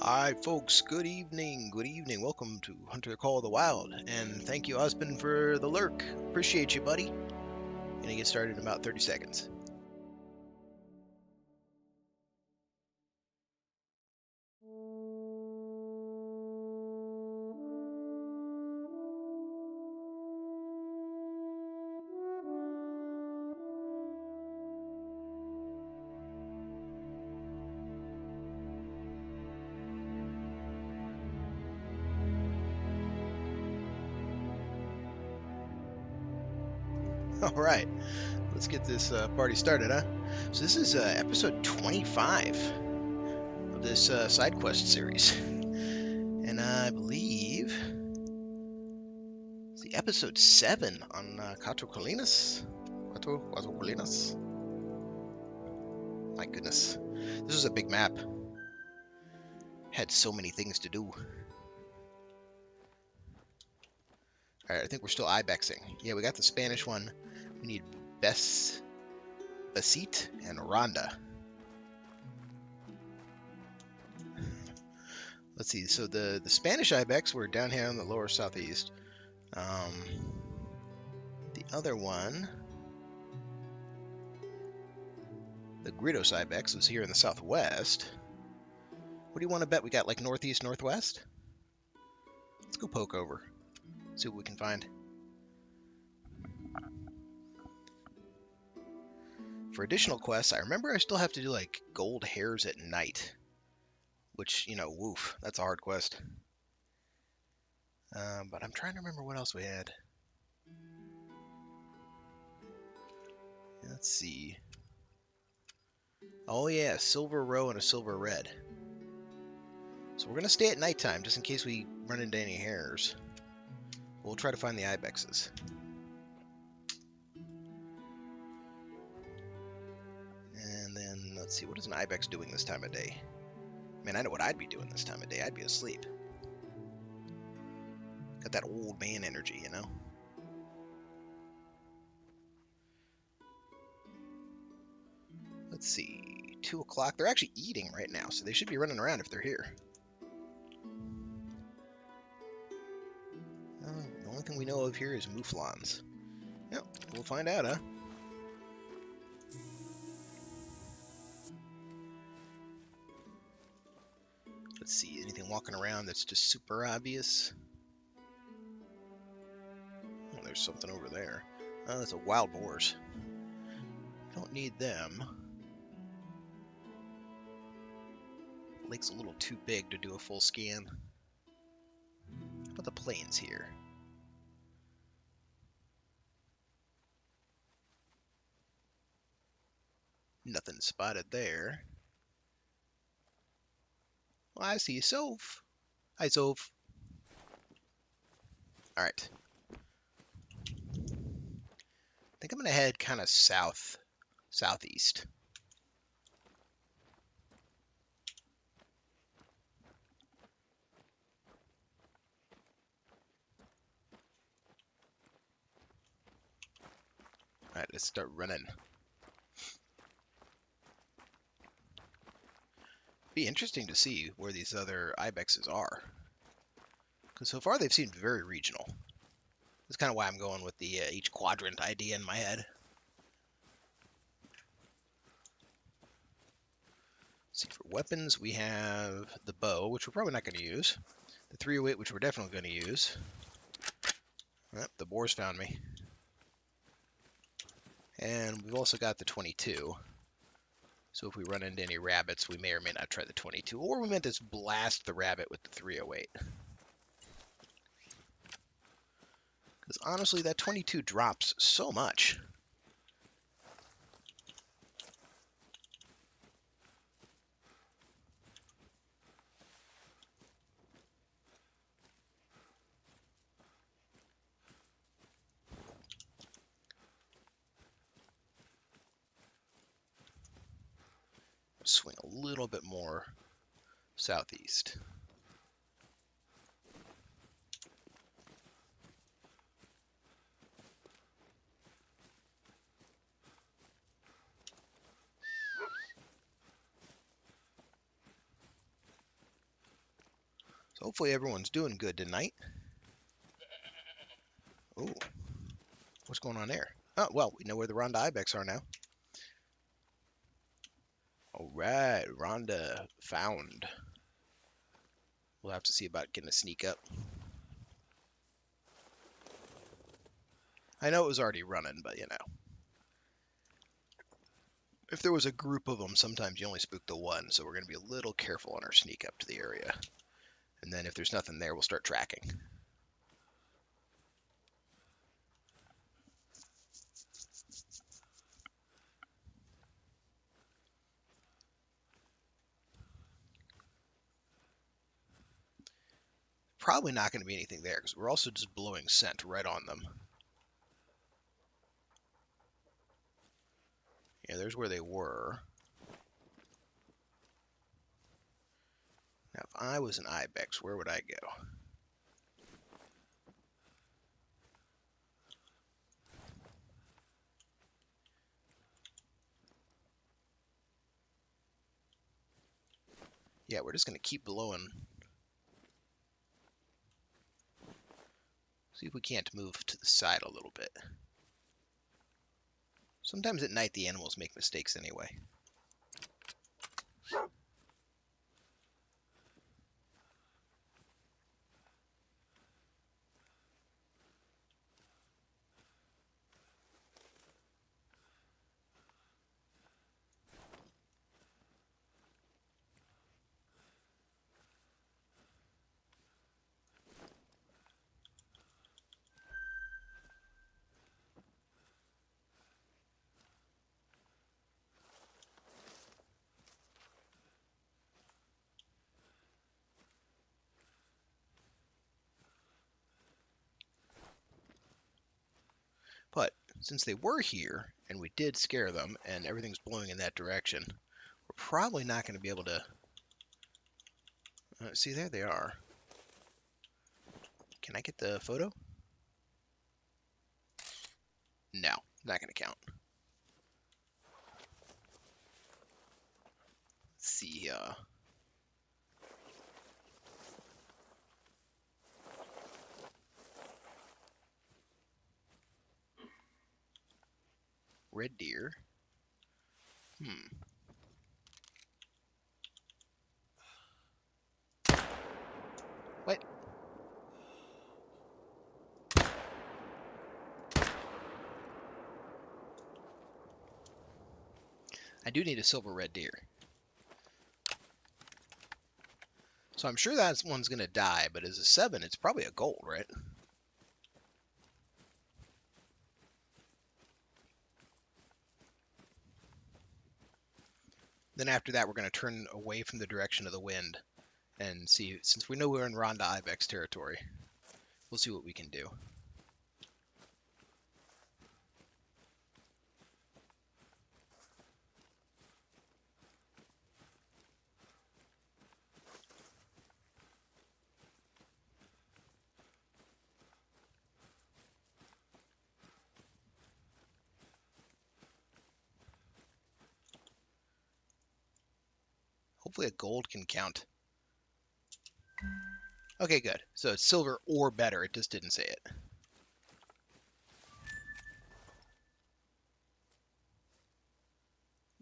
Alright, folks, good evening. Good evening. Welcome to Hunter Call of the Wild. And thank you, husband, for the lurk. Appreciate you, buddy. Gonna get started in about 30 seconds. Alright, let's get this party started, huh? So, this is episode 25 of this side quest series. And I believe it's the episode 7 on Cuatro Colinas. Cuatro Colinas. My goodness. This was a big map. Had so many things to do. Alright, I think we're still ibexing. Yeah, we got the Spanish one. We need Basit and Rhonda. Let's see. So the Spanish ibex were down here in the lower southeast. The other one, the Gritos ibex, was here in the southwest. What do you want to bet we got, like northeast, northwest? Let's go poke over. See what we can find. For additional quests, I remember I still have to do like gold hairs at night. Which, you know, woof, that's a hard quest. But I'm trying to remember what else we had. Let's see. Oh yeah, silver roe and a silver red. So we're going to stay at nighttime just in case we run into any hares. We'll try to find the ibexes. And then, let's see, what is an ibex doing this time of day? Man, I know what I'd be doing this time of day. I'd be asleep. Got that old man energy, you know? Let's see, 2 o'clock. They're actually eating right now, so they should be running around if they're here. The only thing we know of here is mouflons. Yep, we'll find out, huh? Let's see, anything walking around that's just super obvious? Oh, there's something over there. Oh, that's a wild boars. Don't need them. Lake's a little too big to do a full scan. How about the plains here? Nothing spotted there. Well, I see Soph. Hi, Soph. Alright. I think I'm going to head kind of southeast. Alright, let's start running. Be interesting to see where these other ibexes are. Because so far they've seemed very regional. That's kind of why I'm going with the each quadrant idea in my head. See, for weapons, we have the bow, which we're probably not going to use. The 308, which we're definitely going to use. Oh, the boars found me. And we've also got the 22. So if we run into any rabbits, we may or may not try the 22. Or we may just blast the rabbit with the 308. Because honestly, that 22 drops so much. Swing a little bit more southeast. So hopefully everyone's doing good tonight. Ooh, what's going on there? Oh, well, we know where the Ronda Ibex are now. All right, Ronda found. We'll have to see about getting a sneak up. I know it was already running, but you know. If there was a group of them, sometimes you only spook the one, so we're going to be a little careful on our sneak up to the area. And then if there's nothing there, we'll start tracking. Probably not going to be anything there, because we're also just blowing scent right on them. Yeah, there's where they were. Now, if I was an ibex, where would I go? Yeah, we're just going to keep blowing. See if we can't move to the side a little bit. Sometimes at night the animals make mistakes anyway. But since they were here, and we did scare them, and everything's blowing in that direction, we're probably not going to be able to... see, there they are. Can I get the photo? No, not going to count. Let's see, red deer. What? I do need a silver red deer. So I'm sure that one's going to die, but as a 7, it's probably a gold, right? Then after that, we're going to turn away from the direction of the wind and see, since we know we're in Ronda Ibex territory, we'll see what we can do. Hopefully a gold can count. Okay, good. So it's silver or better. It just didn't say it.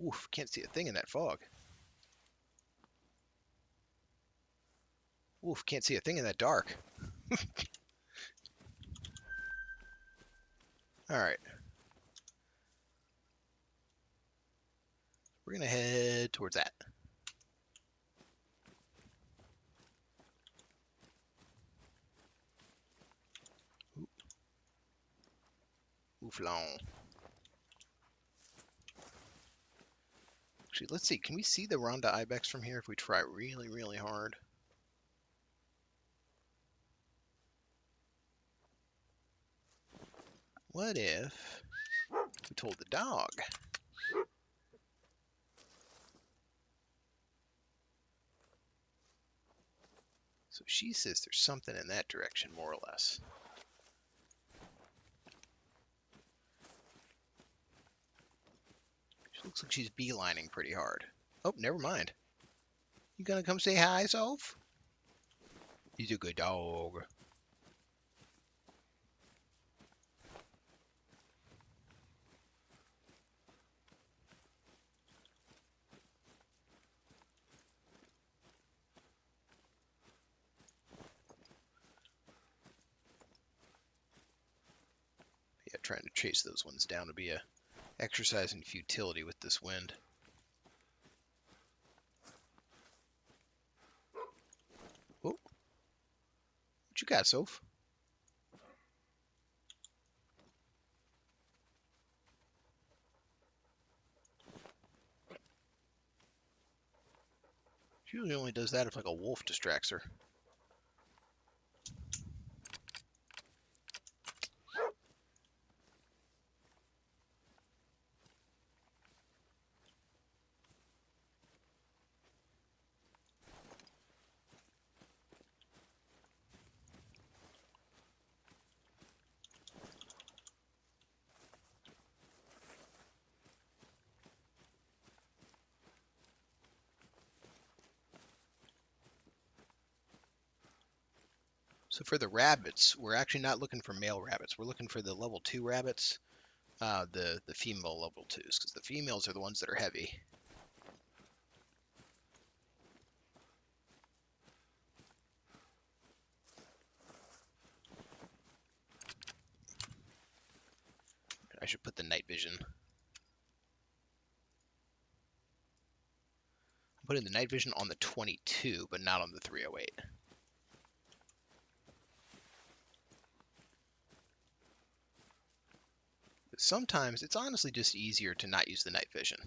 Oof, can't see a thing in that fog. Oof, can't see a thing in that dark. Alright. We're going to head towards that. Ouflon. Actually, let's see. Can we see the Ronda Ibex from here if we try really, really hard? What if we told the dog? So she says there's something in that direction, more or less. She looks like she's beelining pretty hard. Oh, never mind. You gonna come say hi, Soph? He's a good dog. Yeah, trying to chase those ones down would be a exercise in futility with this wind. Oh, what you got, Soph? She usually only does that if like a wolf distracts her. So for the rabbits, we're actually not looking for male rabbits. We're looking for the level 2 rabbits, the female level 2s, because the females are the ones that are heavy. I should put the night vision. I'm putting the night vision on the 22, but not on the 308. Sometimes it's honestly just easier to not use the night vision.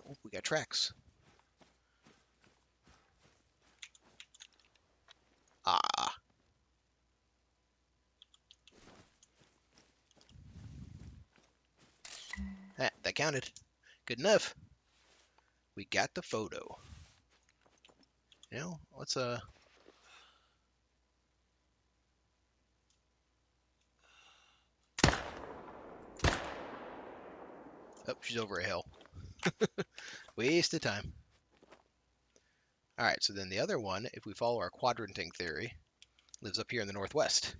Oh, we got tracks. Ah. That counted. Good enough. We got the photo. You know, let's Oh, she's over a hill. Waste of time. Alright, so then the other one, if we follow our quadranting theory, lives up here in the northwest.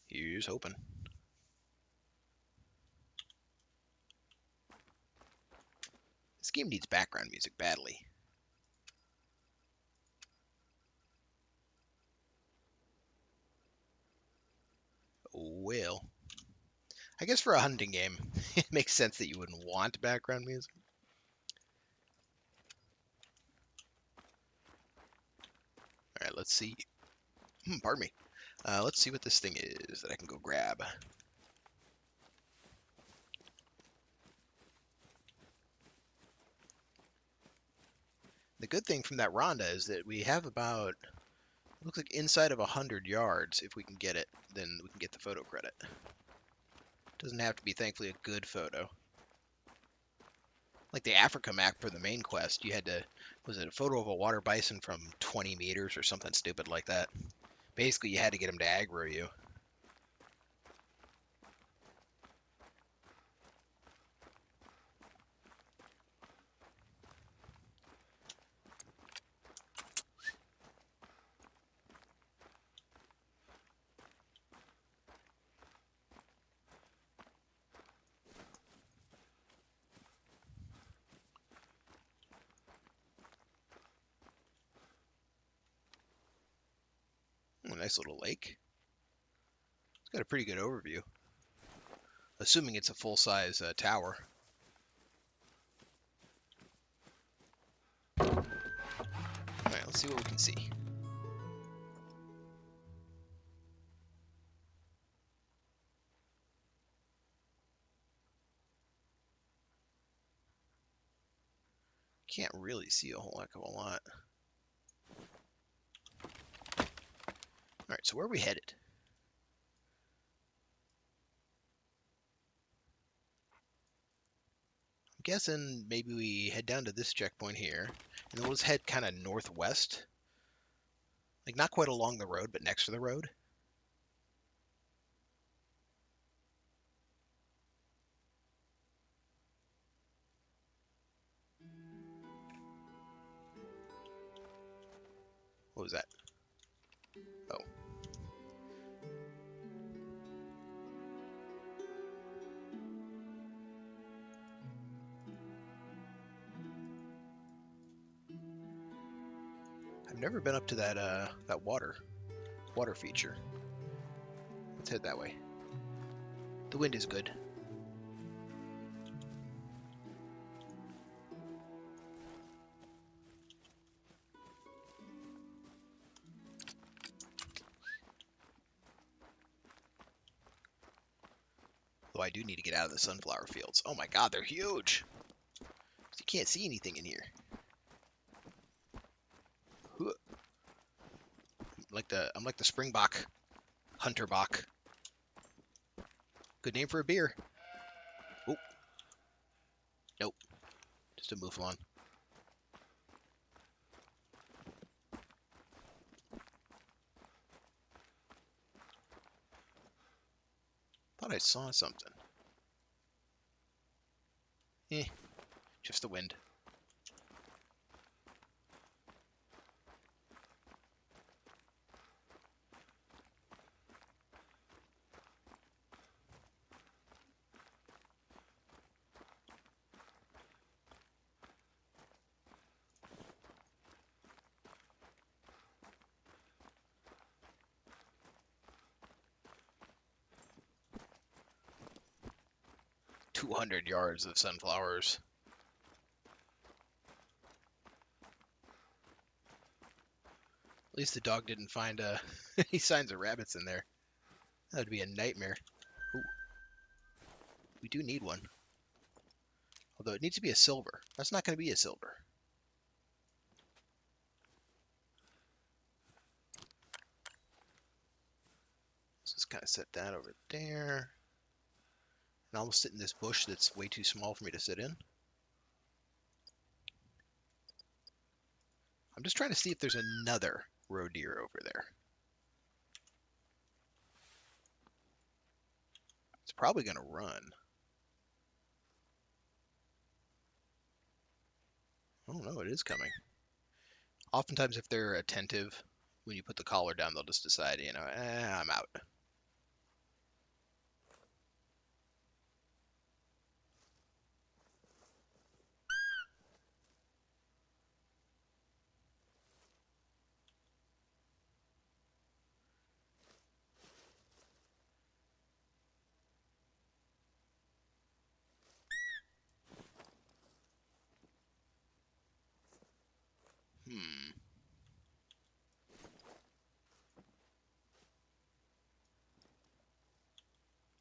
Here's hoping. This game needs background music badly. Well, I guess for a hunting game, it makes sense that you wouldn't want background music. Alright, let's see. Pardon me. Let's see what this thing is that I can go grab. The good thing from that Rhonda is that we have about, looks like inside of 100 yards. If we can get it, then we can get the photo credit. Doesn't have to be, thankfully, a good photo. Like the Africa map for the main quest, you had to, was it a photo of a water bison from 20 meters or something stupid like that? Basically, you had to get him to aggro you. Oh, nice little lake. It's got a pretty good overview. Assuming it's a full-size tower. Alright, let's see what we can see. Can't really see a whole heck of a lot. Alright, so where are we headed? guessing maybe we head down to this checkpoint here, and then we'll just head kind of northwest. Like, not quite along the road, but next to the road. What was that? Oh. I've never been up to that water feature. Let's head that way. The wind is good. Though I do need to get out of the sunflower fields. Oh my god, they're huge! You can't see anything in here. I'm like the Springbok, Hunterbach. Good name for a beer. Oh, nope, just a mouflon. Thought I saw something. Just the wind. "200 yards of sunflowers." At least the dog didn't find any signs of rabbits in there. That would be a nightmare. Ooh. We do need one. Although it needs to be a silver. That's not going to be a silver. Let's just kind of set that over there. And I'll sit in this bush that's way too small for me to sit in. I'm just trying to see if there's another roe deer over there. It's probably going to run. Oh no, it is coming. Oftentimes if they're attentive, when you put the collar down, they'll just decide, you know, I'm out.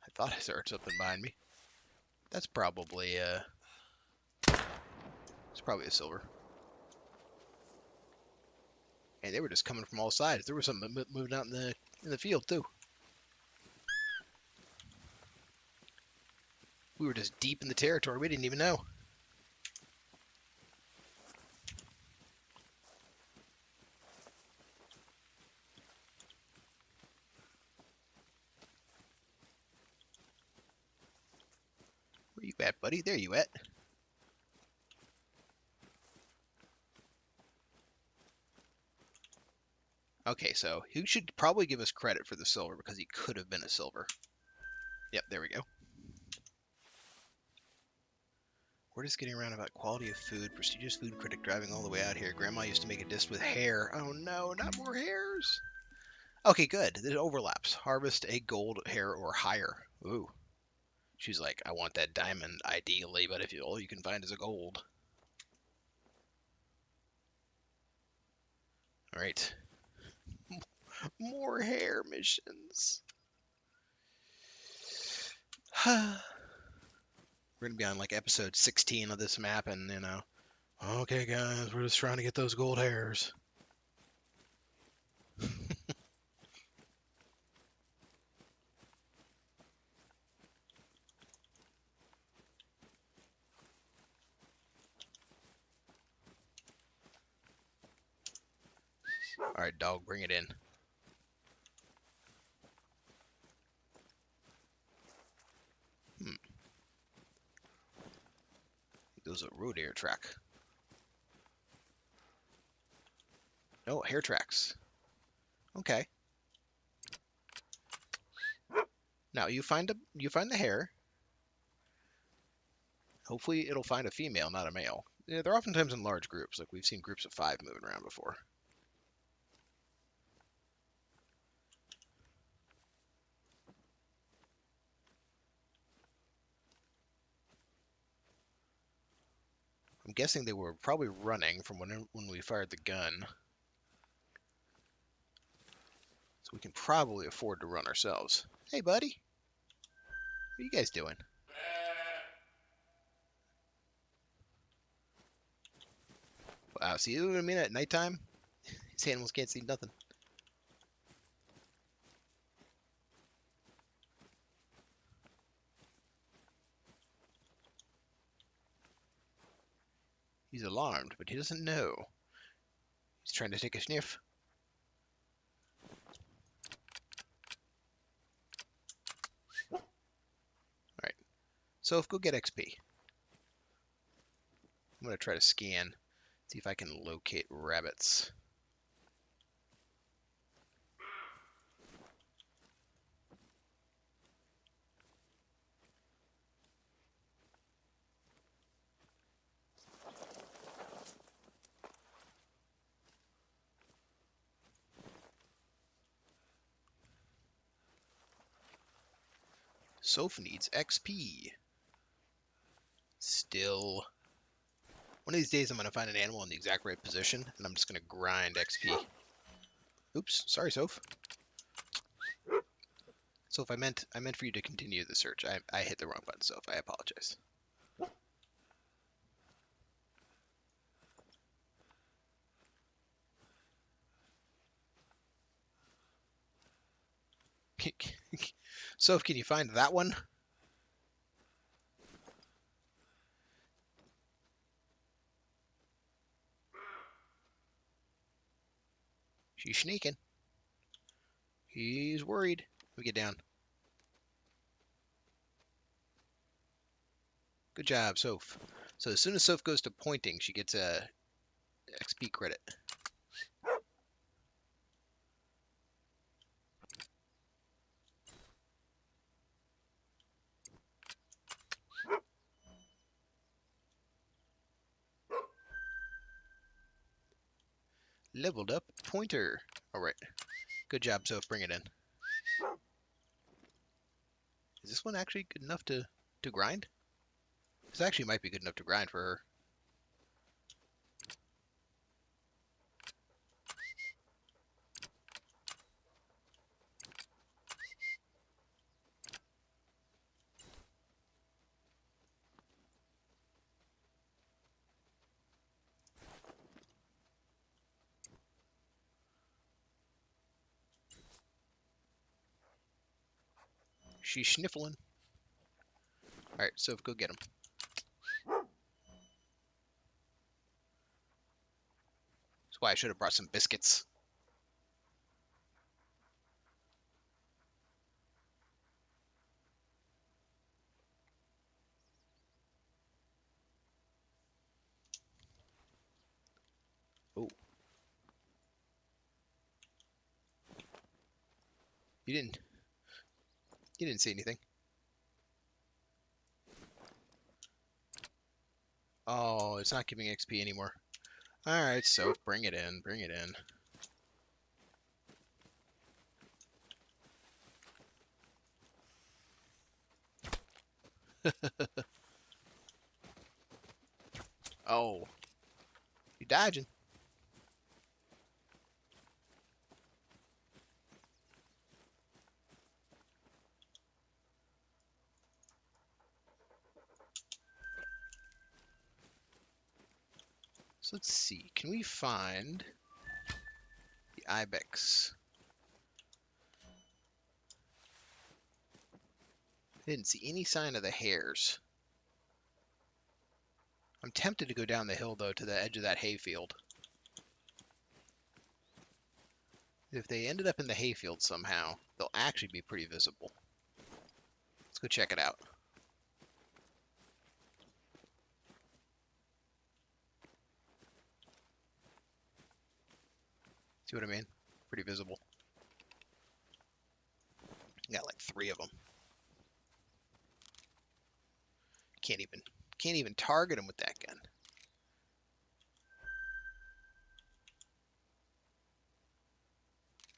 I thought I heard something behind me. That's probably it's probably a silver. And they were just coming from all sides. There was something moving out in the field too. We were just deep in the territory. We didn't even know. Where you at, buddy? There you at. Okay, so he should probably give us credit for the silver because he could have been a silver. Yep, there we go. We're just getting around about quality of food. Prestigious food critic driving all the way out here. Grandma used to make a dish with hair. Oh no, not more hairs. Okay, good. It overlaps. Harvest a gold hair or higher. Ooh. She's like, I want that diamond ideally, but if all you can find is a gold. All right. More hair missions. We're gonna be on like episode 16 of this map, and you know, okay guys, we're just trying to get those gold hairs. Alright, dog, bring it in. There's a road air track. No, hair tracks. Okay. Now you find the hair. Hopefully it'll find a female, not a male. Yeah, they're oftentimes in large groups. Like we've seen groups of 5 moving around before. I'm guessing they were probably running from when we fired the gun. So we can probably afford to run ourselves. Hey, buddy. What are you guys doing? Wow, see what I mean at nighttime? These animals can't see nothing. He's alarmed, but he doesn't know. He's trying to take a sniff. Alright. So go get XP. I'm going to try to scan, see if I can locate rabbits. Soph needs XP. Still. One of these days I'm going to find an animal in the exact right position, and I'm just going to grind XP. Oops, sorry, Soph. Soph, I meant for you to continue the search. I hit the wrong button, Soph. I apologize. Soph, can you find that one? She's sneaking. He's worried. We get down. Good job, Soph. So as soon as Soph goes to pointing, she gets a XP credit. Leveled up pointer. Alright. Good job, Soph. Bring it in. Is this one actually good enough to grind? This actually might be good enough to grind for her. She's sniffling. Alright, Soph, go get him. That's why I should have brought some biscuits. Oh. You didn't say anything. Oh, it's not giving XP anymore. Alright, so bring it in, bring it in. Oh. You dodging. So let's see. Can we find the ibex? I didn't see any sign of the hares. I'm tempted to go down the hill, though, to the edge of that hayfield. If they ended up in the hayfield somehow, they'll actually be pretty visible. Let's go check it out. See what I mean? Pretty visible. Got like 3 of them. Can't even target them with that gun.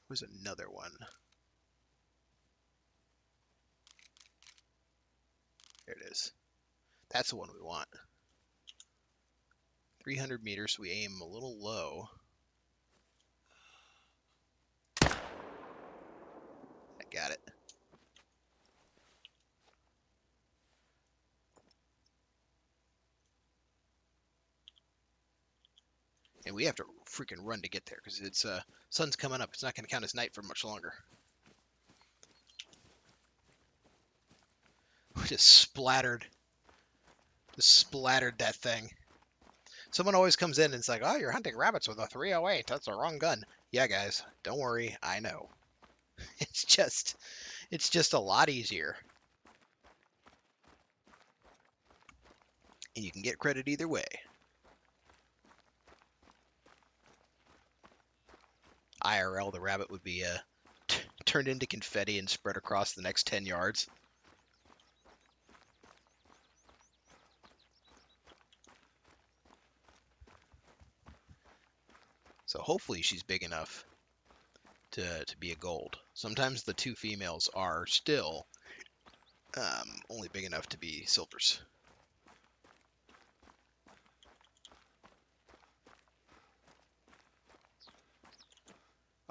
Where's another one? There it is. That's the one we want. 300 meters, so we aim a little low. I got it. And we have to freaking run to get there because it's sun's coming up. It's not going to count as night for much longer. We just splattered that thing. Someone always comes in and it's like, "Oh, you're hunting rabbits with a 308. That's the wrong gun." Yeah, guys, don't worry. I know. It's just a lot easier. And you can get credit either way. IRL, the rabbit would be turned into confetti and spread across the next 10 yards. So hopefully she's big enough to be a gold. Sometimes the 2 females are still only big enough to be silvers.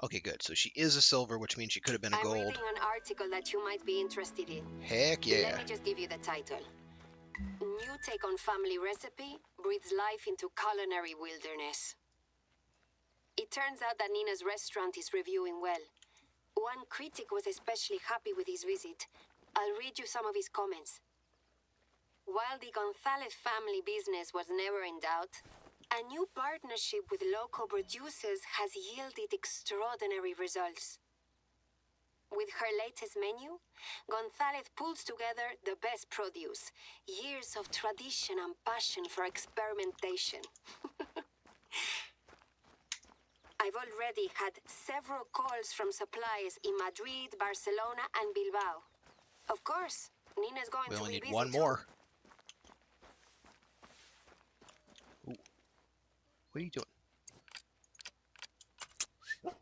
Okay, good. So she is a silver, which means she could have been a gold. I'm reading an article that you might be interested in. Heck yeah. Let me just give you the title. New take on family recipe breathes life into culinary wilderness. It turns out that Nina's restaurant is reviewing well. One critic was especially happy with his visit. I'll read you some of his comments. While the Gonzalez family business was never in doubt, a new partnership with local producers has yielded extraordinary results. With her latest menu, Gonzalez pulls together the best produce, years of tradition and passion for experimentation. I've already had several calls from suppliers in Madrid, Barcelona, and Bilbao. Of course, Nina's going to be busy. We only need one more. Ooh. What are you doing? All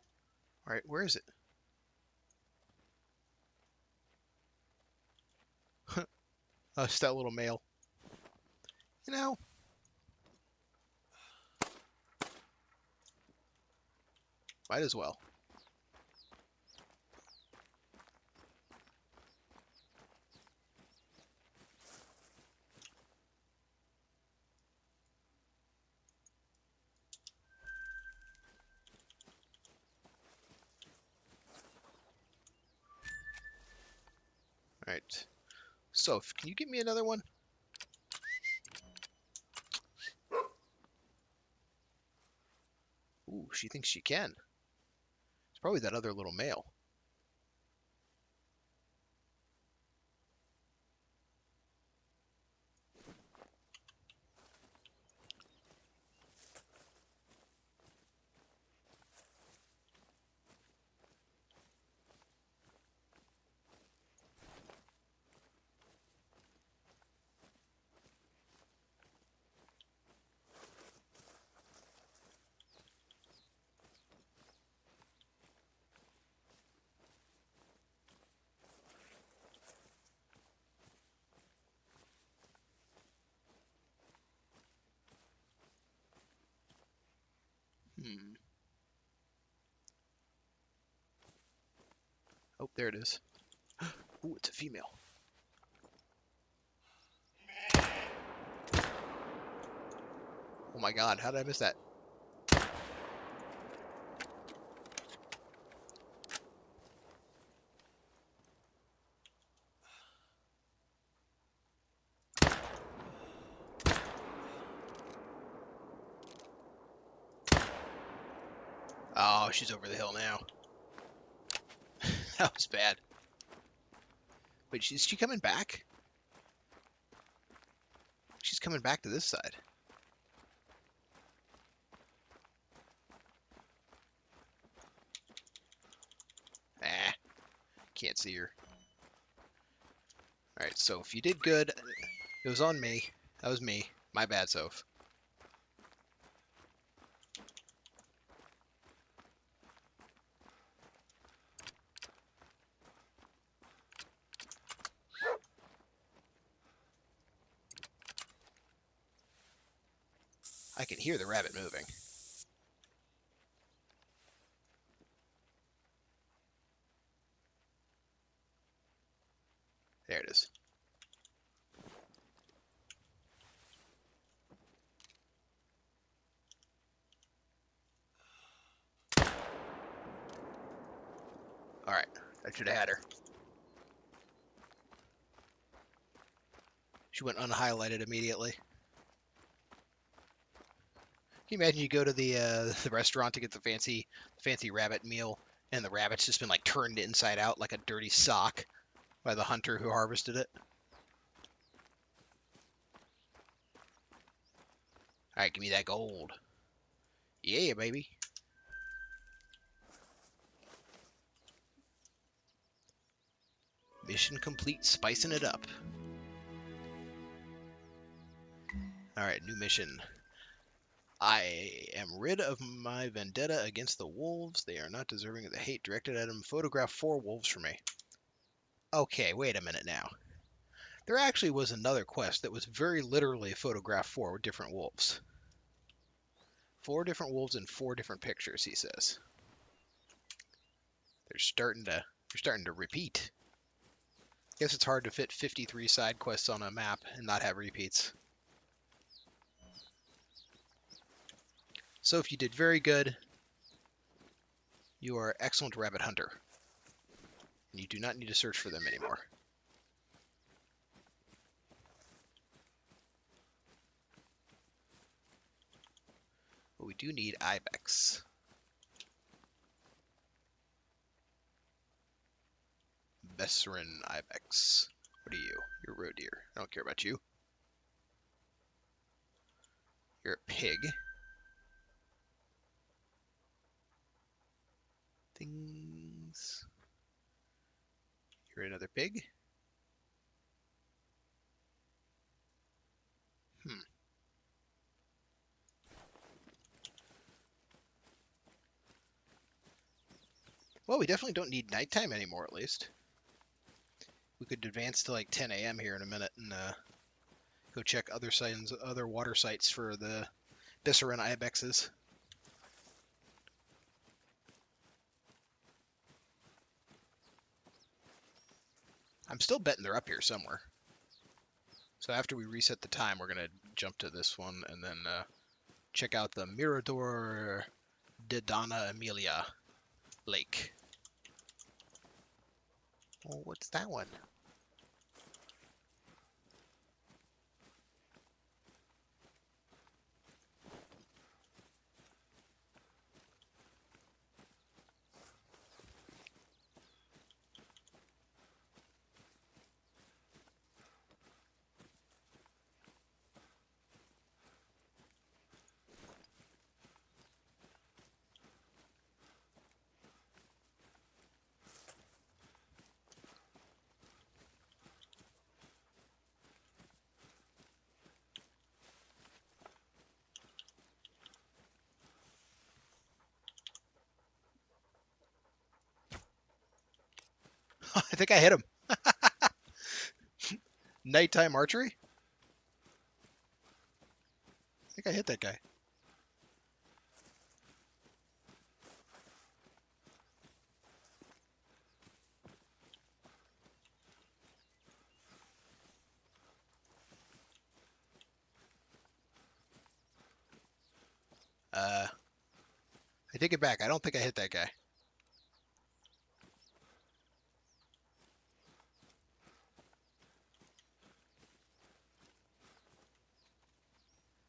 right, where is it? Oh, it's that little male. You know. Might as well. All right. Soph, can you give me another one? Ooh, she thinks she can. It's probably that other little male. Oh, there it is. Ooh, it's a female. Oh my god, how did I miss that? Oh, she's over the hill now. That was bad. Wait, is she coming back? She's coming back to this side. Ah, can't see her. Alright, so if you did good, it was on me. That was me. My bad, Soph. I can hear the rabbit moving. There it is. Alright, that should have had her. She went unhighlighted immediately. Can you imagine you go to the restaurant to get the fancy rabbit meal, and the rabbit's just been like turned inside out like a dirty sock by the hunter who harvested it? Alright, give me that gold. Yeah, baby. Mission complete, spicing it up. Alright, new mission. I am rid of my vendetta against the wolves. They are not deserving of the hate directed at them. Photograph 4 wolves for me. Okay, wait a minute now. There actually was another quest that was very literally photograph 4 different wolves. 4 different wolves in 4 different pictures, he says. They're starting to repeat. Guess it's hard to fit 53 side quests on a map and not have repeats. So if you did very good, you are excellent rabbit hunter. And you do not need to search for them anymore. But we do need ibex. Besserin ibex. What are you? You're a roe deer. I don't care about you. You're a pig. Things. You're another pig. Well, we definitely don't need nighttime anymore, at least. We could advance to like 10 a.m. here in a minute and go check other water sites for the Bisserin ibexes. I'm still betting they're up here somewhere. So after we reset the time, we're going to jump to this one and then check out the Mirador de Donna Emilia Lake. Oh, what's that one? I think I hit him. Nighttime archery? I think I hit that guy. I take it back. I don't think I hit that guy.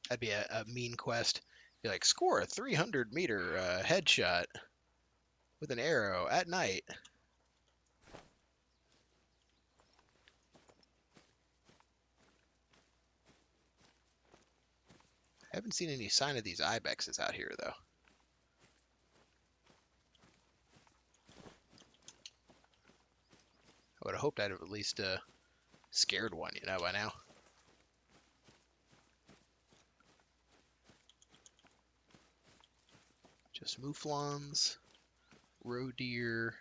That'd be a mean quest. Be like, score a 300-meter headshot with an arrow at night. Haven't seen any sign of these ibexes out here, though. I would have hoped I'd have at least scared one, you know, by now. Just mouflons, roe deer.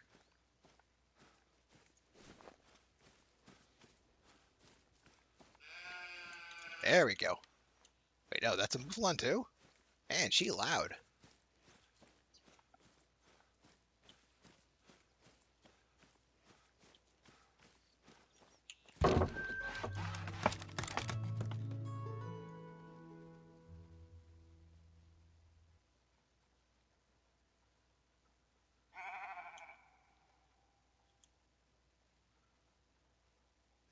There we go. Wait, no, that's a mouflon too? Man, she loud.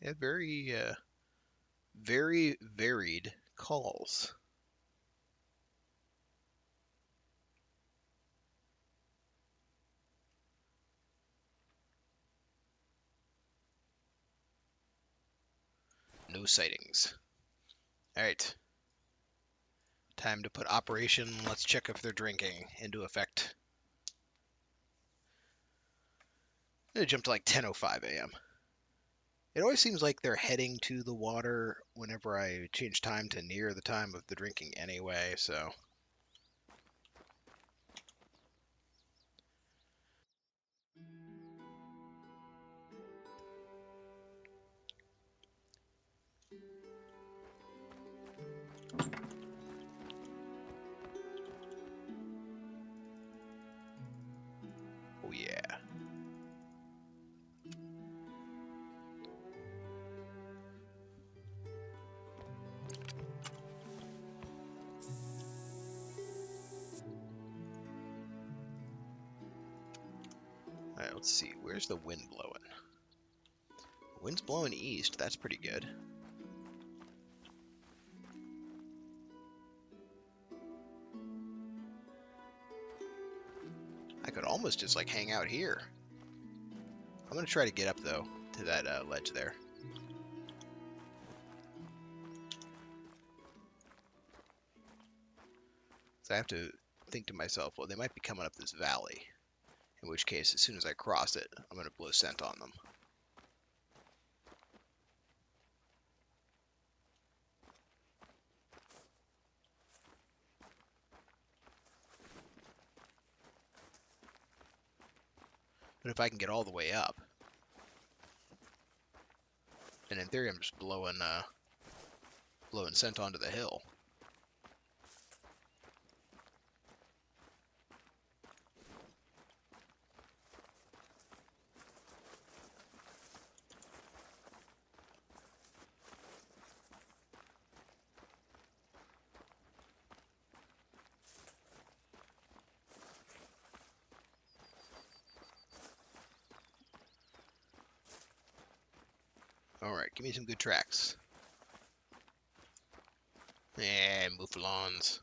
They have very varied calls. No sightings. All right. Time to put Operation Let's Check If They're Drinking into effect. It jumped to like 10:05 a.m. It always seems like they're heading to the water whenever I change time to near the time of the drinking anyway, so. Oh yeah. Alright, let's see. Where's the wind blowing? The wind's blowing east. That's pretty good. I could almost just like hang out here. I'm gonna try to get up though to that ledge there. So I have to think to myself, well, they might be coming up this valley. In which case, as soon as I cross it, I'm gonna blow scent on them. But if I can get all the way up, and in theory I'm just blowing scent onto the hill. Alright, give me some good tracks. Yeah, mouflons.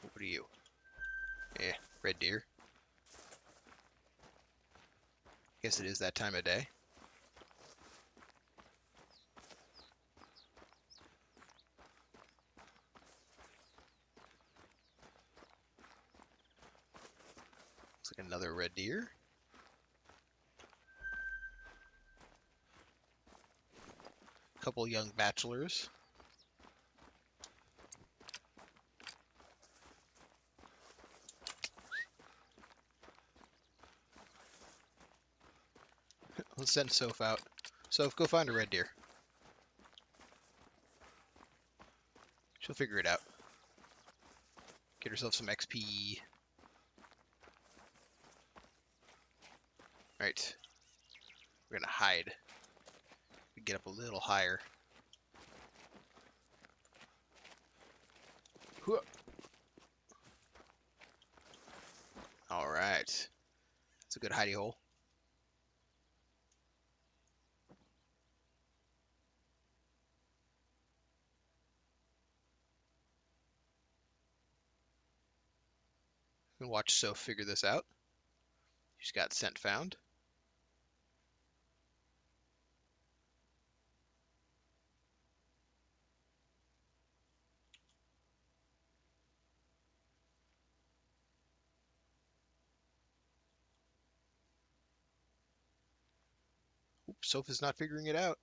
What are you? Yeah, red deer. Guess it is that time of day. Looks like another red deer. Couple young bachelors. Let's send Soph out. Soph, go find a red deer. She'll figure it out. Get herself some XP. Alright. We're gonna hide. We get up a little higher. Alright. That's a good hidey hole. We can watch Soph figure this out. She's got scent found. Sopha's not figuring it out.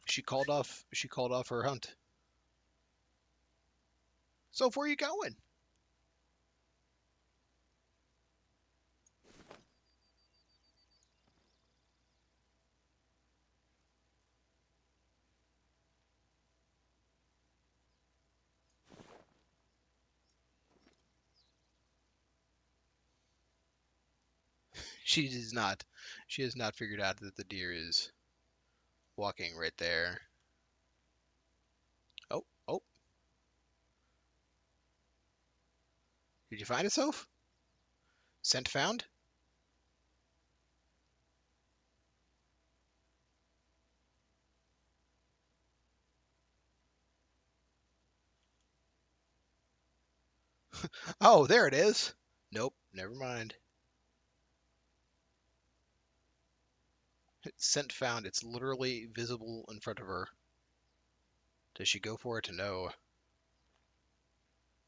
She called off her hunt. Soph, where are you going? She has not. She has not figured out that the deer is walking right there. Oh, oh. Did you find it, Soph? Scent found? Oh, there it is. Nope, never mind. Scent found. It's literally visible in front of her. Does she go for it? No.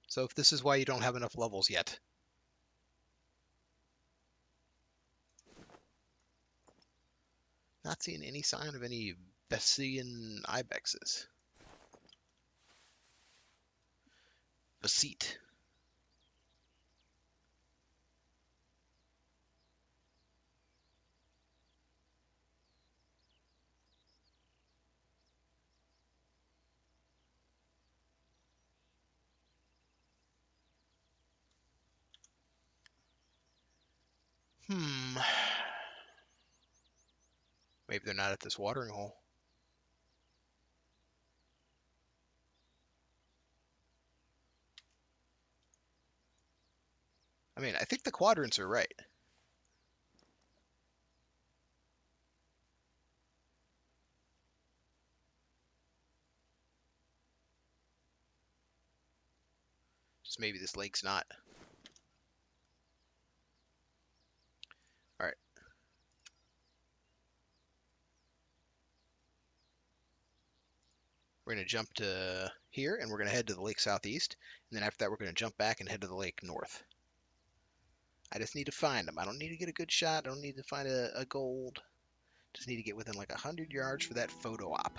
So if this is why you don't have enough levels yet. Not seeing any sign of any Bessian ibexes. Beseat. Hmm. Maybe they're not at this watering hole. I mean, I think the quadrants are right. Just maybe this lake's not. All right. We're going to jump to here, and we're going to head to the lake southeast. And then after that, we're going to jump back and head to the lake north. I just need to find them. I don't need to get a good shot. I don't need to find a gold. Just need to get within like 100 yards for that photo op.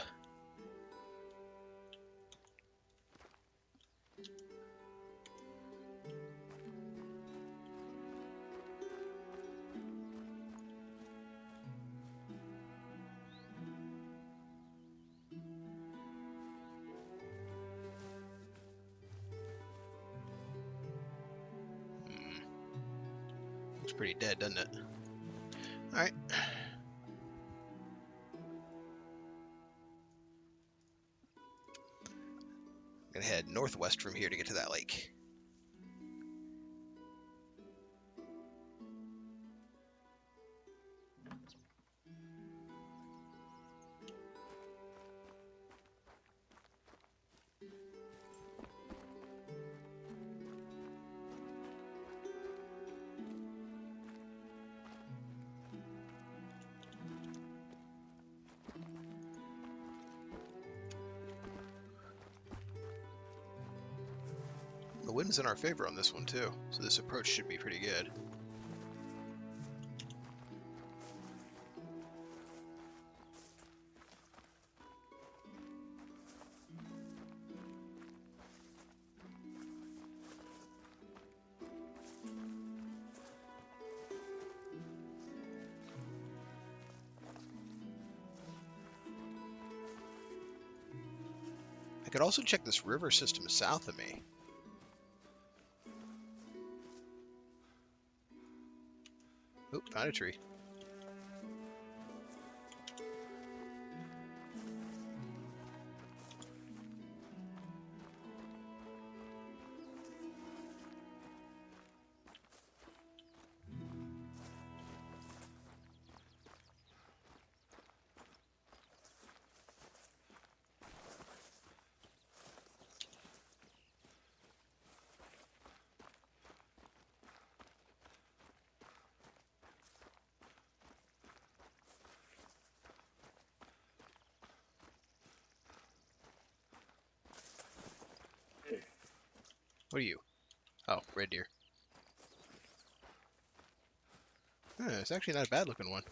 Looks pretty dead, doesn't it? All right. I'm gonna head northwest from here to get to that lake. The wind's in our favor on this one too, so this approach should be pretty good. I could also check this river system south of me. Oop, found a tree. What are you? Oh, red deer. It's actually not a bad looking one.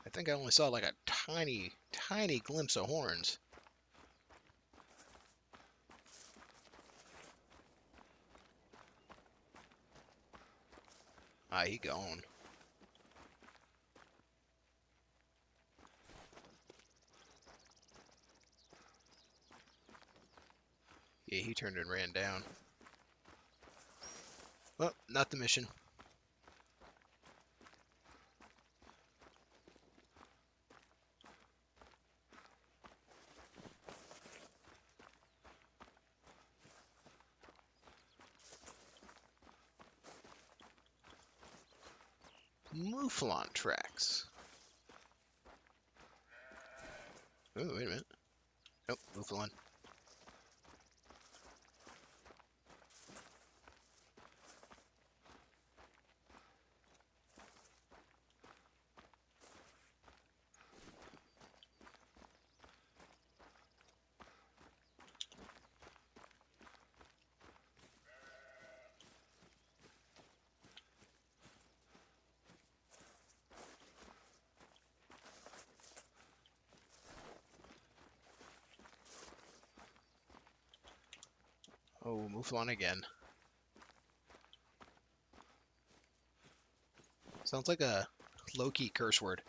I think I only saw like a tiny, tiny glimpse of horns. Ah, he gone. Yeah, he turned and ran down. Well, not the mission. Mouflon tracks. Oh, wait a minute. Nope, Mouflon. Oh, Mouflon again. Sounds like a low-key curse word.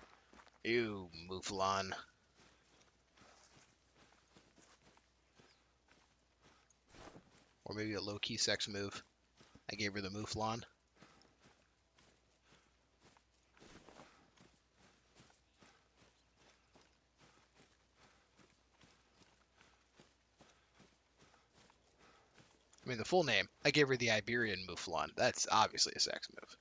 Ew, Mouflon. Or maybe a low-key sex move. I gave her the Mouflon. I mean, the full name. I gave her the Iberian Mouflon. That's obviously a sex move.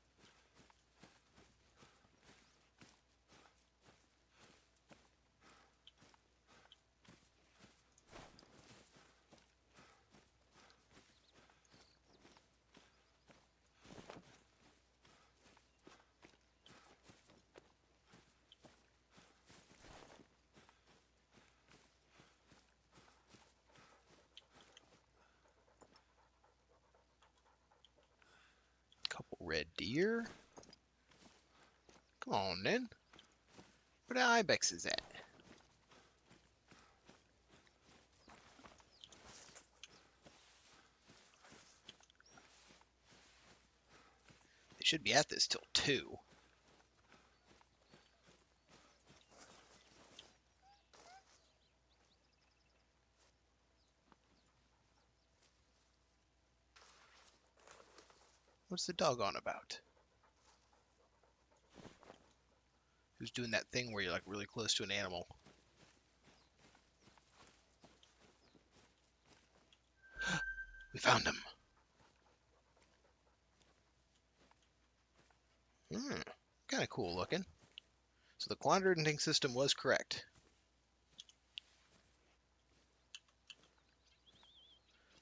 Couple red deer. Come on, then. Where the ibex is at? They should be at this till 2. What's the dog on about? Who's doing that thing where you're like really close to an animal? We found him. Kind of cool looking. So the quadrant system was correct.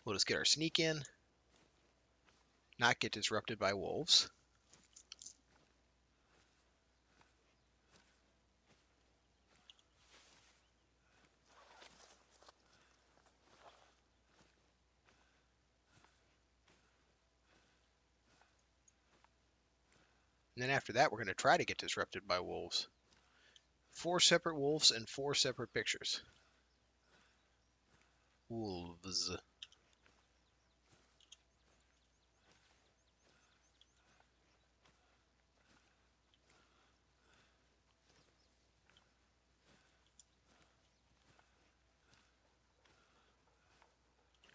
We'll just get our sneak in. Not get disrupted by wolves. And then after that, we're going to try to get disrupted by wolves. 4 separate wolves and 4 separate pictures. Wolves.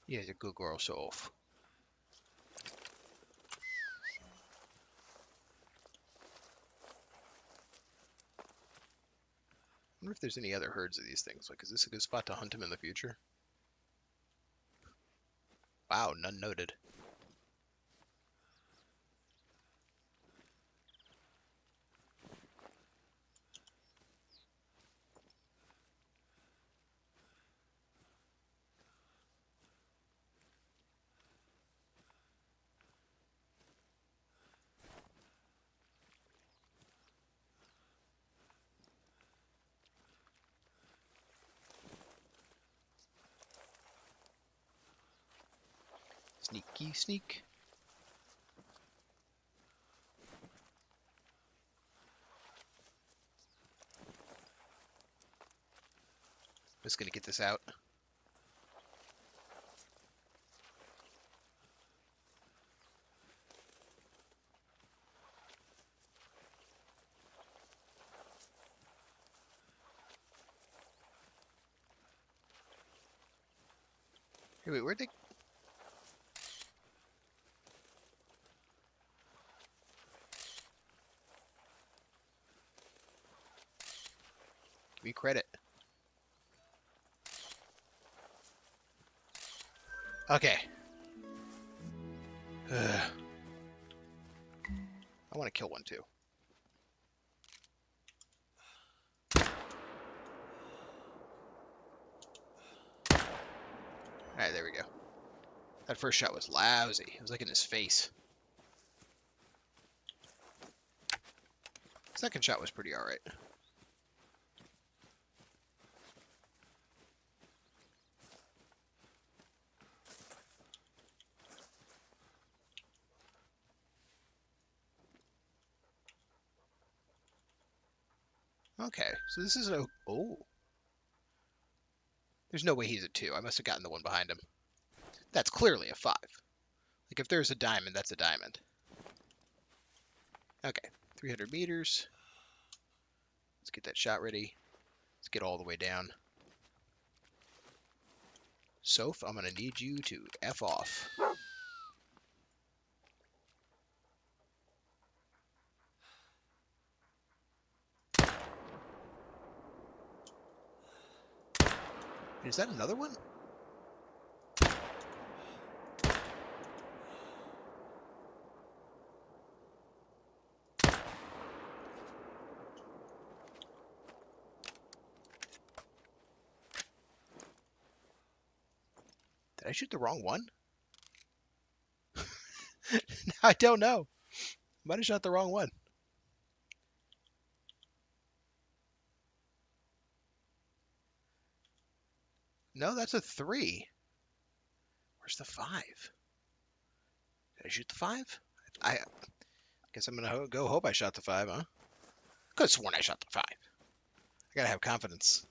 Yeah, a good girl, Soph. I wonder if there's any other herds of these things. Like, is this a good spot to hunt them in the future? Wow, none noted. Sneaky sneak. Just gonna get this out. Hey, wait, where'd they... Give me credit. Okay. Ugh. I want to kill one too. Alright, there we go. That first shot was lousy. It was like in his face. Second shot was pretty alright. Okay, so this is a... Oh. There's no way he's a 2. I must have gotten the one behind him. That's clearly a 5. Like, if there's a diamond, that's a diamond. Okay, 300 meters. Let's get that shot ready. Let's get all the way down. Soph, I'm going to need you to F off. Is that another one? Did I shoot the wrong one? I don't know. Might have shot the wrong one. No, that's a 3. Where's the 5? Did I shoot the 5? I guess I'm gonna go hope I shot the 5, huh? Could have sworn I shot the 5. I gotta have confidence.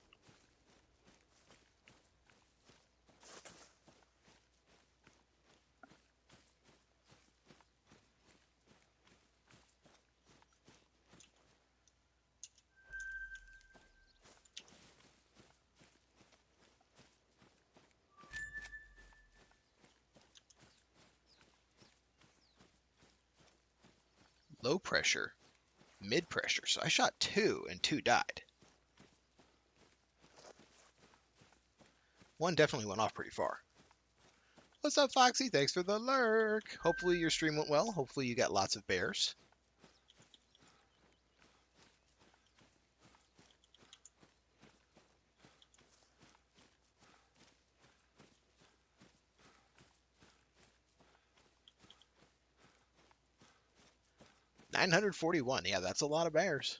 Low pressure, mid pressure. So I shot 2 and 2 died. One definitely went off pretty far. What's up, Foxy? Thanks for the lurk. Hopefully your stream went well. Hopefully you got lots of bears. $941. Yeah, that's a lot of bears.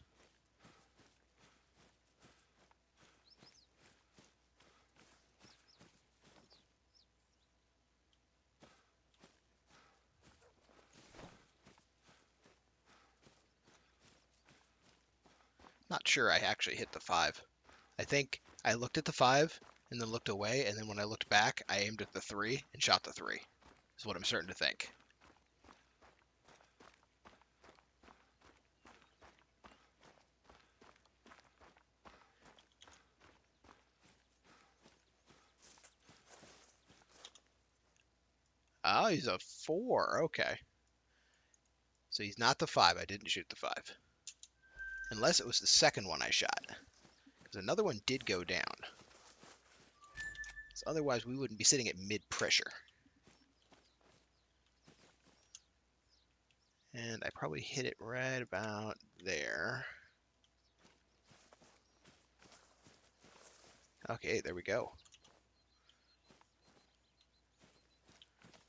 Not sure I actually hit the 5. I think I looked at the 5 and then looked away, and then when I looked back, I aimed at the 3 and shot the 3. Is what I'm starting to think. Oh, he's a 4. Okay. So he's not the 5. I didn't shoot the 5. Unless it was the second one I shot. Because another one did go down. So otherwise, we wouldn't be sitting at mid-pressure. And I probably hit it right about there. Okay, there we go.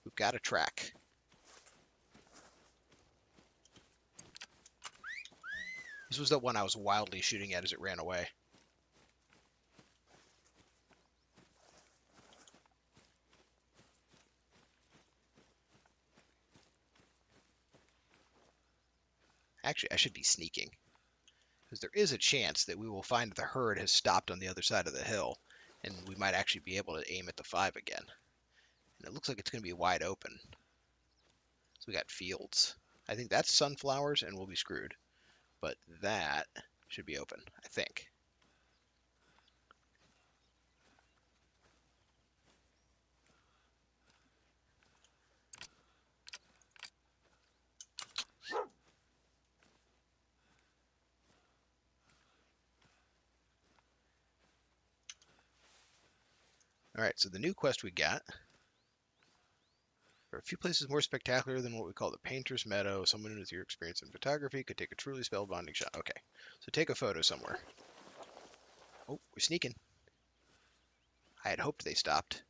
We've got a track. This was the one I was wildly shooting at as it ran away. Actually, I should be sneaking. Because there is a chance that we will find the herd has stopped on the other side of the hill. And we might actually be able to aim at the 5 again. And it looks like it's going to be wide open. So we got fields. I think that's sunflowers and we'll be screwed. But that should be open, I think. Alright, so the new quest we got. There are a few places more spectacular than what we call the Painter's Meadow. Someone with your experience in photography could take a truly spellbinding shot. Okay, so take a photo somewhere. Oh, we're sneaking. I had hoped they stopped.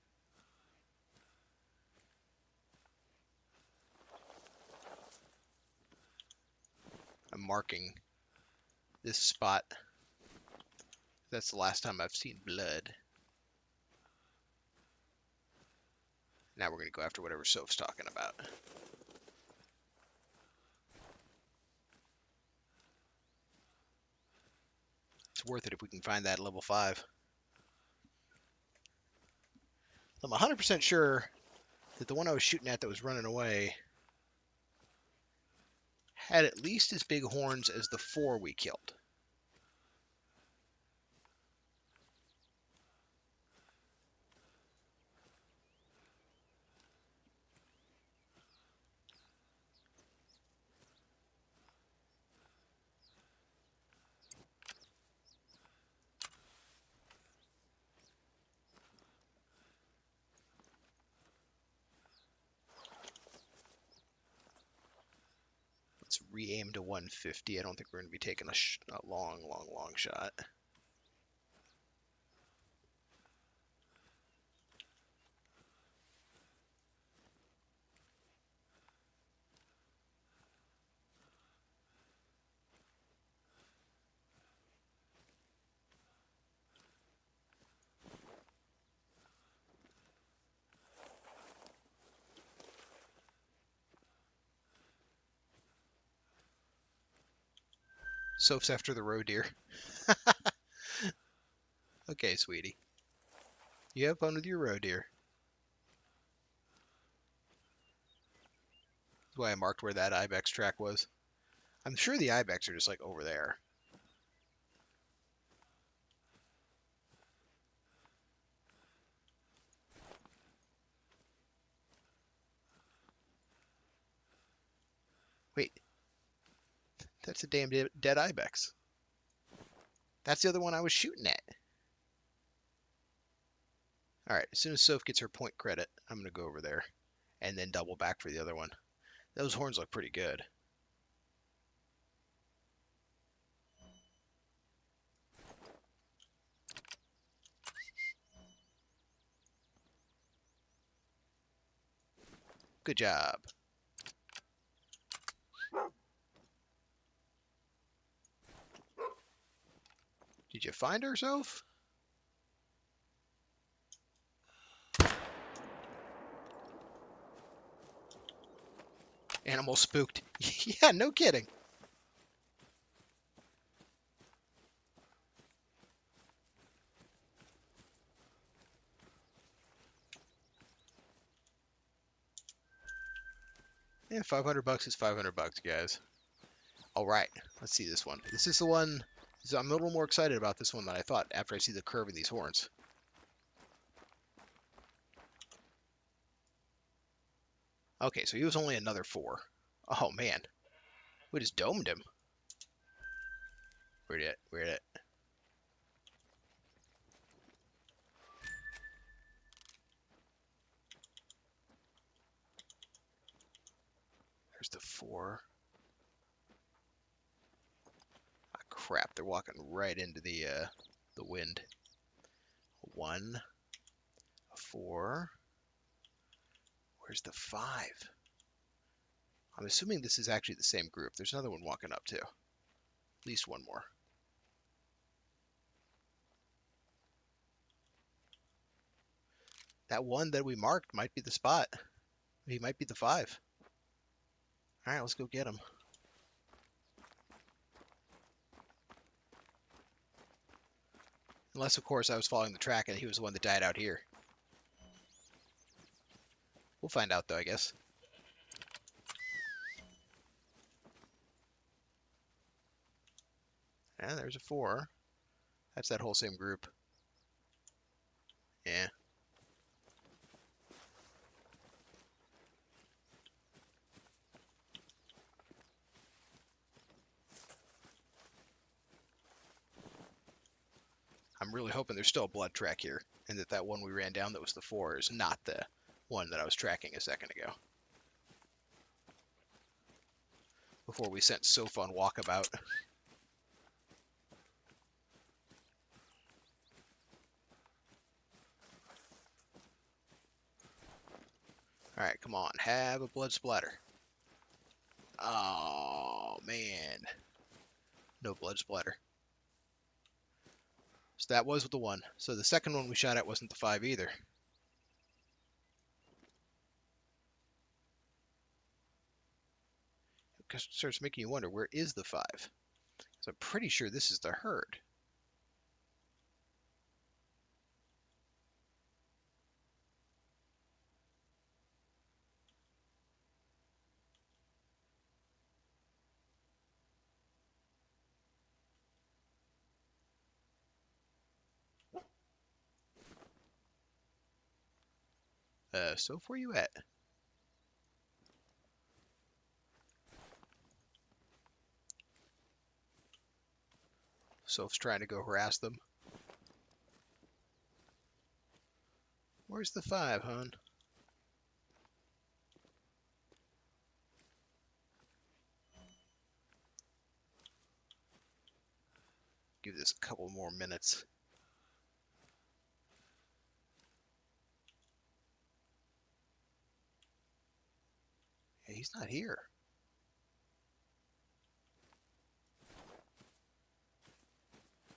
I'm marking this spot. That's the last time I've seen blood. Now we're going to go after whatever Soph's talking about. It's worth it if we can find that level 5. I'm 100% sure that the one I was shooting at that was running away had at least as big horns as the 4 we killed. Let's re-aim to 150. I don't think we're going to be taking a long shot. Soph's after the roe deer. Okay, sweetie. You have fun with your roe deer. That's why I marked where that ibex track was. I'm sure the ibex are just like over there. Wait, that's a damn dead ibex. That's the other one I was shooting at. Alright, as soon as Soph gets her point credit, I'm going to go over there and then double back for the other one. Those horns look pretty good. Good job. Did you find her, Soph? Animal spooked. Yeah, no kidding. Yeah, 500 bucks is 500 bucks, guys. All right, let's see this one. This is the one. I'm a little more excited about this one than I thought after I see the curve in these horns. Okay, so he was only another 4. Oh man, we just domed him. Where'd it? Where'd it? There's the 4. Ah, crap! They're walking right into the wind. 1, a 4. Where's the 5? I'm assuming this is actually the same group. There's another one walking up too. At least one more. That one that we marked might be the spot. He might be the 5. All right, let's go get him. Unless, of course, I was following the track and he was the one that died out here. We'll find out, though, I guess. And there's a 4. That's that whole same group. Yeah. I'm really hoping there's still a blood track here, and that one we ran down that was the 4 is not the one that I was tracking a second ago. Before we sent Soph on walkabout. Alright, come on, have a blood splatter. Oh, man. No blood splatter. So that was the 1. So the second one we shot at wasn't the 5 either. It starts making you wonder, where is the 5? So I'm pretty sure this is the herd. Soph, where you at? Soph's trying to go harass them. Where's the 5, hon? Give this a couple more minutes. Yeah, he's not here.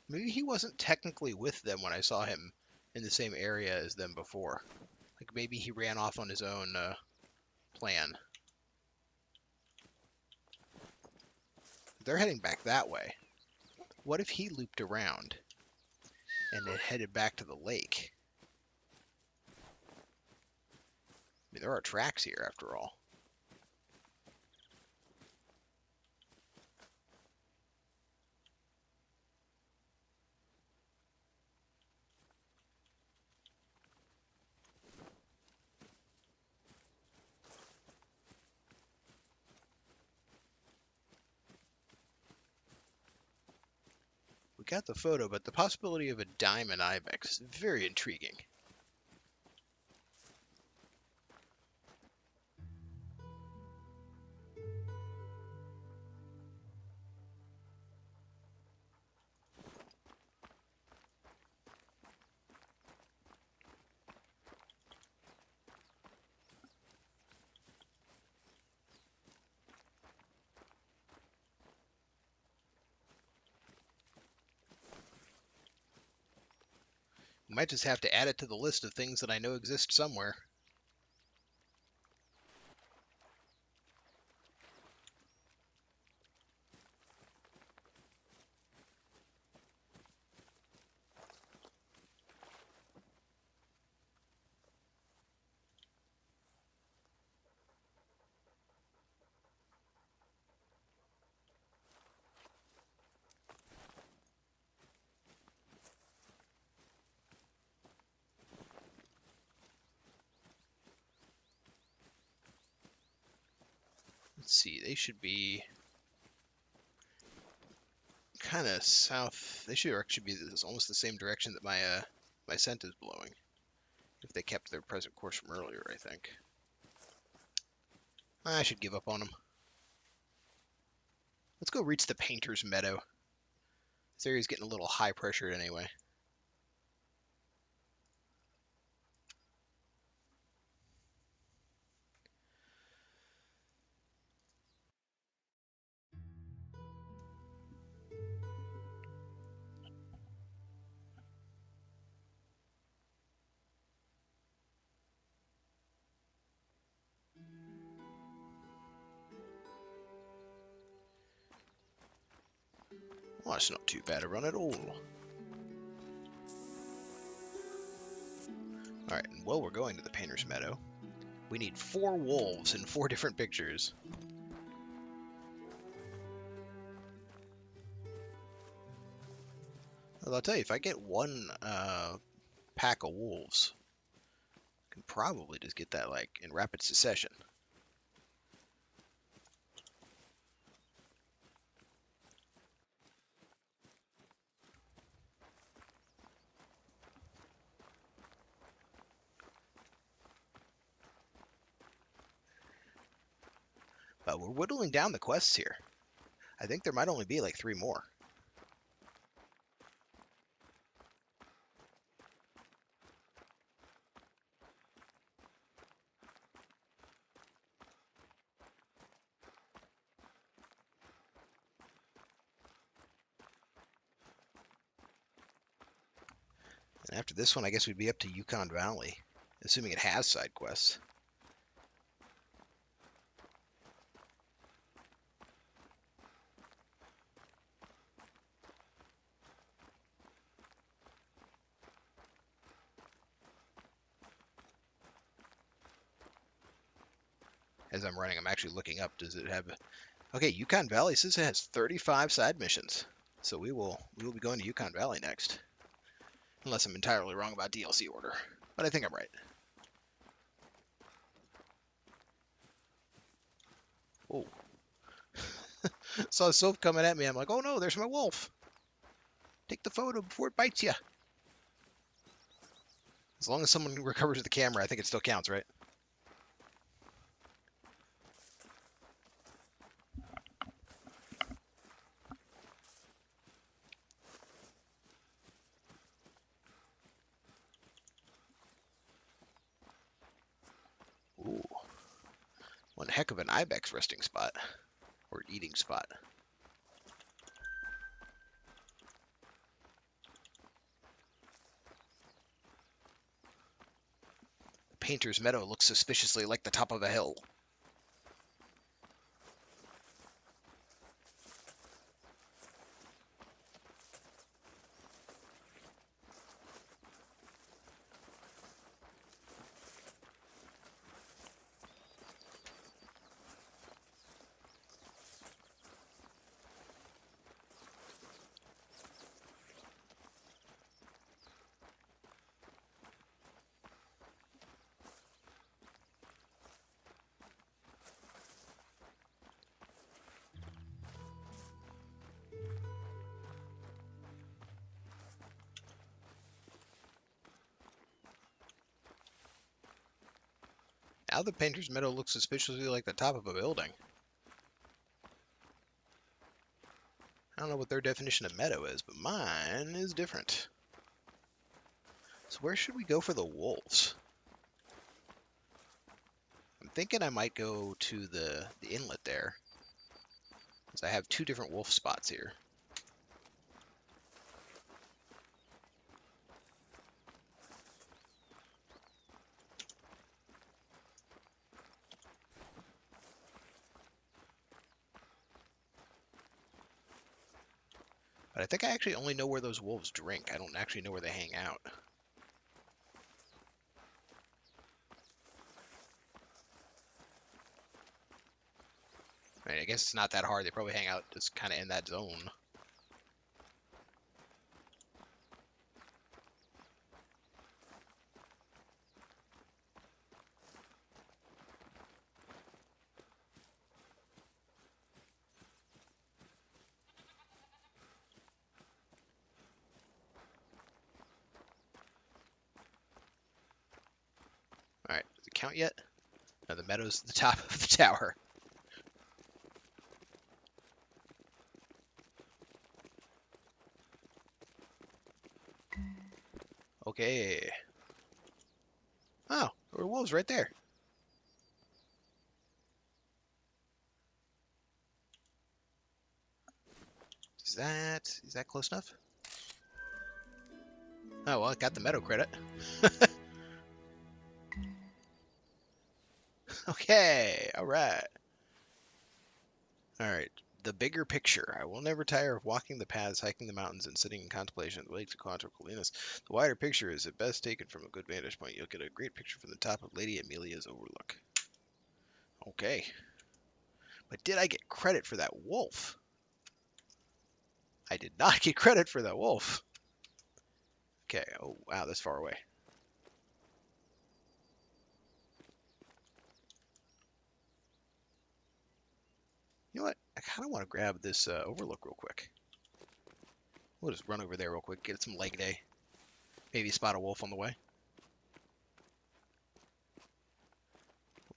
Maybe he wasn't technically with them when I saw him in the same area as them before. Like maybe he ran off on his own plan. They're heading back that way. What if he looped around and then headed back to the lake? I mean, there are tracks here after all. We got the photo, but the possibility of a diamond ibex is very intriguing. Might just have to add it to the list of things that I know exist somewhere. Let's see, they should be kind of south. They should actually be almost the same direction that my scent is blowing. If they kept their present course from earlier, I think. I should give up on them. Let's go reach the Painter's Meadow. This area's getting a little high pressured anyway. Well, it's not too bad a run at all. Alright, and while we're going to the Painter's Meadow, we need 4 wolves in 4 different pictures. Well, I'll tell you, if I get 1 pack of wolves, I can probably just get that, like, in rapid succession. But we're whittling down the quests here. I think there might only be like 3 more. And after this one, I guess we'd be up to Yukon Valley, assuming it has side quests. As I'm running, I'm actually looking up. Does it have... Okay, Yukon Valley says it has 35 side missions. So we will be going to Yukon Valley next. Unless I'm entirely wrong about DLC order. But I think I'm right. Oh. Saw a Soph coming at me. I'm like, oh no, there's my wolf. Take the photo before it bites you. As long as someone recovers the camera, I think it still counts, right? Ooh. One heck of an ibex resting spot. Or eating spot. Painter's Meadow looks suspiciously like the top of a hill. Now the Painter's Meadow looks suspiciously like the top of a building. I don't know what their definition of meadow is, but mine is different. So where should we go for the wolves? I'm thinking I might go to the inlet there, because I have 2 different wolf spots here. But I think I actually only know where those wolves drink. I don't actually know where they hang out. I mean, I guess it's not that hard. They probably hang out just kind of in that zone. Alright, does it count yet? No, the meadow's at the top of the tower. Okay. Oh, there were wolves right there. Is that close enough? Oh, well, I got the meadow credit. Okay, alright. Alright, The bigger picture. I will never tire of walking the paths, hiking the mountains, and sitting in contemplation of the lakes of Cuatro, Colinas. The wider picture is at best taken from a good vantage point. You'll get a great picture from the top of Lady Amelia's overlook. Okay. But did I get credit for that wolf? I did not get credit for that wolf. Okay. Oh, wow, that's far away. You know what? I kind of want to grab this overlook real quick. We'll just run over there real quick, get some leg day. Maybe spot a wolf on the way.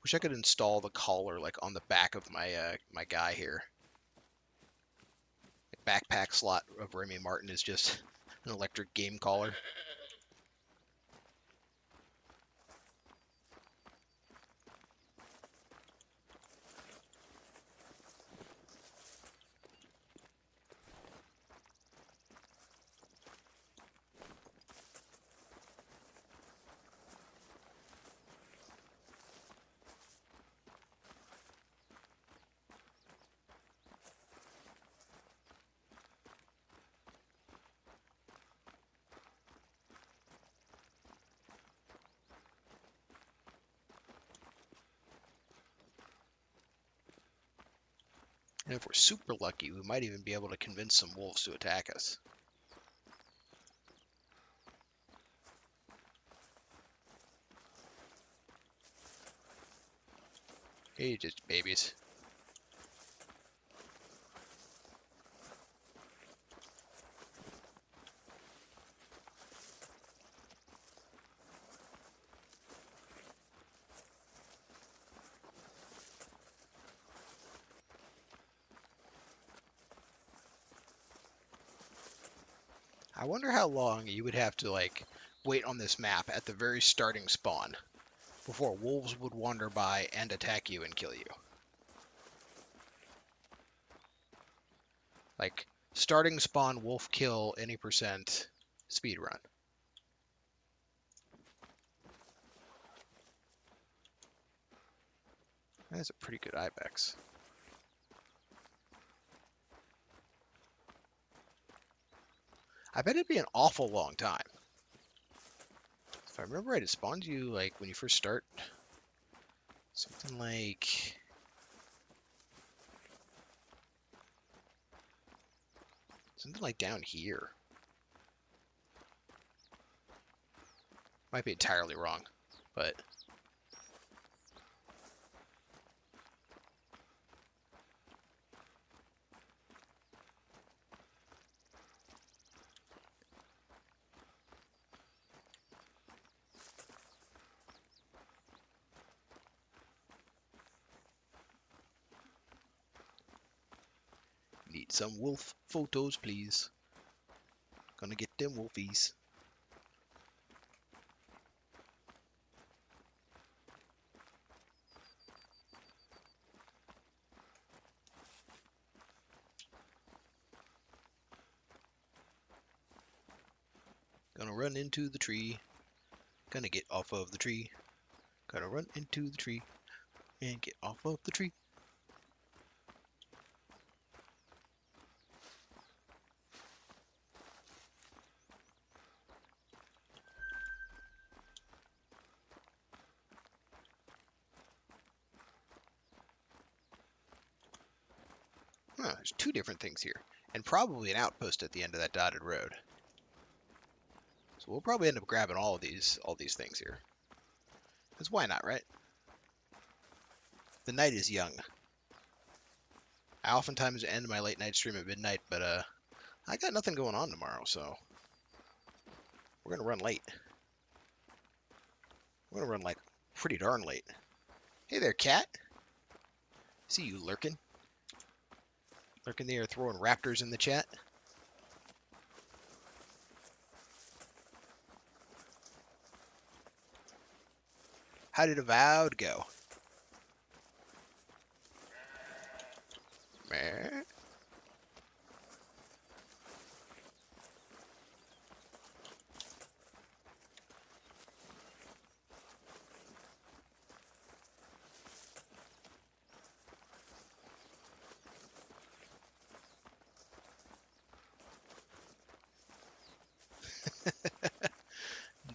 Wish I could install the collar like on the back of my my guy here. The backpack slot of Remy Martin is just an electric game collar. And if we're super lucky, we might even be able to convince some wolves to attack us. Hey, just babies. I wonder how long you would have to like wait on this map at the very starting spawn before wolves would wander by and attack you and kill you. Like starting spawn wolf kill any percent speed run. That's a pretty good ibex. I bet it'd be an awful long time. If I remember right, it spawns you like when you first start. Something like down here. Might be entirely wrong, but need some wolf photos, please. Gonna get them wolfies. Gonna run into the tree. Gonna get off of the tree. Gonna run into the tree and get off of the tree. Huh, there's two different things here, and probably an outpost at the end of that dotted road. So we'll probably end up grabbing all these things here. Because why not, right? The night is young. I oftentimes end my late night stream at midnight, but I got nothing going on tomorrow, so we're gonna run late. We're gonna run like pretty darn late. Hey there, cat. See you lurking. Lurking there, throwing raptors in the chat. How did Avowed go? Meh.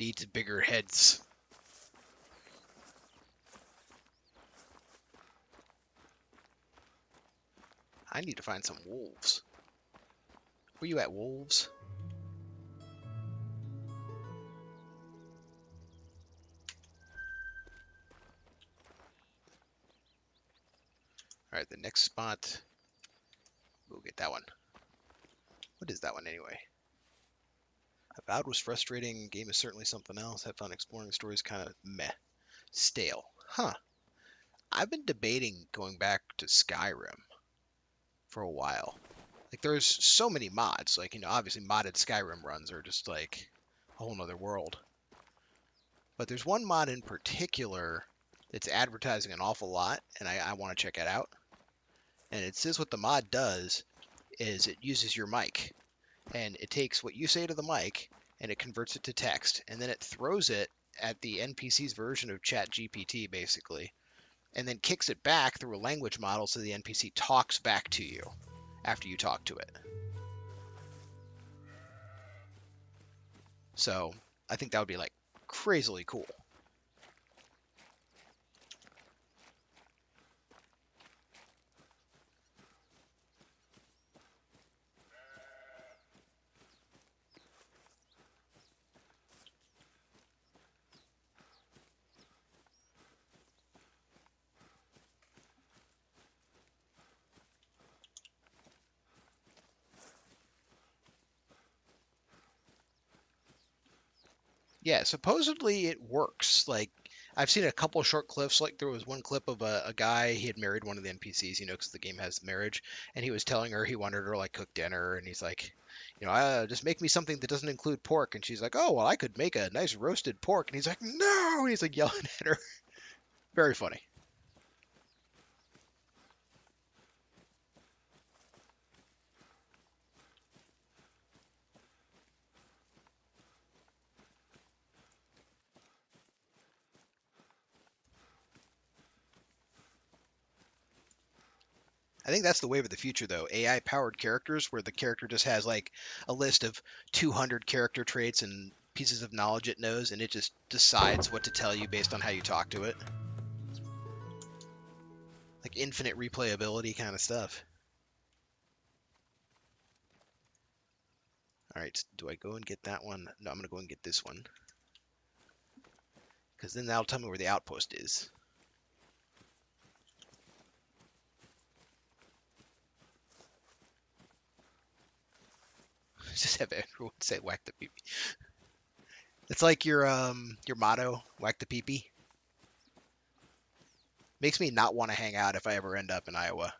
needs bigger heads. I need to find some wolves. Where you at, wolves? Alright, the next spot. We'll get that one. What is that one anyway? Avowed was frustrating. Game is certainly something else. Have fun exploring. The story's kind of meh. Stale. Huh. I've been debating going back to Skyrim for a while. Like, there's so many mods. Like, obviously modded Skyrim runs are just like a whole nother world. But there's one mod in particular that's advertising an awful lot, and I want to check it out. And it says what the mod does is it uses your mic, and it takes what you say to the mic, and it converts it to text, and then it throws it at the NPC's version of ChatGPT, basically, and then kicks it back through a language model so the NPC talks back to you after you talk to it. So I think that would be like crazily cool. Yeah, supposedly it works. Like, I've seen a couple of short clips. Like, there was one clip of a guy, he had married one of the NPCs, because the game has marriage, and he was telling her he wanted her, like, cook dinner, and he's like, just make me something that doesn't include pork. And she's like, oh, well, I could make a nice roasted pork. And he's like, no! And he's, like, yelling at her. Very funny. I think that's the wave of the future, though. AI-powered characters, where the character just has like a list of 200 character traits and pieces of knowledge it knows, and it just decides what to tell you based on how you talk to it. Like infinite replayability kind of stuff. All right, do I go and get that one? No, I'm going to go and get this one. Because then that'll tell me where the outpost is. Just have everyone say whack the peepee. It's like your motto, whack the peepee. Makes me not want to hang out if I ever end up in Iowa.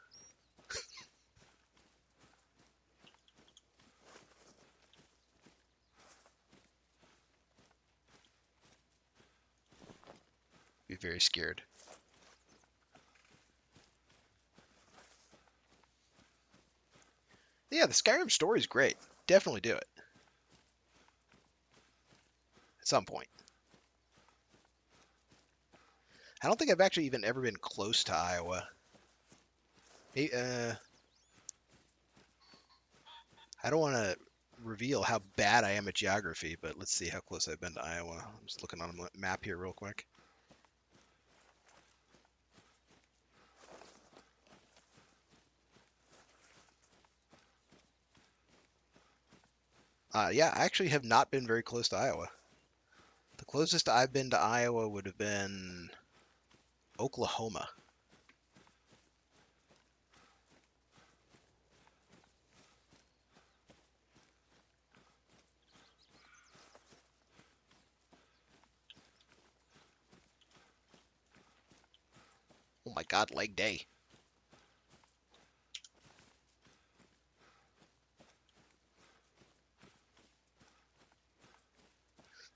Be very scared. Yeah, the Skyrim story is great. Definitely do it. At some point. I don't think I've actually even ever been close to Iowa. I don't want to reveal how bad I am at geography, but let's see how close I've been to Iowa. I'm just looking on a map here real quick. Yeah, I actually have not been very close to Iowa. The closest I've been to Iowa would have been Oklahoma. Oh my god, leg day.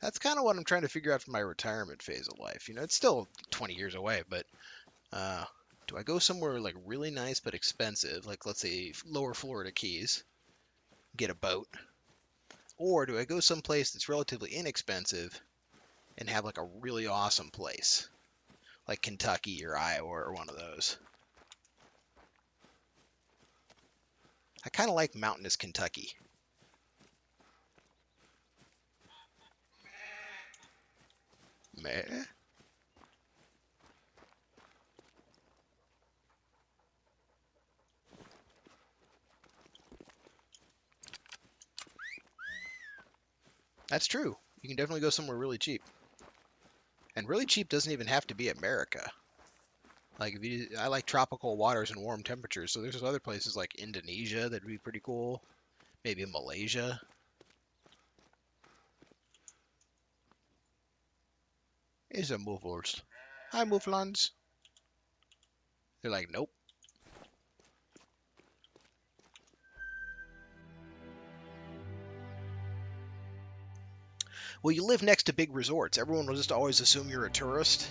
That's kind of what I'm trying to figure out for my retirement phase of life. It's still 20 years away, but do I go somewhere like really nice but expensive, like let's say lower Florida Keys, get a boat? Or do I go someplace that's relatively inexpensive and have like a really awesome place, like Kentucky or Iowa or one of those? I kind of like mountainous Kentucky. man. That's true. You can definitely go somewhere really cheap. And really cheap doesn't even have to be America. Like if you, I like tropical waters and warm temperatures, so there's other places like Indonesia that'd be pretty cool. Maybe Malaysia. Is a Mooflers. Hi Mooflons. They're like, nope. Well, you live next to big resorts. Everyone will just always assume you're a tourist.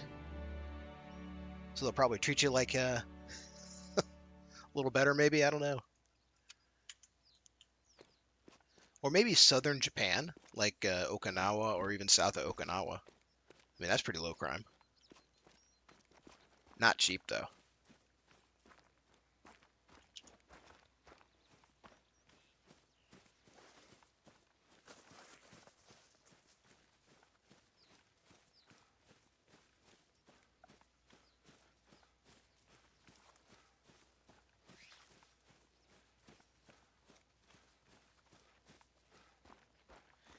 So they'll probably treat you like a little better, maybe. I don't know. Or maybe southern Japan, like Okinawa or even south of Okinawa. I mean, that's pretty low crime. Not cheap, though.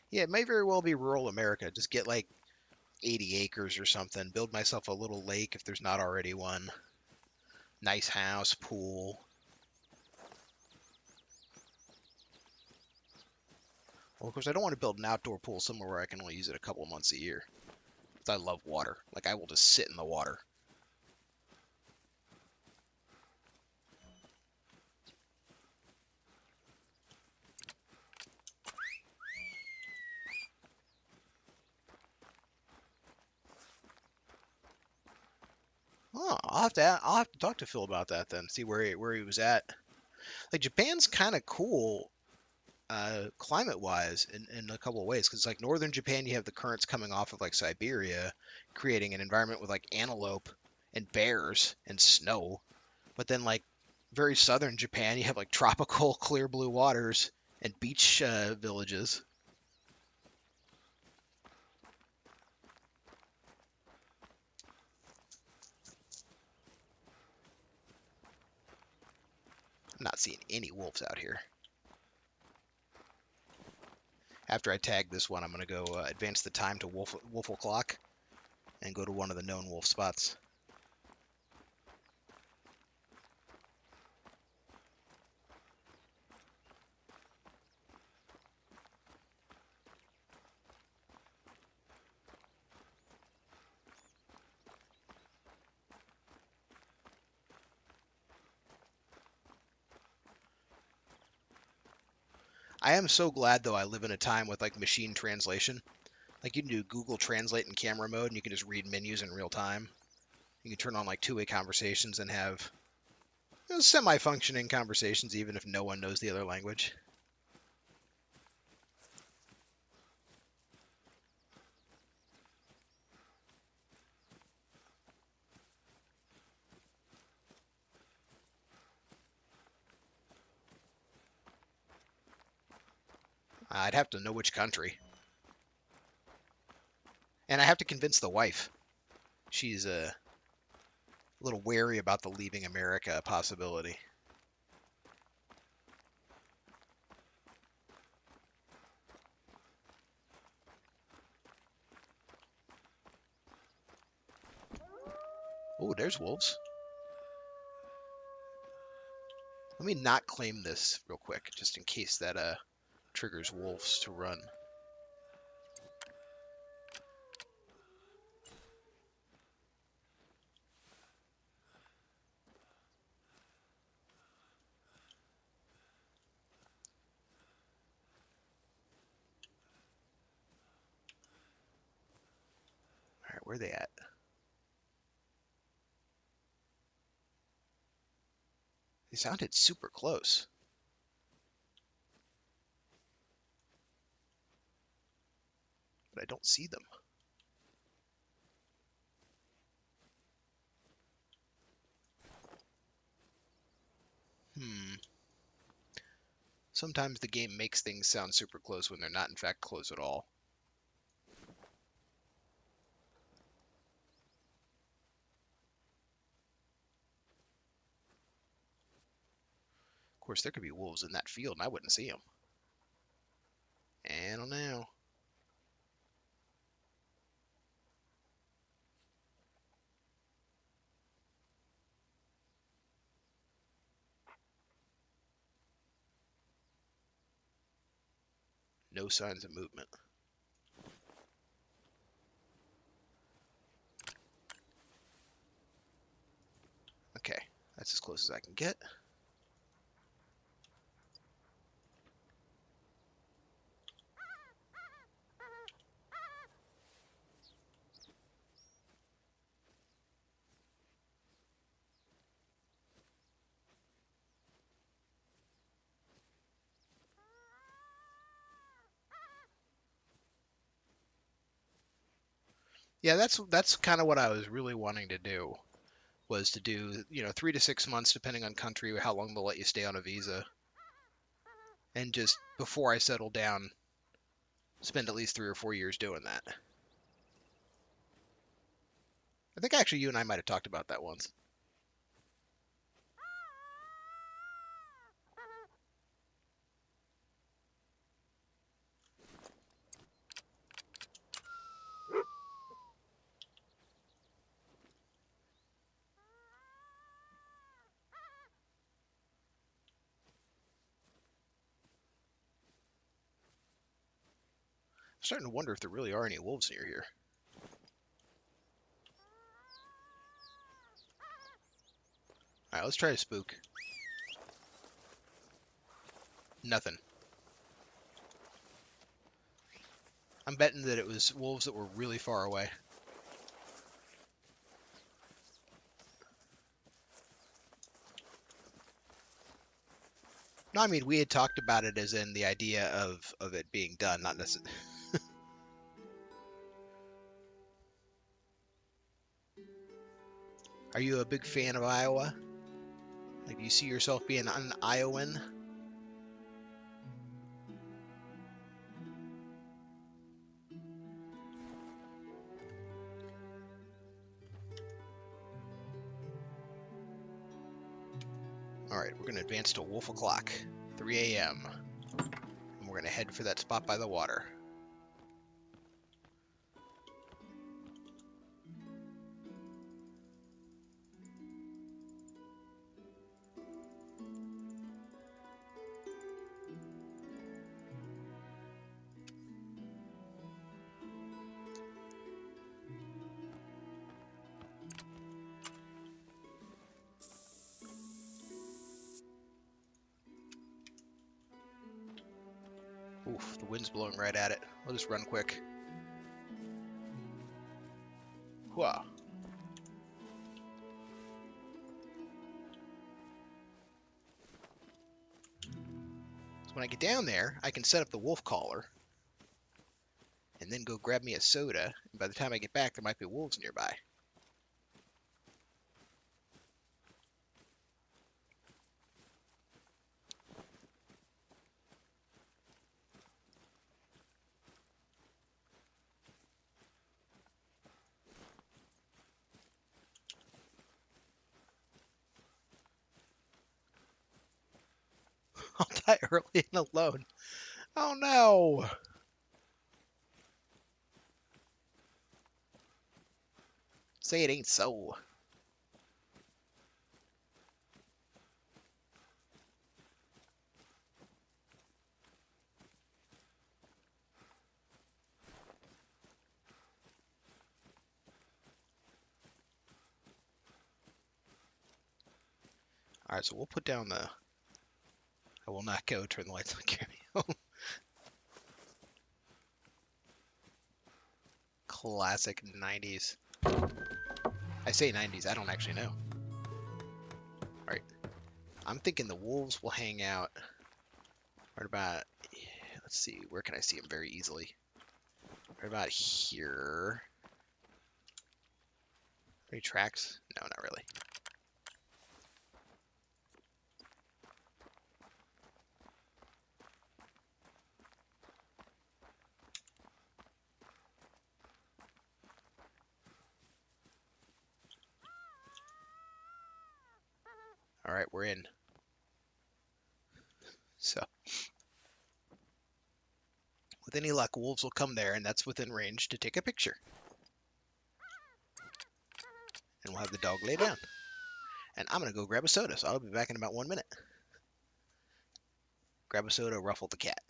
Yeah, it may very well be rural America. Just get like 80 acres or something. Build myself a little lake if there's not already one. Nice house, pool. Well, of course, I don't want to build an outdoor pool somewhere where I can only use it a couple months a year. I love water. Like, I will just sit in the water. Oh, I'll have to talk to Phil about that then. See where he was at. Like Japan's kind of cool, climate wise in a couple of ways. Because like northern Japan, you have the currents coming off of like Siberia, creating an environment with like antelope and bears and snow. But then like very southern Japan, you have like tropical clear blue waters and beach villages. I'm not seeing any wolves out here. After I tag this one, I'm going to go advance the time to wolf o'clock and go to one of the known wolf spots. I am so glad though I live in a time with like machine translation. Like you can do Google Translate in camera mode and you can just read menus in real time. You can turn on like two-way conversations and have semi-functioning conversations even if no one knows the other language. I'd have to know which country. And I have to convince the wife. She's a little wary about the leaving America possibility. Oh, there's wolves. Let me not claim this real quick, just in case that triggers wolves to run. All right, where are they at? They sounded super close. But I don't see them. Sometimes the game makes things sound super close when they're not in fact close at all. course, there could be wolves in that field and I wouldn't see them. I don't know. No signs of movement. Okay, that's as close as I can get. Yeah, that's kind of what I was really wanting to do, was to do, 3 to 6 months, depending on country, how long they'll let you stay on a visa. And just before I settle down, spend at least 3 or 4 years doing that. I think actually you and I might have talked about that once. I'm starting to wonder if there really are any wolves near here. Alright, let's try to spook. Nothing. I'm betting that it was wolves that were really far away. No, I mean, we had talked about it as in the idea of it being done, not necessarily. Are you a big fan of Iowa? Like, do you see yourself being an Iowan? Alright, we're going to advance to Wolf O'Clock, 3 a.m. And we're going to head for that spot by the water. Oof, the wind's blowing right at it. I'll just run quick. Whoa. So when I get down there, I can set up the wolf collar and then go grab me a soda. And by the time I get back, there might be wolves nearby. I'll die early and alone. Oh no! Say it ain't so. Alright, so we'll put down the... I will not go turn the lights on, carry me home. Classic 90s. I say 90s, I don't actually know. Alright. I'm thinking the wolves will hang out right about... Let's see, where can I see them very easily? Right about here. Any tracks? No, not really. Alright, we're in. So, with any luck, wolves will come there, and that's within range to take a picture. And we'll have the dog lay down. And I'm going to go grab a soda, so I'll be back in about 1 minute. Grab a soda, ruffle the cat.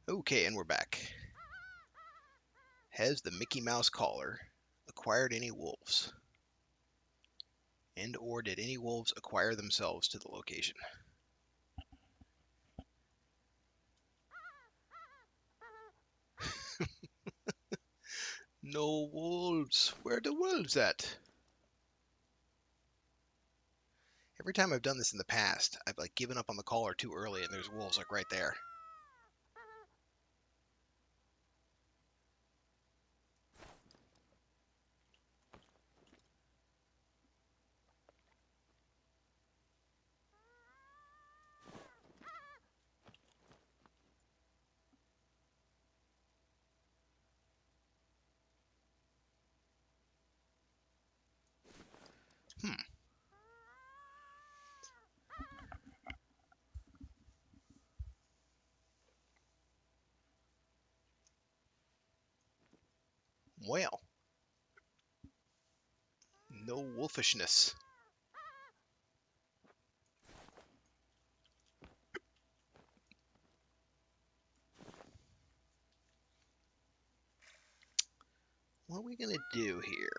Okay, and we're back. Has the Mickey Mouse collar acquired any wolves? And or did any wolves acquire themselves to the location? No wolves. Where are the wolves at? Every time I've done this in the past, I've like given up on the collar too early and there's wolves like right there. Hmm. Well, no wolfishness. What are we gonna do here?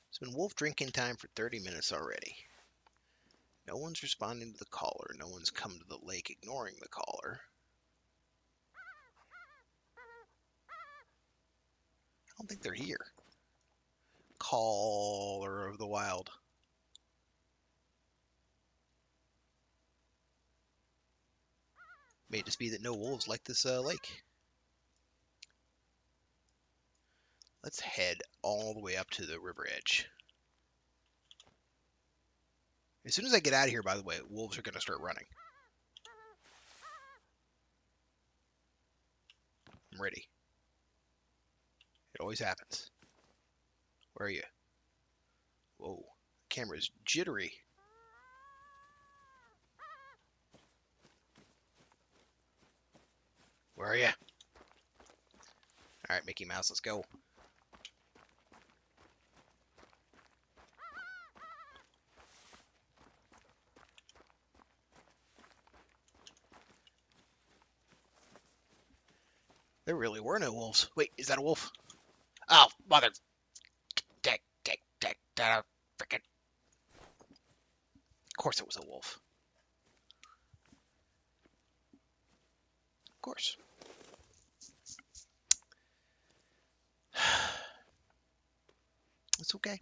It's been wolf drinking time for 30 minutes already. No one's responding to the caller. No one's come to the lake ignoring the caller. I don't think they're here. Caller of the wild. May it just be that no wolves like this lake. Let's head all the way up to the river edge. As soon as I get out of here, by the way, wolves are going to start running. I'm ready. It always happens. Where are you? Whoa. Camera's jittery. Where are you? Alright, Mickey Mouse, let's go. There really were no wolves. Wait, is that a wolf? Oh, mother... Dick, frickin'... Of course it was a wolf. Of course. It's okay.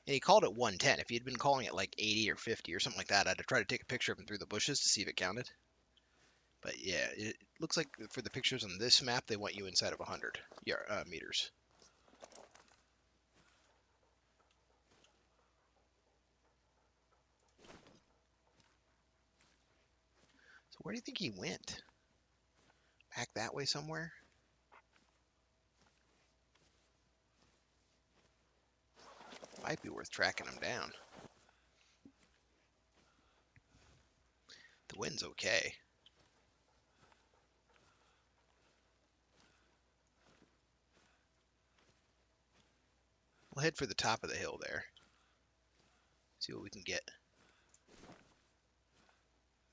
And he called it 110. If he had been calling it like 80 or 50 or something like that, I'd have tried to take a picture of him through the bushes to see if it counted. But yeah, it looks like for the pictures on this map, they want you inside of 100 meters. So where do you think he went? Back that way somewhere? Might be worth tracking him down. The wind's okay. We'll head for the top of the hill there. See what we can get.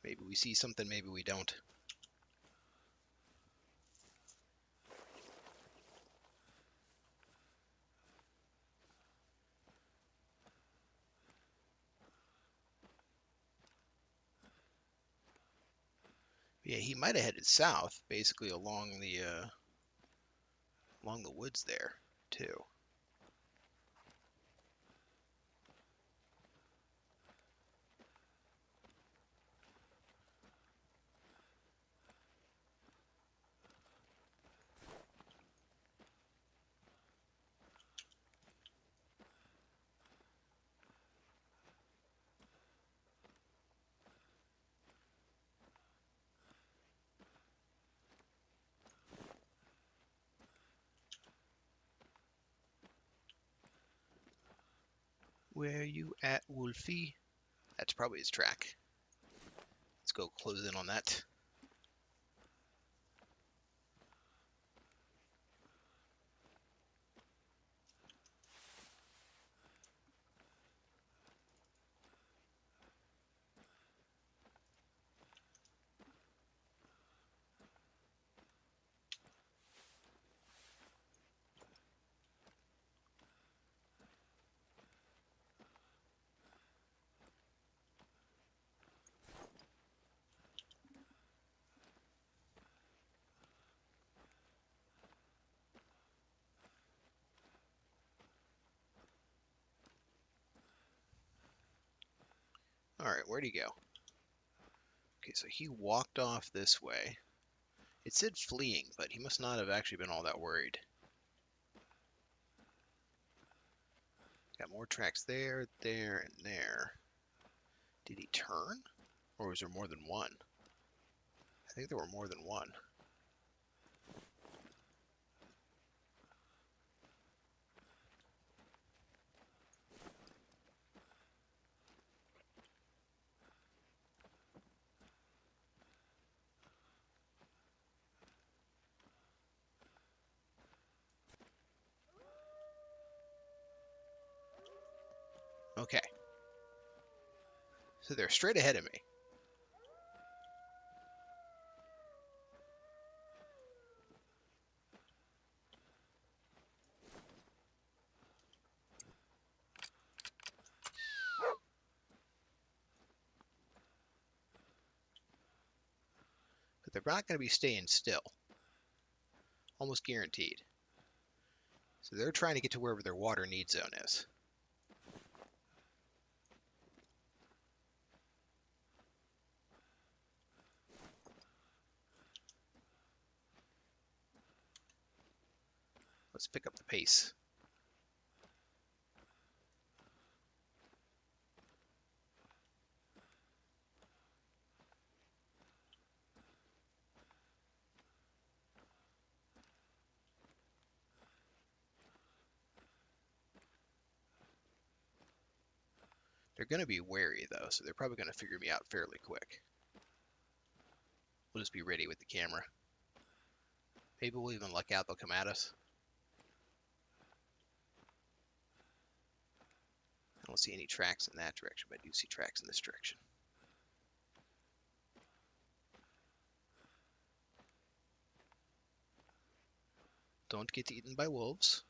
Maybe we see something, maybe we don't. Yeah, he might have headed south, basically along the woods there, too. Where you at, Wolfie? That's probably his track. Let's go close in on that. Alright, where'd he go? Okay, so he walked off this way. It said fleeing, but he must not have actually been all that worried. Got more tracks there, there, and there. Did he turn? Or was there more than one? I think there were more than one. Okay. So they're straight ahead of me. But they're not going to be staying still. Almost guaranteed. So they're trying to get to wherever their water need zone is. Let's pick up the pace. They're going to be wary, though, so they're probably going to figure me out fairly quick. We'll just be ready with the camera. Maybe we'll even luck out they'll come at us. I don't see any tracks in that direction, but I do see tracks in this direction. Don't get eaten by wolves.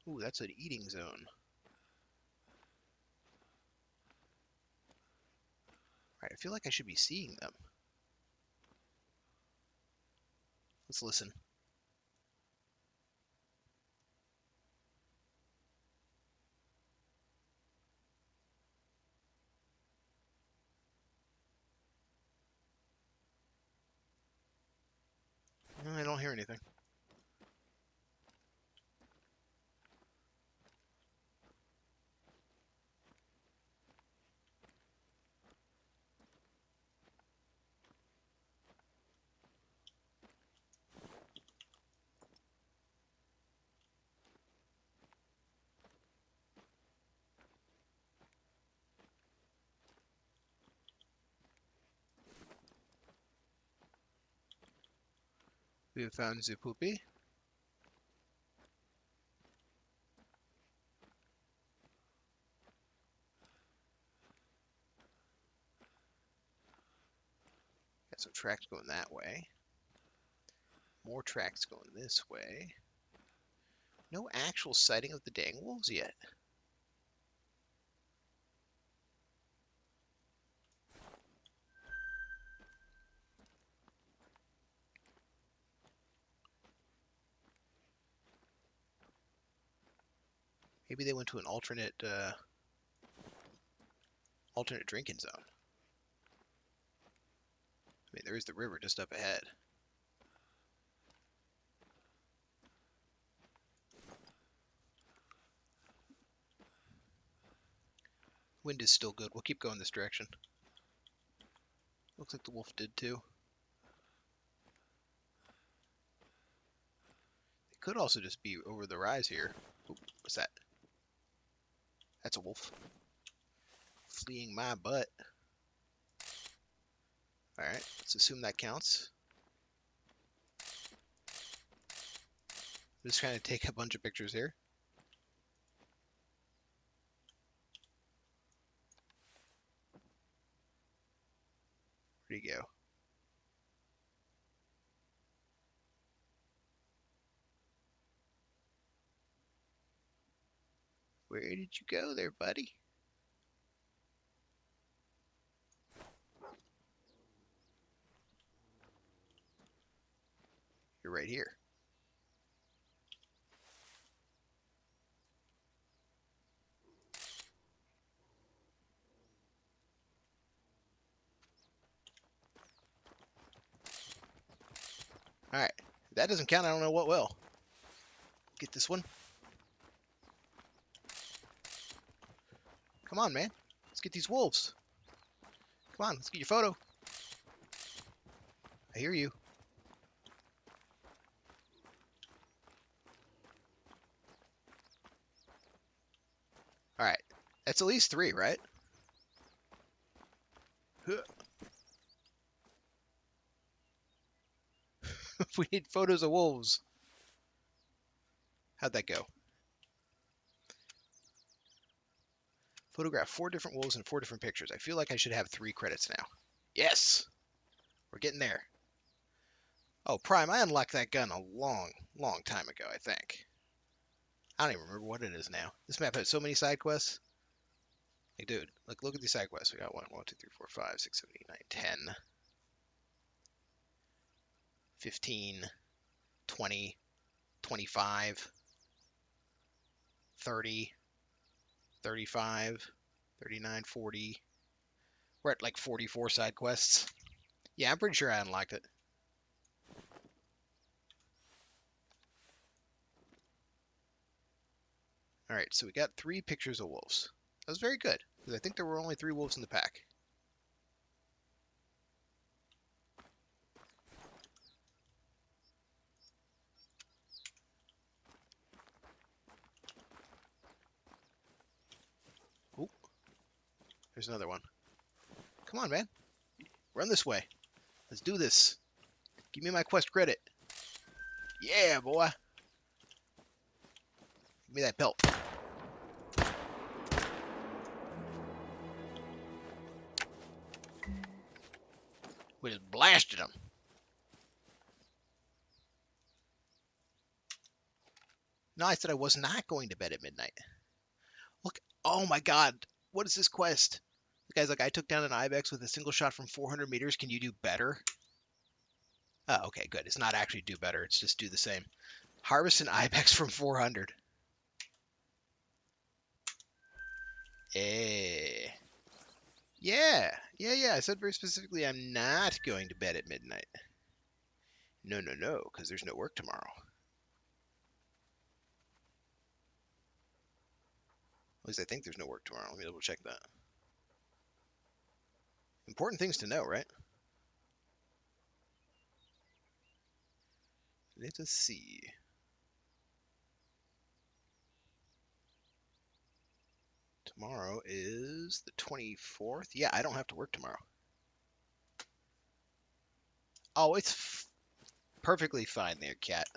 Ooh, that's an eating zone. Alright, I feel like I should be seeing them. Let's listen. I don't hear anything. We have found the poopy. Got some tracks going that way. More tracks going this way. No actual sighting of the dang wolves yet. Maybe they went to an alternate drinking zone. I mean, there is the river just up ahead. Wind is still good. We'll keep going this direction. Looks like the wolf did too. It could also just be over the rise here. Ooh, what's that? That's a wolf. Fleeing my butt. Alright, let's assume that counts. I'm just trying to take a bunch of pictures here. Where'd he go? Where did you go there, buddy? You're right here. Alright, if that doesn't count, I don't know what will. Get this one. Come on, man. Let's get these wolves. Come on, let's get your photo. I hear you. Alright, that's at least 3, right? We need photos of wolves. How'd that go? Photograph 4 different wolves in 4 different pictures. I feel like I should have 3 credits now. Yes! We're getting there. Oh, Prime, I unlocked that gun a long, long time ago, I think. I don't even remember what it is now. This map has so many side quests. Like, dude, look at these side quests. We got 1, 2, 3, 4, 5, 6, 7, 8, 9, 10, 15, 20, 25, 30, 35, 39, 40. We're at like 44 side quests. Yeah, I'm pretty sure I unlocked it. All right, so we got 3 pictures of wolves. That was very good, because I think there were only 3 wolves in the pack. Ooh, there's another one. Come on, man. Run this way. Let's do this. Give me my quest credit. Yeah, boy. Give me that belt. We just blasted him. No, I said I was not going to bed at midnight. Look. Oh my god. What is this quest? The guy's like, I took down an ibex with a single shot from 400 meters. Can you do better? Oh, okay, good. It's not actually do better. It's just do the same. Harvest an ibex from 400. Eh. Yeah. I said very specifically I'm not going to bed at midnight. No, because there's no work tomorrow. At least I think there's no work tomorrow. Let me double check that. Important things to know, right? Let us see. Tomorrow is the 24th. Yeah, I don't have to work tomorrow. Oh, it's perfectly fine there, cat.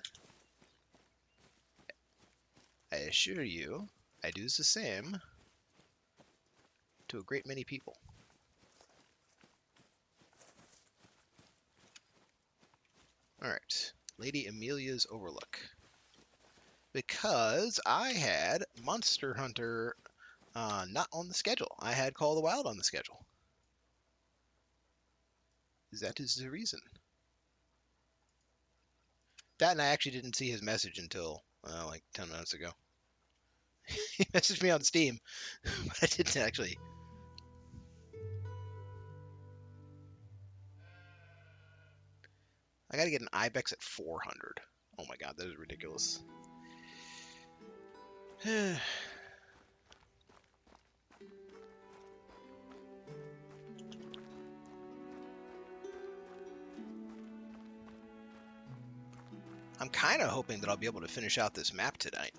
I assure you, I do the same to a great many people. Alright, Lady Amelia's Overlook. Because I had Monster Hunter not on the schedule. I had Call of the Wild on the schedule. That is the reason. That, and I actually didn't see his message until like 10 minutes ago. He messaged me on Steam, but I didn't actually. I gotta get an ibex at 400. Oh my god, that is ridiculous. I'm kind of hoping that I'll be able to finish out this map tonight.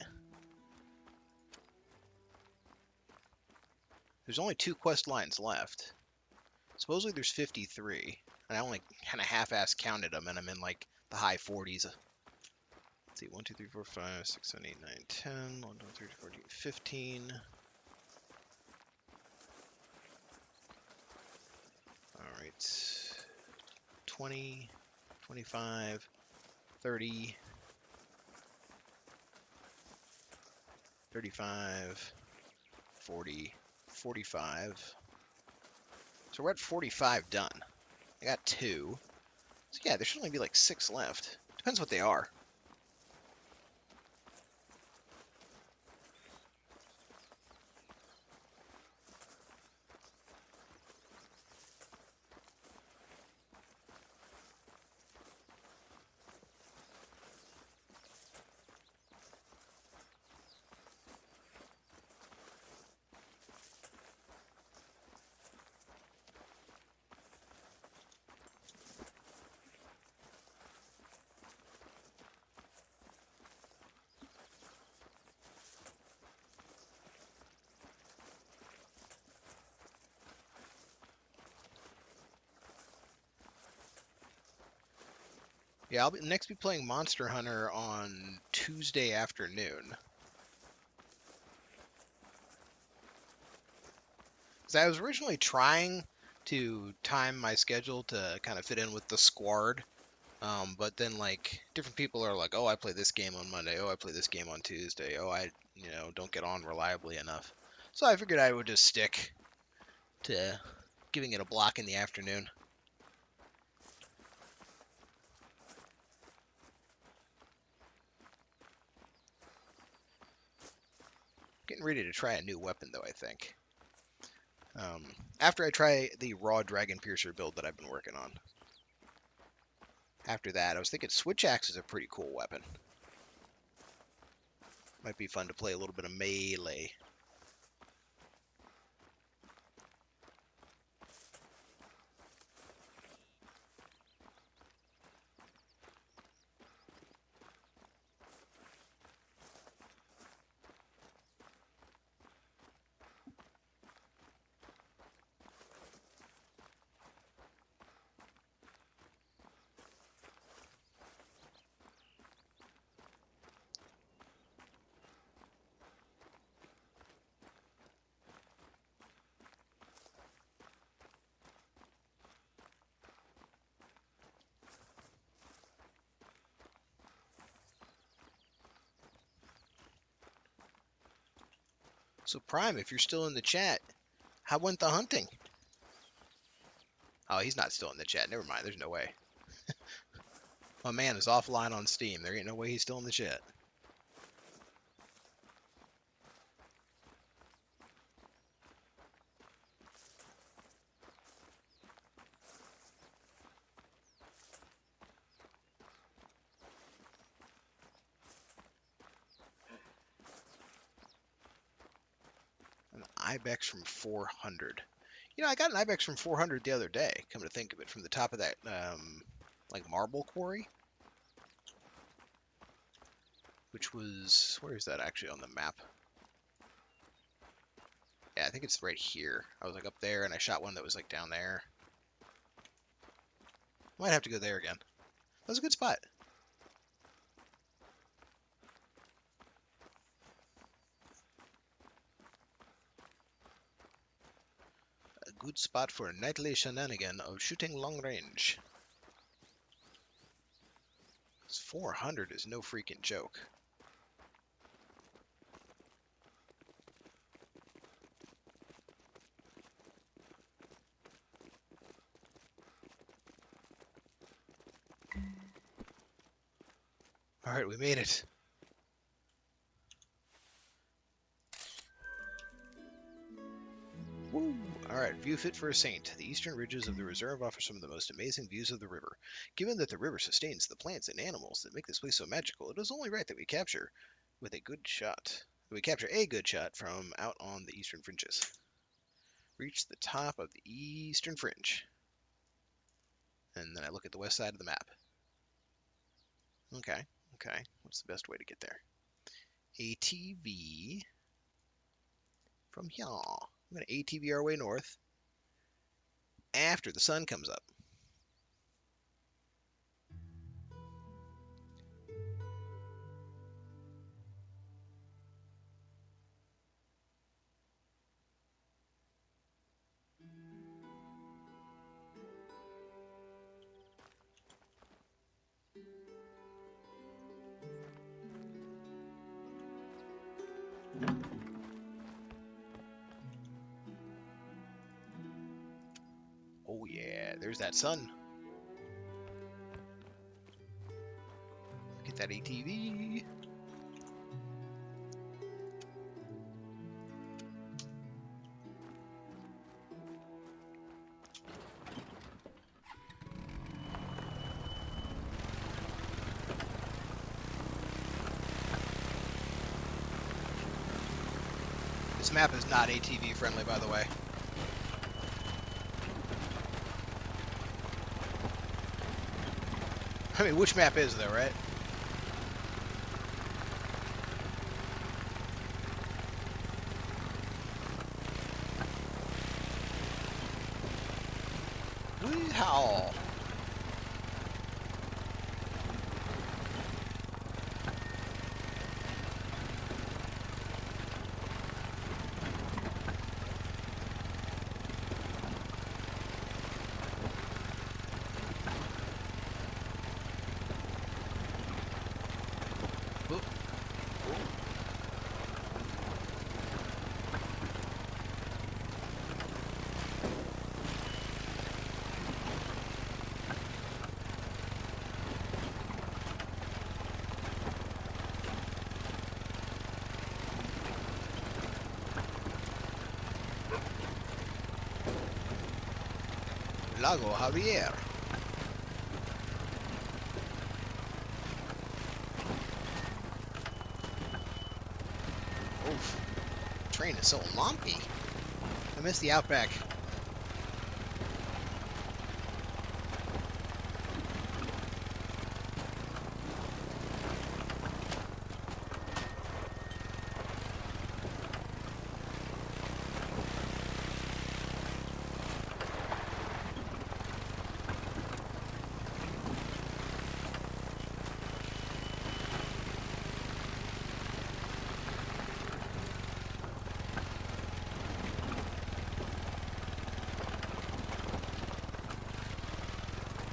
There's only 2 quest lines left. Supposedly there's 53, and I only kind of half-ass counted them, and I'm in like the high 40s. Let's see, 1, 2, 3, 4, 5, 6, 7, 8, 9, 10, 1, 2, 3, 4, 5, 15. Alright. 20, 25, 30, 35, 40, 45. So we're at 45 done. I got 2. So yeah, there should only be like 6 left. Depends what they are. Yeah, I'll next be playing Monster Hunter on Tuesday afternoon. So I was originally trying to time my schedule to kind of fit in with the squad, but then like different people are like, oh, I play this game on Monday, oh, I play this game on Tuesday, oh, I don't get on reliably enough. So I figured I would just stick to giving it a block in the afternoon. Getting ready to try a new weapon, though, I think. After I try the raw Dragon Piercer build that I've been working on. After that, I was thinking Switch Axe is a pretty cool weapon. Might be fun to play a little bit of melee. So Prime, if you're still in the chat, how went the hunting? Oh, he's not still in the chat. Never mind. There's no way. My man is offline on Steam. There ain't no way he's still in the chat. An ibex from 400. You know, I got an ibex from 400 the other day. Come to think of it, from the top of that, like marble quarry, which was, where is that actually on the map? Yeah, I think it's right here. I was like up there, and I shot one that was like down there. Might have to go there again. That was a good spot. A good spot for a nightly shenanigan of shooting long range. 400 is no freaking joke. Alright, we made it. Woo! Alright, view fit for a saint. The eastern ridges of the reserve offer some of the most amazing views of the river. Given that the river sustains the plants and animals that make this place so magical, it is only right that we capture a good shot from out on the eastern fringes. Reach the top of the eastern fringe. And then I look at the west side of the map. Okay. What's the best way to get there? ATV from here. I'm going to ATV our way north after the sun comes up. Oh yeah, there's that sun. Get that ATV. This map is not ATV friendly, by the way. I mean, which map is though, right? Weehaw! Lago Javier. Oof. The train is so lumpy. I miss the Outback.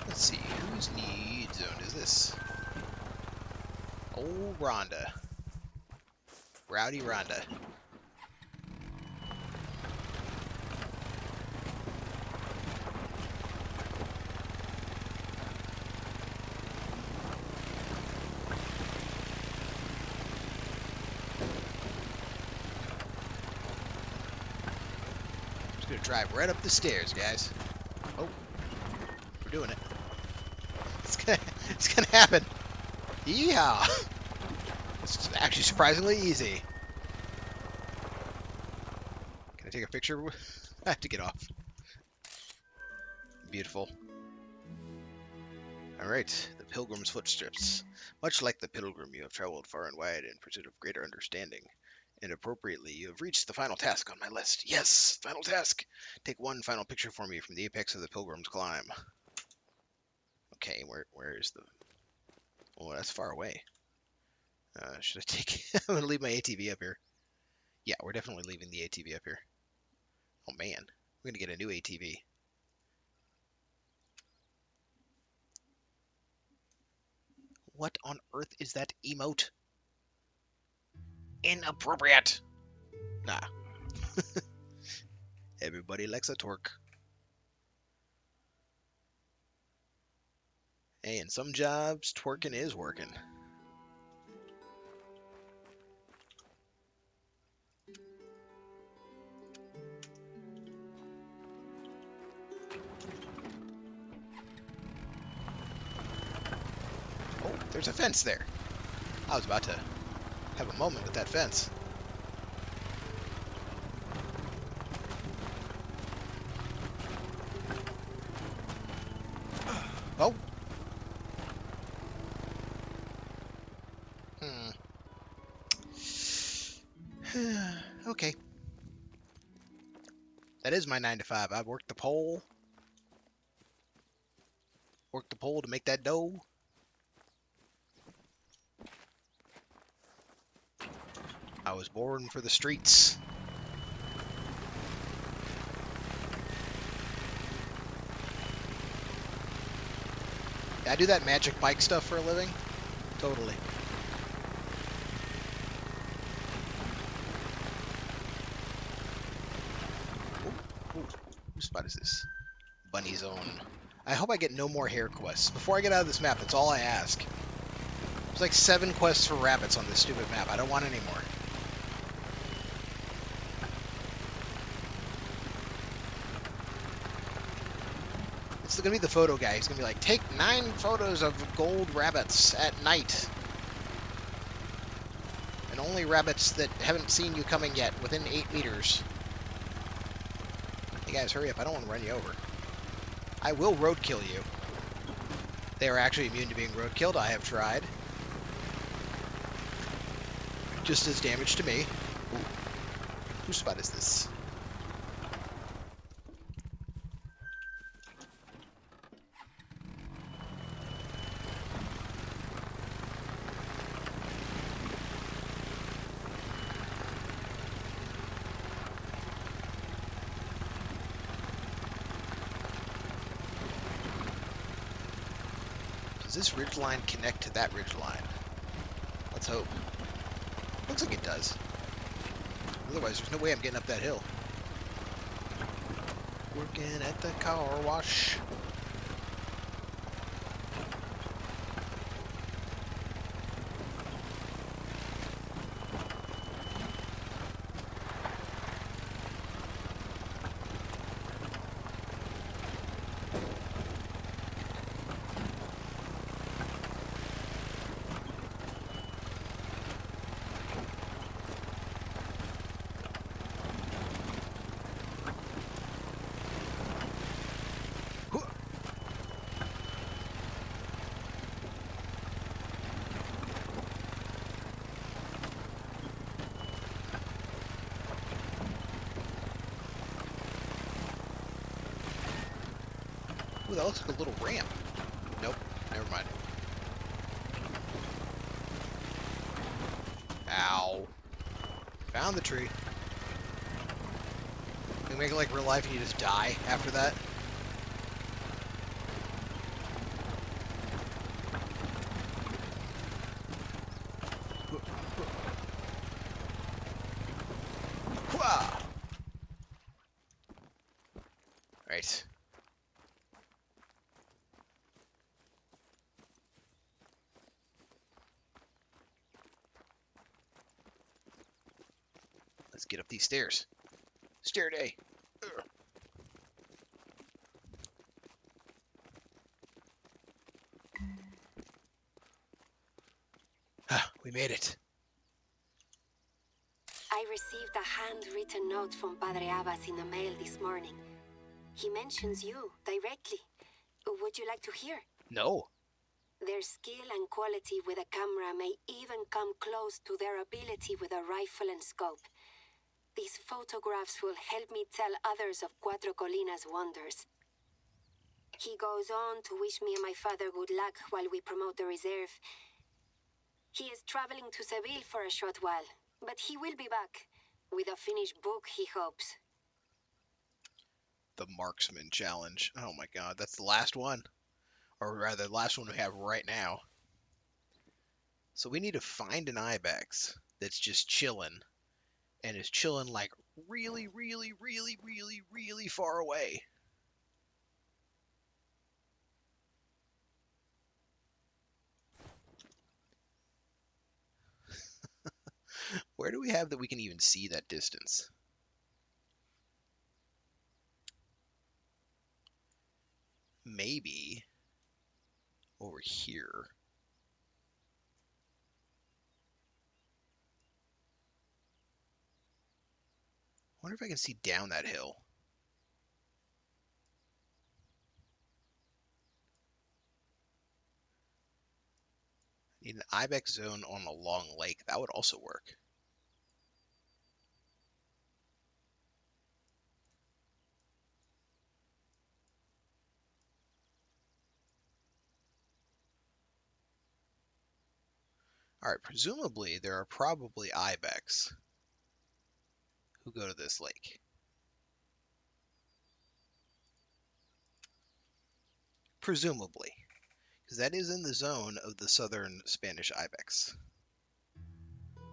Let's see, whose need zone is this? Old Rhonda. Rowdy Rhonda. Just gonna drive right up the stairs, guys. Oh, we're doing it. It's gonna happen. Yeehaw! It's actually surprisingly easy. Can I take a picture? I have to get off. Beautiful. Alright, the Pilgrim's Footsteps. Much like the Pilgrim, you have traveled far and wide in pursuit of greater understanding. And appropriately, you have reached the final task on my list. Yes! Final task! Take one final picture for me from the apex of the Pilgrim's climb. Okay, where is the... Oh, that's far away. Should I take... I'm gonna leave my ATV up here. Yeah, we're definitely leaving the ATV up here. Oh man, we're gonna get a new ATV. What on earth is that emote? Inappropriate! Nah. Everybody likes a torque. Hey, in some jobs, twerking is working. Oh, there's a fence there. I was about to have a moment with that fence. Oh. Okay. That is my 9 to 5. I worked the pole. Worked the pole to make that dough. I was born for the streets. I do that magic bike stuff for a living. Totally. Ooh, whose spot is this? Bunny Zone. I hope I get no more hare quests. Before I get out of this map, that's all I ask. There's like 7 quests for rabbits on this stupid map. I don't want any more. It's gonna be the photo guy. He's gonna be like, take 9 photos of gold rabbits at night. And only rabbits that haven't seen you coming yet, within 8 meters. Hey guys, hurry up. I don't want to run you over. I will roadkill you. They are actually immune to being roadkilled. I have tried. Just as damage to me. Ooh. Whose spot is this? Does this ridgeline connect to that ridgeline? Let's hope. Looks like it does. Otherwise, there's no way I'm getting up that hill. Working at the car wash. that looks like a little ramp. Nope, never mind. Ow. Found the tree. Can we make it like real life and you just die after that? Right. Let's get up these stairs. Stair day. Ugh. We made it. I received a handwritten note from Padre Abbas in the mail this morning. He mentions you directly. Would you like to hear? No. Their skill and quality with a camera may even come close to their ability with a rifle and scope. These photographs will help me tell others of Cuatro Colinas' wonders. He goes on to wish me and my father good luck while we promote the reserve. He is traveling to Seville for a short while, but he will be back, with a finished book, he hopes. The Marksman Challenge. Oh my god, that's the last one. Or rather, the last one we have right now. So we need to find an ibex that's just chilling. And is chilling like really, really, really, really, really far away. Where do we have that we can even see that distance? Maybe over here. I wonder if I can see down that hill. Need an ibex zone on a long lake. That would also work. Alright, presumably there are probably ibex who go to this lake. Presumably. Because that is in the zone of the southern Spanish ibex.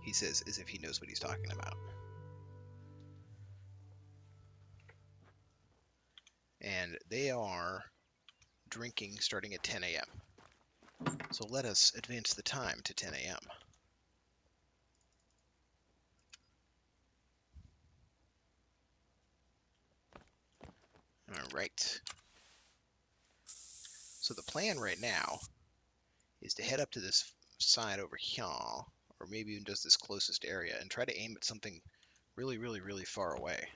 He says as if he knows what he's talking about. And they are drinking starting at 10 a.m. So let us advance the time to 10 a.m. Alright. So the plan right now is to head up to this side over here, or maybe even just this closest area, and try to aim at something really, really, really far away.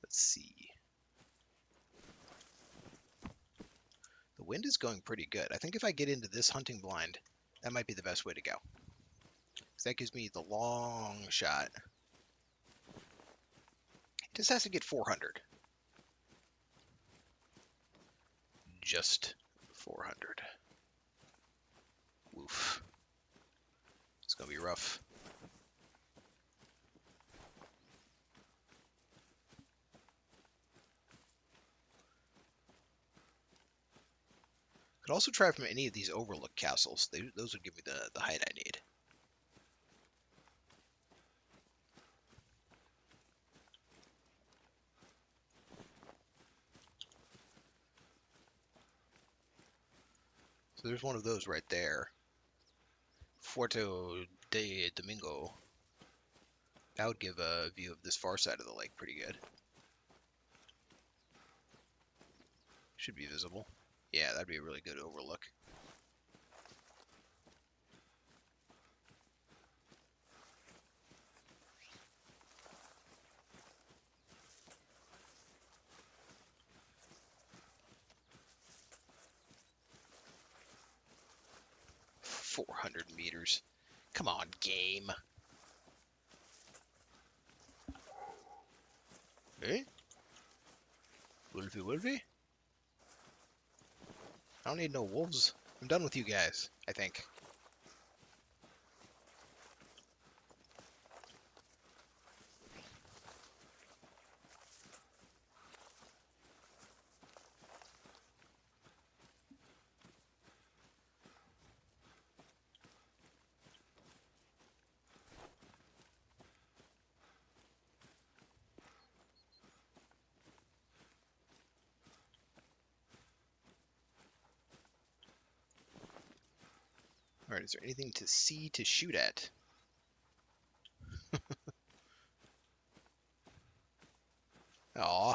Let's see. The wind is going pretty good. I think if I get into this hunting blind, that might be the best way to go. Because that gives me the long shot. It just has to get 400. Just 400. Woof. It's going to be rough. Could also try from any of these overlook castles. Those would give me the height I need. So there's one of those right there. Puerto de Domingo. That would give a view of this far side of the lake pretty good. Should be visible. Yeah, that'd be a really good overlook. .400 meters. Come on, game. Eh? Wolfie, Wolfie? I don't need no wolves. I'm done with you guys, I think. Alright, is there anything to see to shoot at? Aw.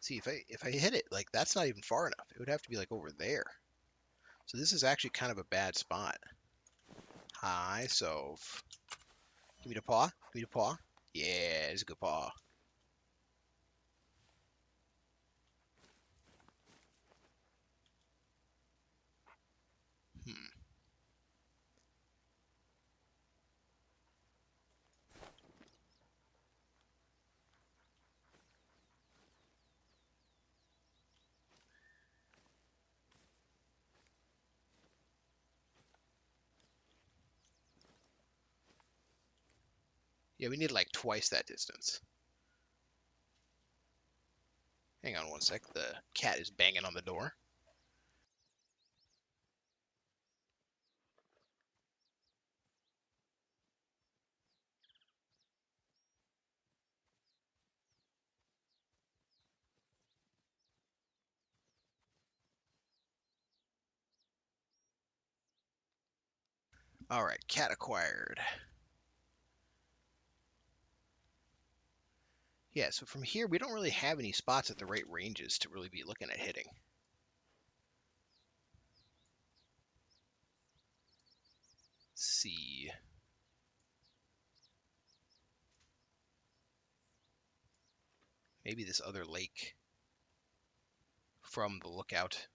See, if I hit it, like, that's not even far enough. It would have to be, like, over there. So this is actually kind of a bad spot. Hi, Soph. Give me the paw. Give me the paw. Yeah, it's a good paw. Hmm. Yeah, we need like twice that distance. Hang on one sec. The cat is banging on the door. All right, cat acquired. Yeah, so from here, we don't really have any spots at the right ranges to really be looking at hitting. Let's see. Maybe this other lake from the lookout.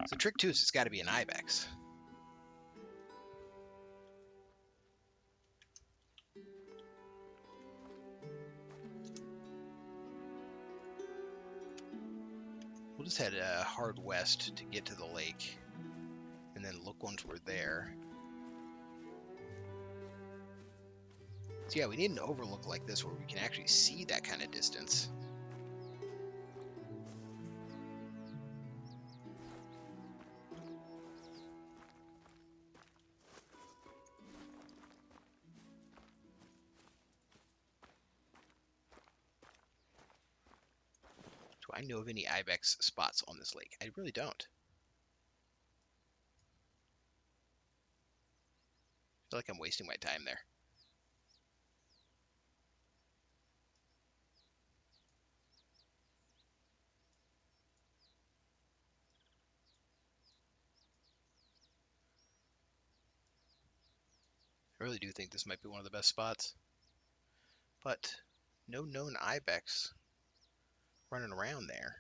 So trick two is it's got to be an ibex. We'll just head hard west to get to the lake, and then look once we're there. So yeah, we need an overlook like this where we can actually see that kind of distance. Do I know of any ibex spots on this lake? I really don't. I feel like I'm wasting my time there. I really do think this might be one of the best spots. But no known ibex running around there.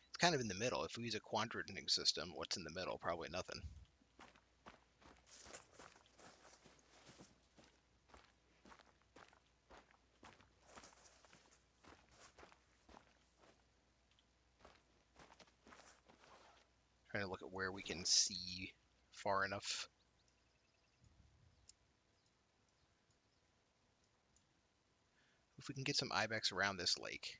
It's kind of in the middle. If we use a quadrant system, what's in the middle? Probably nothing. Trying to look at where we can see far enough. If we can get some ibex around this lake.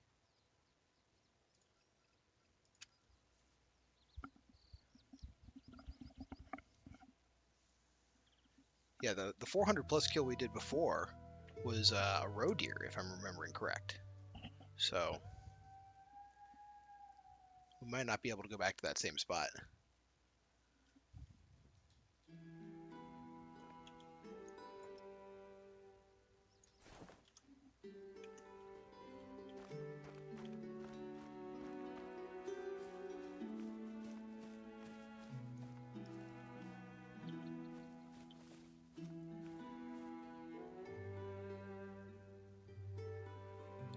Yeah, the 400 plus kill we did before was a roe deer, if I'm remembering correct. So we might not be able to go back to that same spot.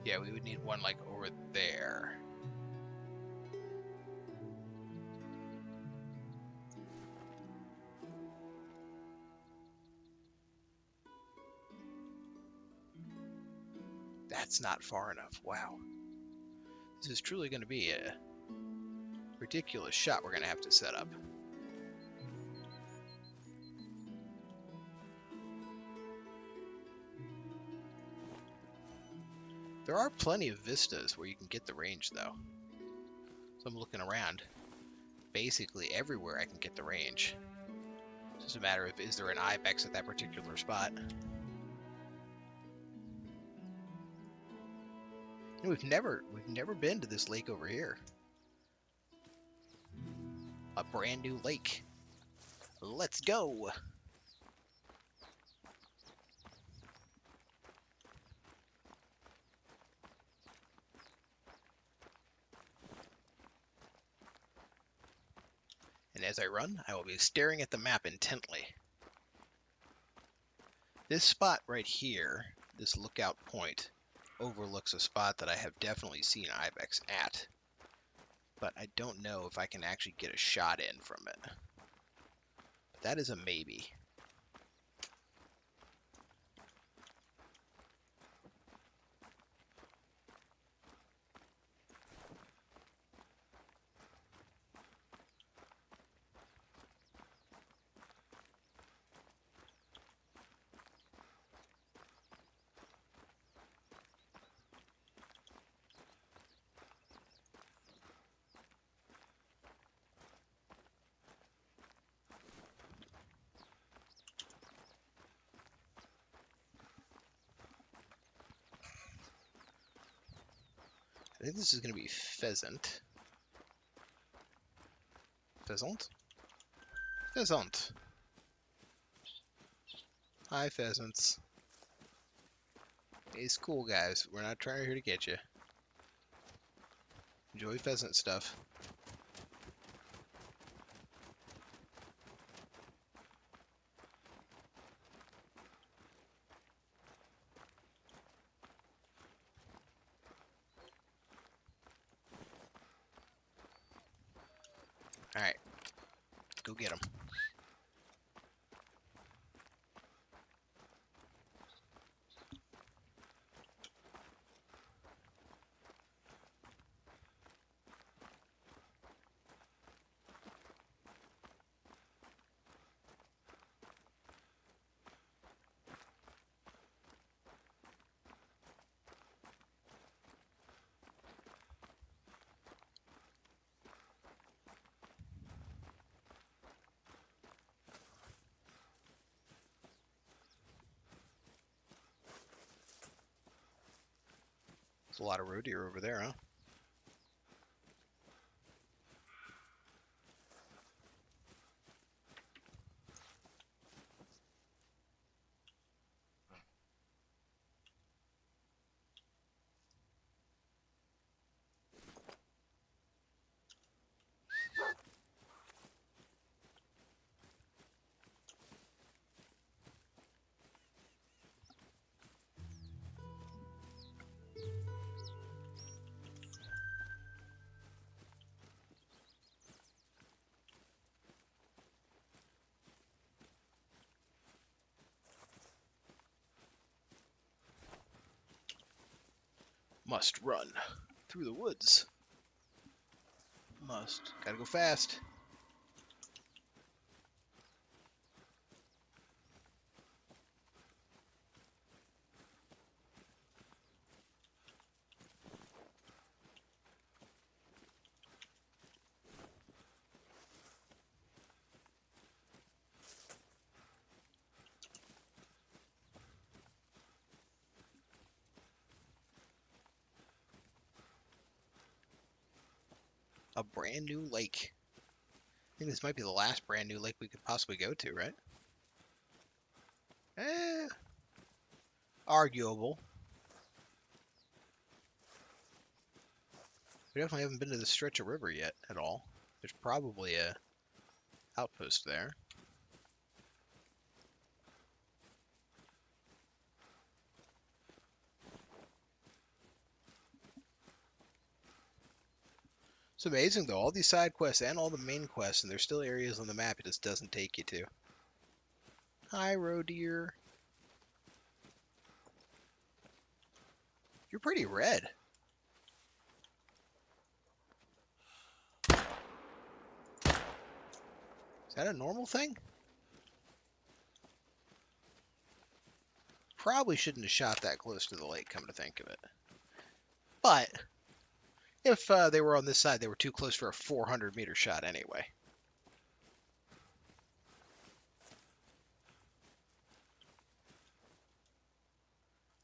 Yeah, we would need one like over there. That's not far enough. Wow. This is truly going to be a ridiculous shot we're going to have to set up. There are plenty of vistas where you can get the range, though. So I'm looking around. Basically everywhere I can get the range. It's just a matter of, is there an ibex at that particular spot? And we've never been to this lake over here. A brand new lake. Let's go! And as I run, I will be staring at the map intently. This spot right here, this lookout point, overlooks a spot that I have definitely seen ibex at. But I don't know if I can actually get a shot in from it. But that is a maybe. I think this is going to be pheasant. Pheasant? Pheasant. Hi, pheasants. It's cool, guys. We're not trying here to get you. Enjoy pheasant stuff. Alright. Go get them. There's a lot of roe deer over there, huh? Must run through the woods. Must. Gotta go fast. A brand new lake. I think this might be the last brand new lake we could possibly go to, right? Arguable. We definitely haven't been to this stretch of river yet at all. There's probably a outpost there. It's amazing though, all these side quests and all the main quests, and there's still areas on the map it just doesn't take you to. Hi, roe deer. You're pretty red. Is that a normal thing? Probably shouldn't have shot that close to the lake, come to think of it. But if they were on this side, they were too close for a 400-meter shot anyway.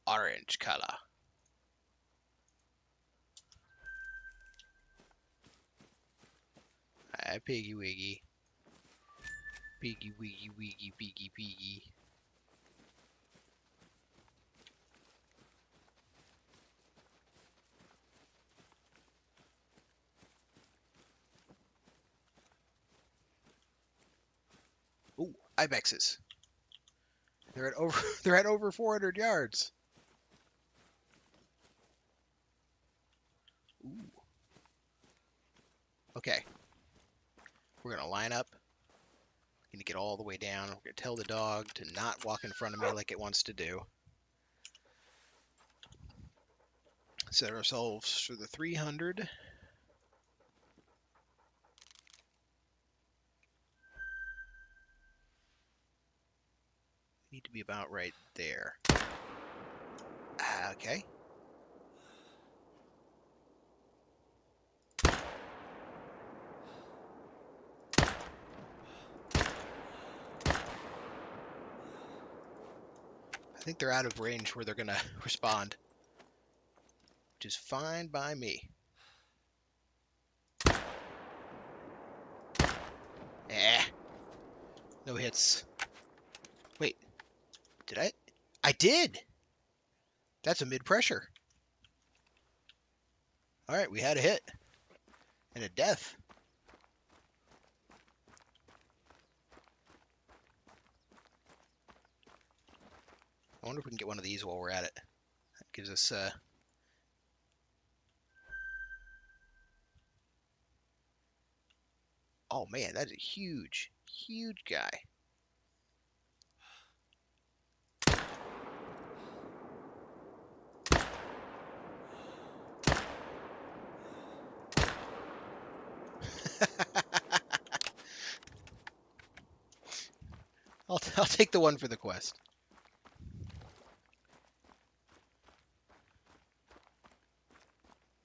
Orange color. Hi, piggy wiggy. Piggy wiggy wiggy piggy piggy. Ooh, ibexes. They're at over they're at over 400 yards. Ooh. Okay. We're gonna line up. We're gonna get all the way down. We're gonna tell the dog to not walk in front of me like it wants to do. Set ourselves for the 300. Need to be about right there. Okay. I think they're out of range where they're gonna respond, which is fine by me. Eh. No hits. Wait. Did I? I did! That's a mid-pressure. Alright, we had a hit. And a death. I wonder if we can get one of these while we're at it. That gives us, oh man, that's a huge, huge guy. I'll take the one for the quest.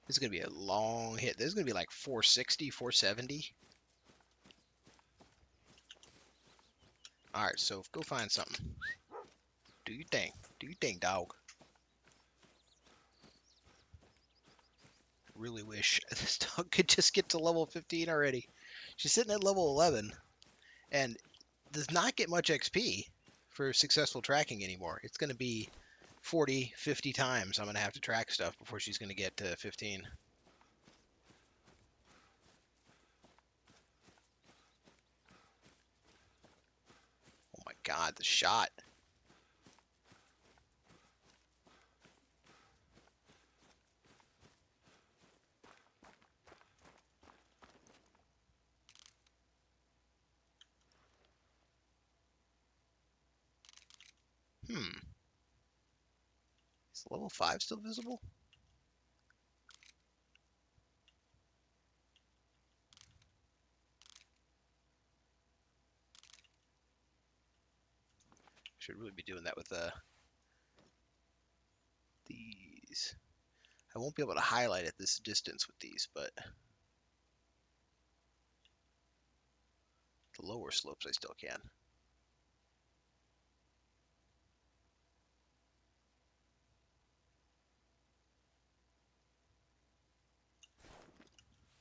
This is going to be a long hit. This is going to be like 460, 470. Alright, so go find something. Do your thing. Do your thing, dog. Really wish this dog could just get to level 15 already. She's sitting at level 11 and does not get much XP for successful tracking anymore. It's going to be 40, 50 times I'm going to have to track stuff before she's going to get to 15. Oh my god, the shot. Is level 5 still visible? Should really be doing that with these. I won't be able to highlight at this distance with these, but the lower slopes I still can.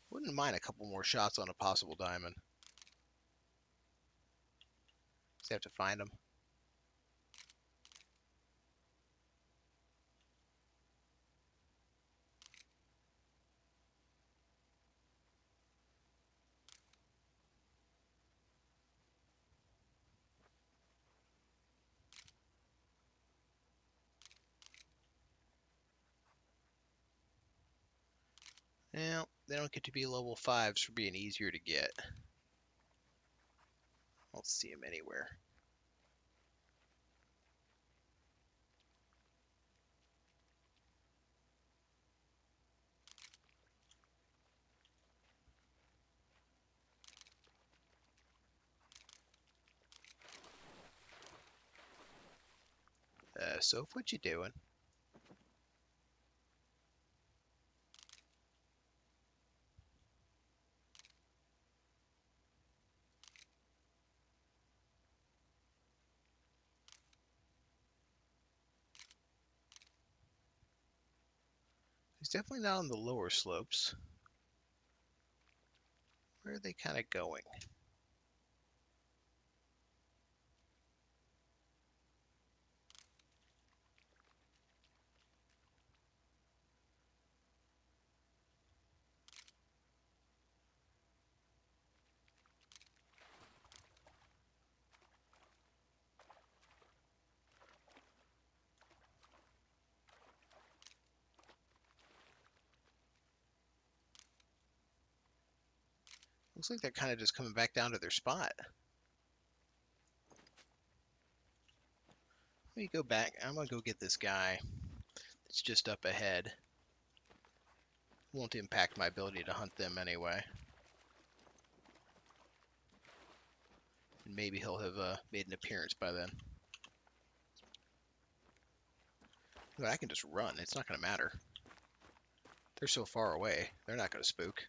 Wouldn't mind a couple more shots on a possible diamond. Just have to find them. Yeah, they don't get to be level 5s for being easier to get. I don't see them anywhere. Soph, what you doing? He's definitely not on the lower slopes. Where are they kind of going? Looks like they're kind of just coming back down to their spot. Let me go back. I'm gonna go get this guy. It's just up ahead. Won't impact my ability to hunt them anyway. And maybe he'll have made an appearance by then. But I can just run. It's not gonna matter. They're so far away. They're not gonna spook.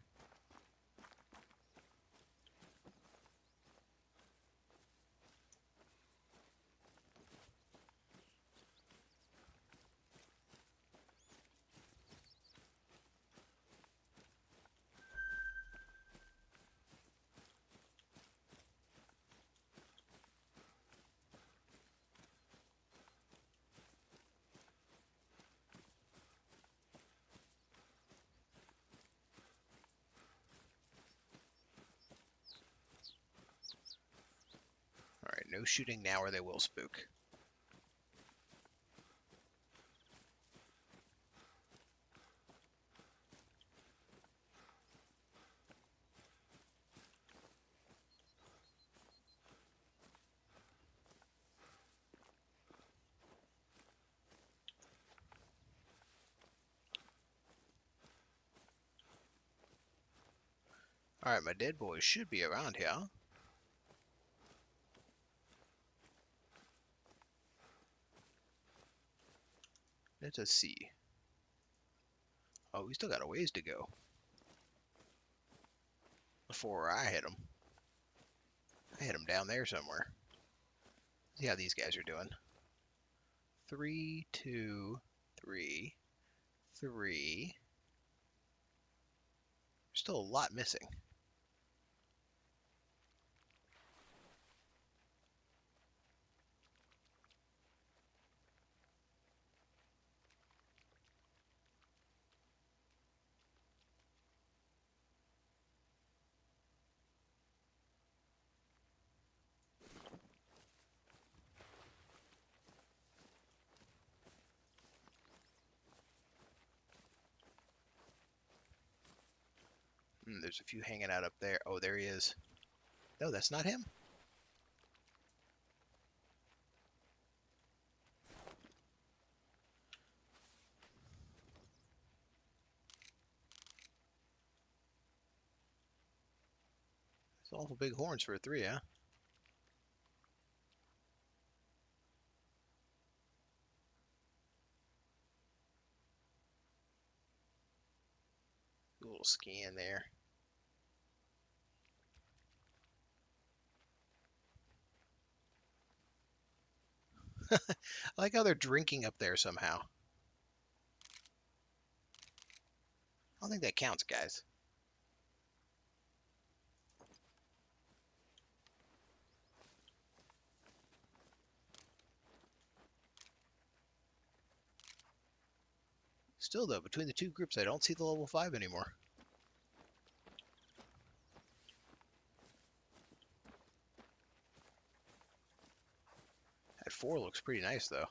Alright, no shooting now or they will spook. Alright, my dead boys should be around here. Let us see. Oh, we still got a ways to go before I hit them. I hit them down there somewhere. See how these guys are doing. 3, 2, 3, 3. There's still a lot missing. There's a few hanging out up there. Oh, there he is. No, that's not him. It's awful big horns for a 3, huh? A little scan there. I like how they're drinking up there somehow. I don't think that counts, guys. Still, though, between the two groups, I don't see the level 5 anymore. That 4 looks pretty nice, though.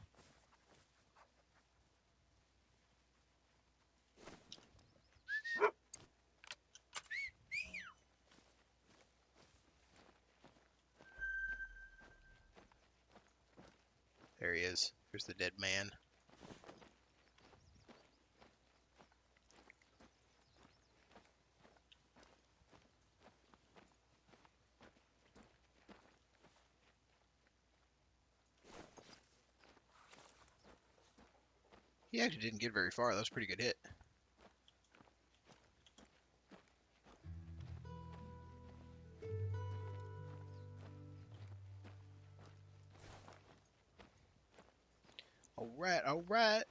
is. There's the dead man. He actually didn't get very far. That was a pretty good hit. Alright, alright.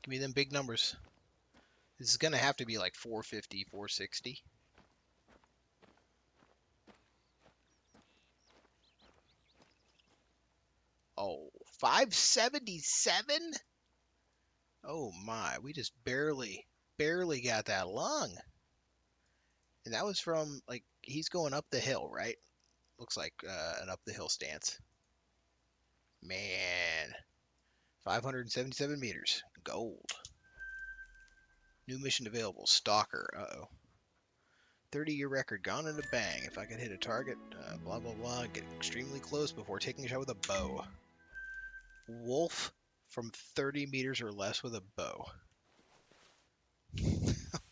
Give me them big numbers. This is going to have to be like 450, 460. Oh, 577? Oh my, we just barely got that lung. And that was from, like, he's going up the hill, right? Looks like an up the hill stance. Man, 577 meters. Gold. New mission available. Stalker. Uh-oh. 30-year record gone in a bang. If I could hit a target, blah, blah, blah, get extremely close before taking a shot with a bow. Wolf from 30 meters or less with a bow.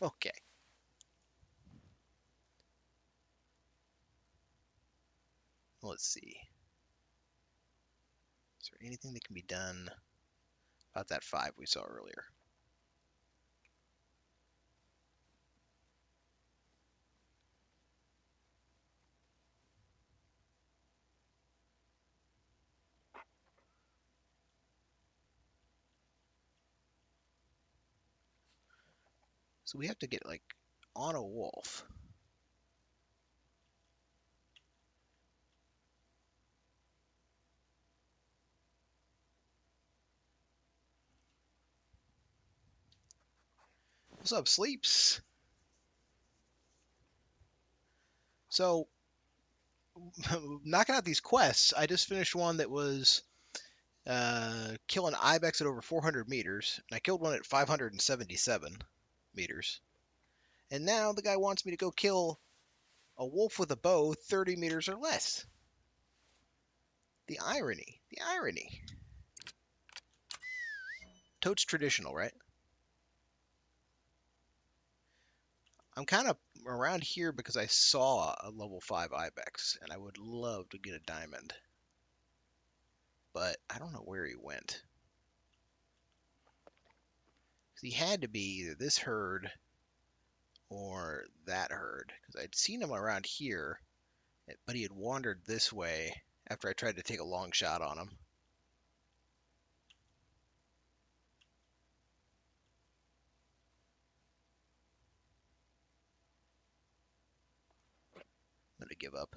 Okay. Let's see. Is there anything that can be done about that 5 we saw earlier? So we have to get, like, on a wolf. What's up, Sleeps? So, knocking out these quests, I just finished one that was kill an ibex at over 400 meters, and I killed one at 577 meters. And now the guy wants me to go kill a wolf with a bow 30 meters or less. The irony. The irony. Totes traditional, right? I'm kind of around here because I saw a level 5 ibex, and I would love to get a diamond. But I don't know where he went. He had to be either this herd or that herd, because I'd seen him around here, but he had wandered this way after I tried to take a long shot on him. I'm gonna give up.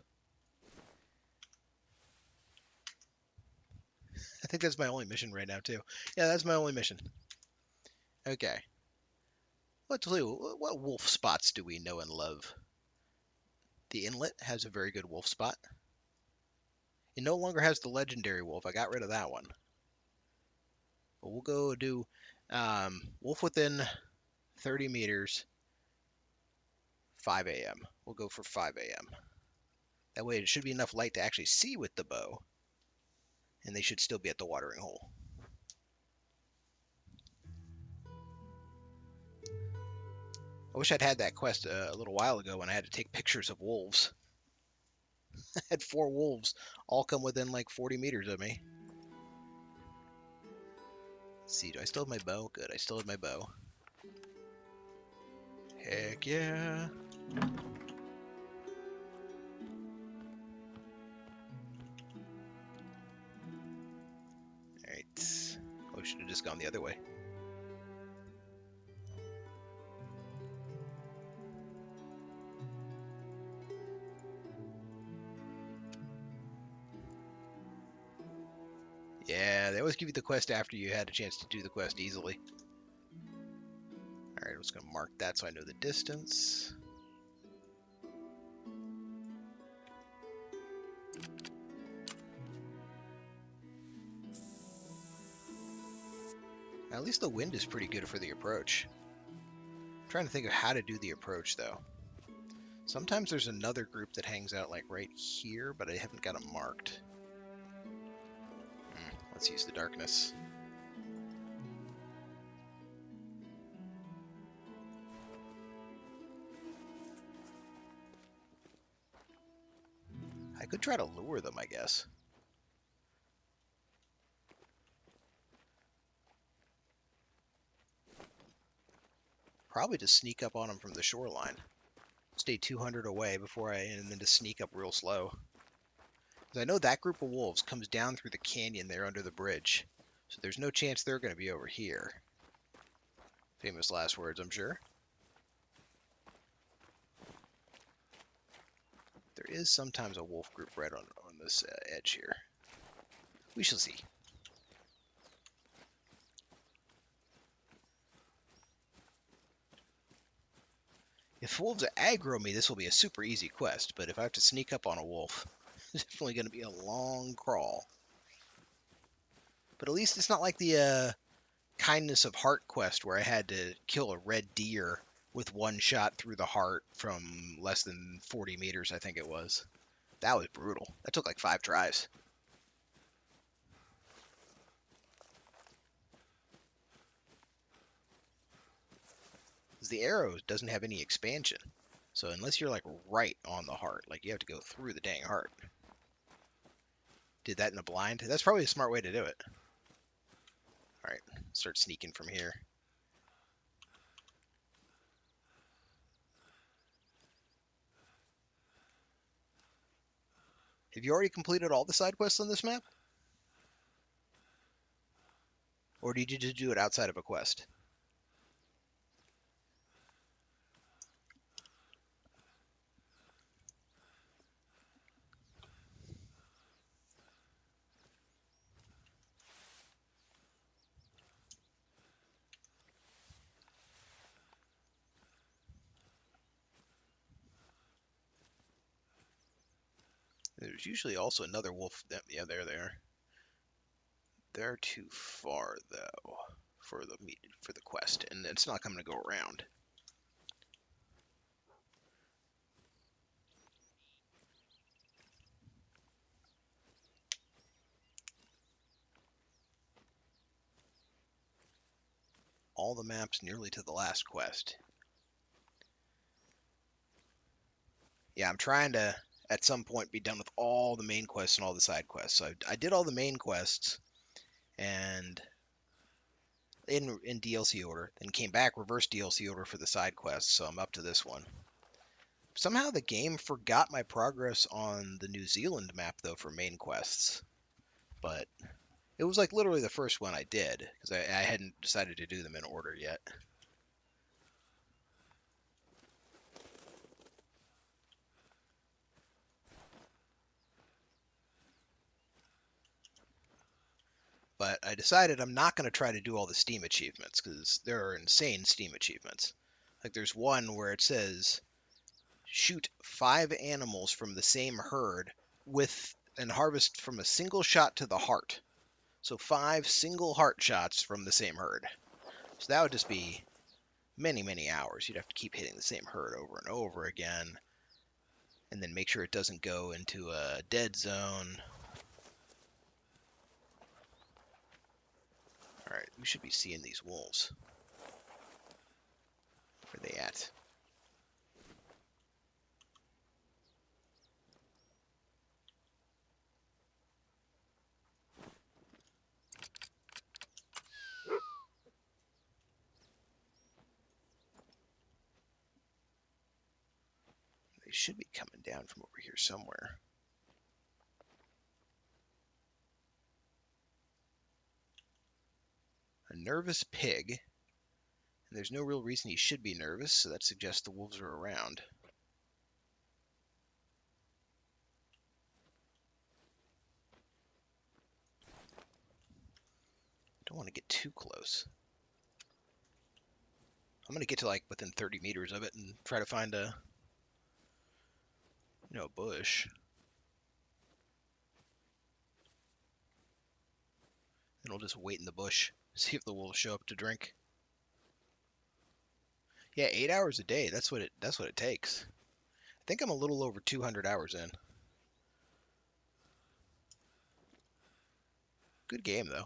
I think that's my only mission right now, too. Yeah, that's my only mission. Okay. What wolf spots do we know and love? The Inlet has a very good wolf spot. It no longer has the legendary wolf. I got rid of that one. But we'll go do wolf within 30 meters, 5 a.m. We'll go for 5 a.m. That way it should be enough light to actually see with the bow. And they should still be at the watering hole. I wish I'd had that quest a little while ago when I had to take pictures of wolves. I had 4 wolves all come within like 40 meters of me. Let's see, do I still have my bow? Good, I still have my bow. Heck yeah. Alright. Oh, I should have just gone the other way. Yeah, they always give you the quest after you had a chance to do the quest easily. Alright, I'm just going to mark that so I know the distance. Now, at least the wind is pretty good for the approach. I'm trying to think of how to do the approach, though. Sometimes there's another group that hangs out like right here, but I haven't got them marked. Let's use the darkness. I could try to lure them, I guess. Probably just sneak up on them from the shoreline. Stay 200 away and then just sneak up real slow. I know that group of wolves comes down through the canyon there under the bridge, so there's no chance they're going to be over here. Famous last words, I'm sure. There is sometimes a wolf group right on this edge here. We shall see. If wolves aggro me, this will be a super easy quest, but if I have to sneak up on a wolf, it's definitely going to be a long crawl. But at least it's not like the Kindness of Heart quest where I had to kill a red deer with one shot through the heart from less than 40 meters, I think it was. That was brutal. That took like 5 tries. The arrow doesn't have any expansion. So unless you're like right on the heart, like you have to go through the dang heart. Did that in a blind? That's probably a smart way to do it. Alright, start sneaking from here. Have you already completed all the side quests on this map? Or did you just do it outside of a quest? There's usually also another wolf. Yeah, there. They're too far though for the quest, and it's not going to go around. All the maps nearly to the last quest. Yeah, I'm trying to at some point be done with all the main quests and all the side quests. So I did all the main quests and in DLC order, then came back reverse DLC order for the side quests, so I'm up to this one. Somehow the game forgot my progress on the New Zealand map though for main quests, but it was like literally the first one I did because I hadn't decided to do them in order yet. But I decided I'm not going to try to do all the Steam achievements because there are insane Steam achievements. Like there's one where it says shoot 5 animals from the same herd and harvest from a single shot to the heart. So 5 single heart shots from the same herd. So that would just be many, many hours. You'd have to keep hitting the same herd over and over again. And then make sure it doesn't go into a dead zone. Alright, we should be seeing these wolves. Where are they at? They should be coming down from over here somewhere. A nervous pig. And there's no real reason he should be nervous, so that suggests the wolves are around. Don't want to get too close. I'm going to get to like within 30 meters of it and try to find a bush. And we'll just wait in the bush, see if the wolves show up to drink. Yeah, 8 hours a day. That's what it takes. I think I'm a little over 200 hours in. Good game, though. I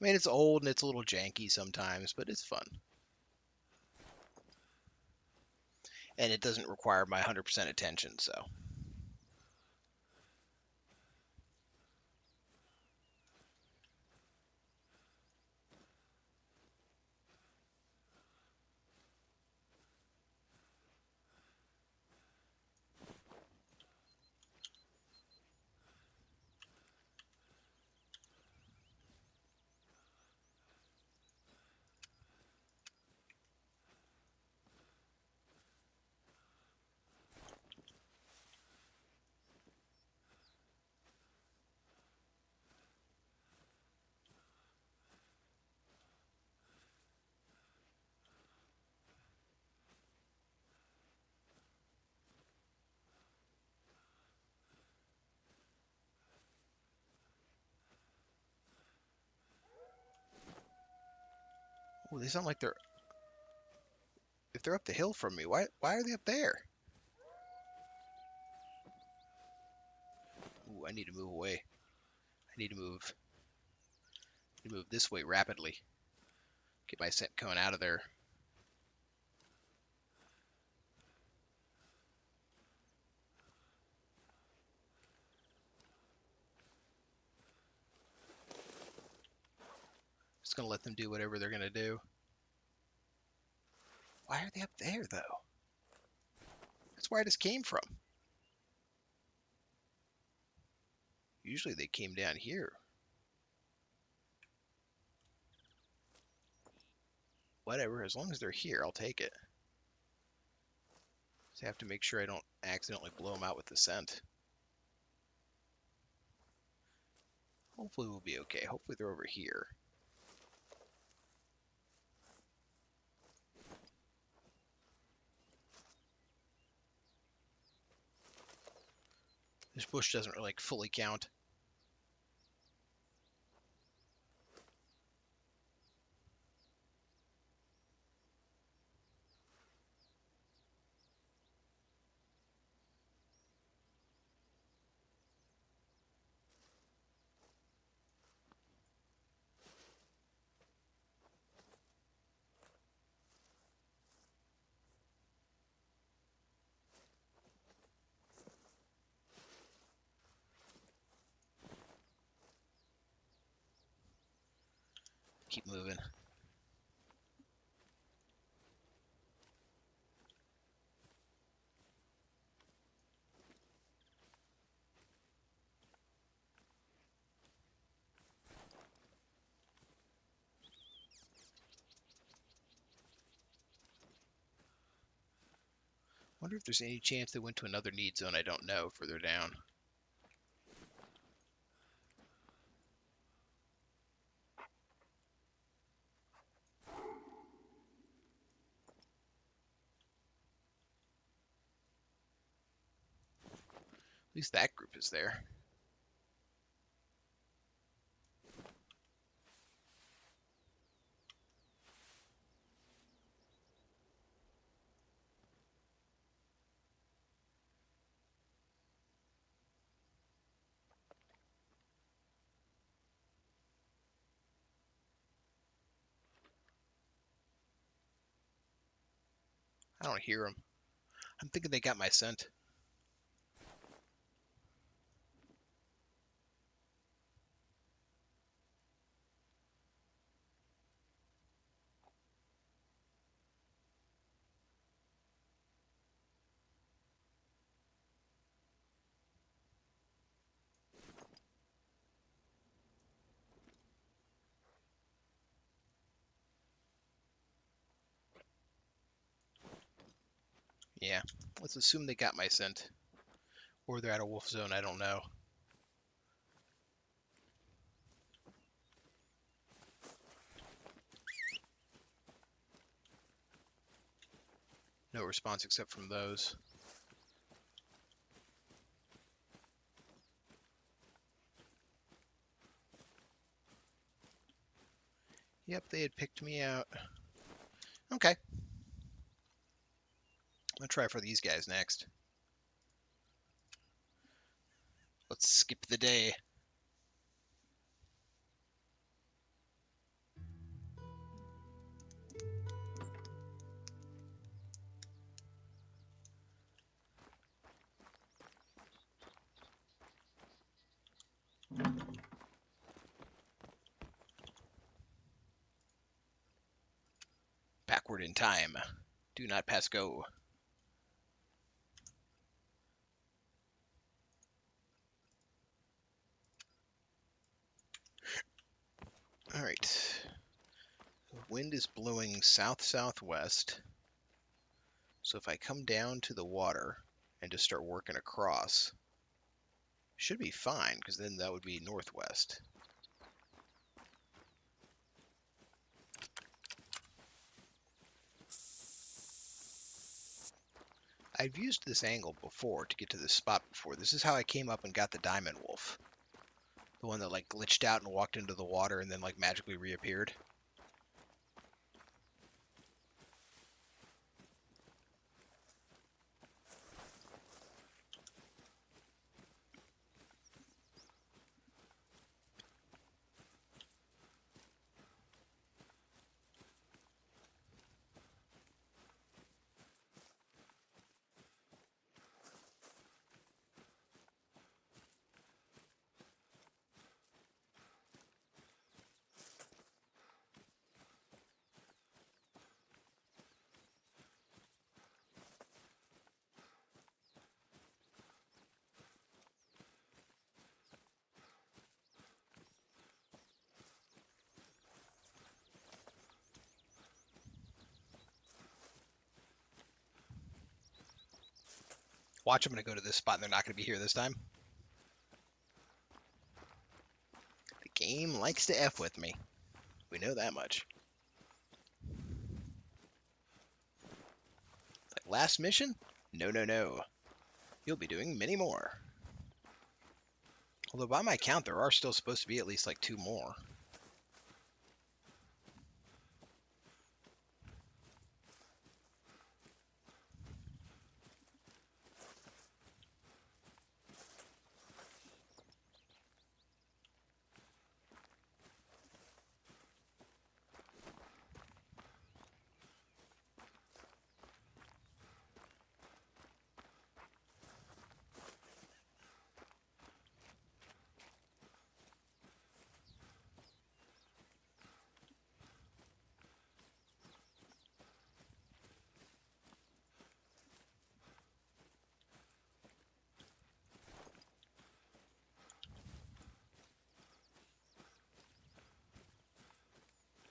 mean, it's old and it's a little janky sometimes, but it's fun. And it doesn't require my 100% attention, so. Oh, they sound like they're. If they're up the hill from me, why are they up there? Ooh, I need to move away. I need to move this way rapidly. Get my scent cone out of there. Just gonna let them do whatever they're gonna do. Why are they up there, though? That's where I just came from. Usually they came down here. Whatever, as long as they're here, I'll take it. Just have to make sure I don't accidentally blow them out with the scent. Hopefully we'll be okay. Hopefully they're over here. This bush doesn't really like fully count. Keep moving. Wonder if there's any chance they went to another need zone I don't know further down. At least that group is there. I don't hear them. I'm thinking they got my scent. Yeah, let's assume they got my scent. Or they're out of wolf zone, I don't know. No response except from those. Yep, they had picked me out. Okay. I'll try for these guys next. Let's skip the day. Backward in time. Do not pass go. Alright. The wind is blowing south-southwest. So if I come down to the water and just start working across, should be fine, because then that would be northwest. I've used this angle before to get to this spot before. This is how I came up and got the diamond wolf. The one that like glitched out and walked into the water and then like magically reappeared. Watch, I'm going to go to this spot and they're not going to be here this time. The game likes to F with me. We know that much. Like last mission? No, no, no. You'll be doing many more. Although by my count, there are still supposed to be at least like 2 more.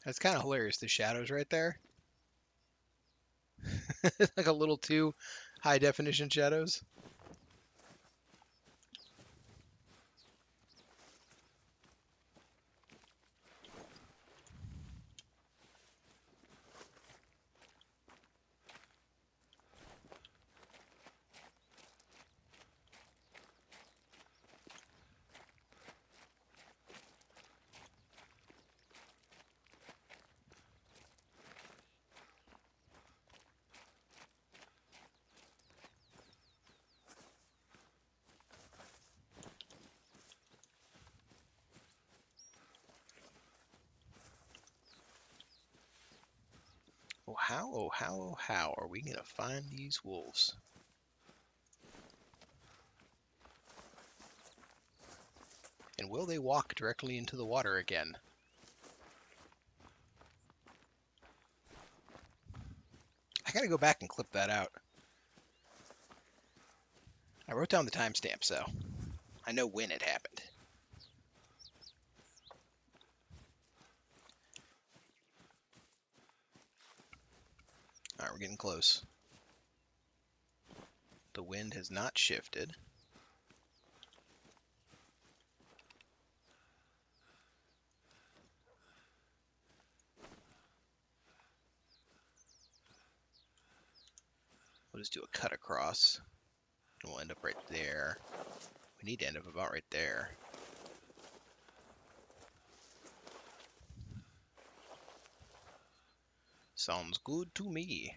That's kind of hilarious, the shadows right there. Like a little too high definition shadows. Oh how are we gonna find these wolves? And will they walk directly into the water again? I gotta go back and clip that out. I wrote down the timestamp, so I know when it happened. Alright, we're getting close. The wind has not shifted. We'll just do a cut across. And we'll end up right there. We need to end up about right there. Sounds good to me.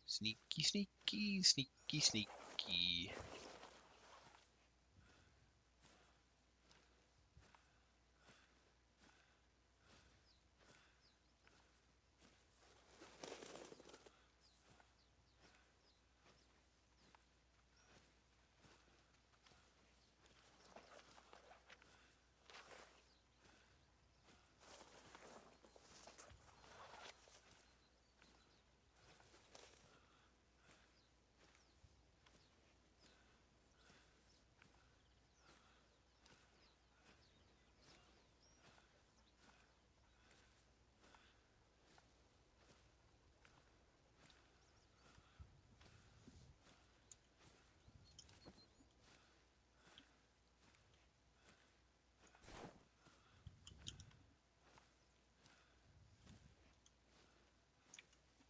Sneaky, sneaky, sneaky, sneaky.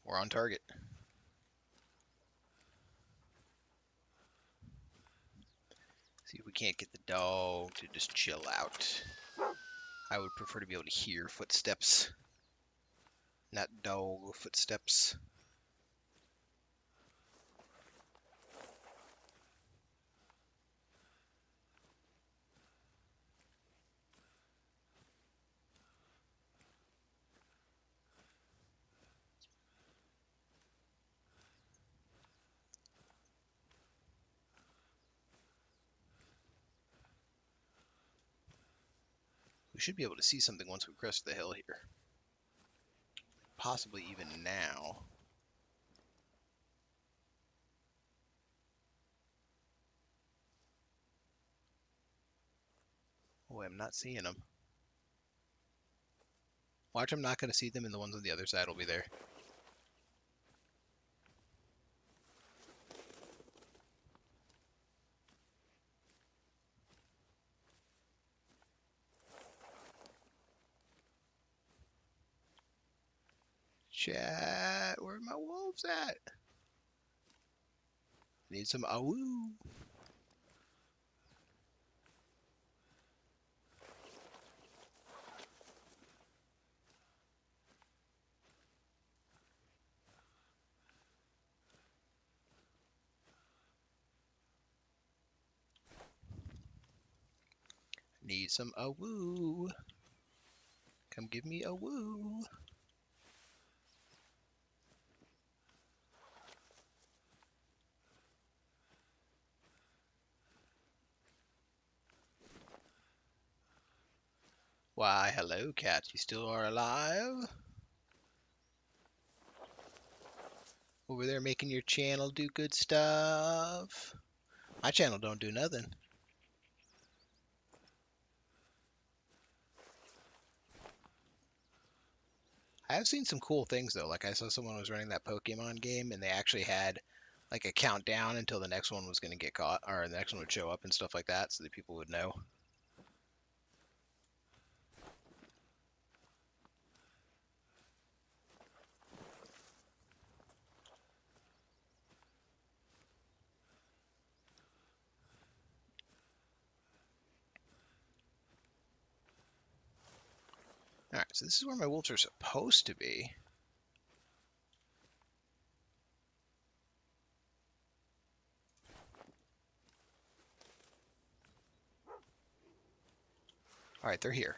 We're on target. See if we can't get the dog to just chill out. I would prefer to be able to hear footsteps, not dog footsteps. We should be able to see something once we crest the hill here. Possibly even now. Oh, I'm not seeing them. Watch, I'm not going to see them, and the ones on the other side will be there. Chat, where are my wolves at? Need some awoo. Need some awoo. Come give me a woo. Why, hello, cat. You still are alive? Over there making your channel do good stuff. My channel don't do nothing. I have seen some cool things though. Like I saw someone was running that Pokemon game and they actually had like a countdown until the next one was going to get caught or the next one would show up and stuff like that so that people would know. Alright, so this is where my wolves are supposed to be. Alright, they're here.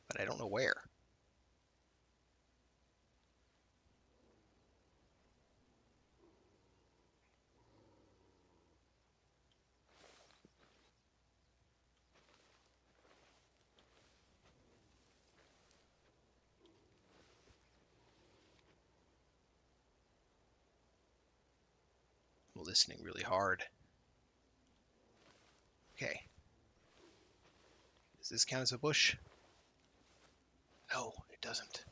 But I don't know where. I'm listening really hard. Okay. Does this count as a bush? No, it doesn't.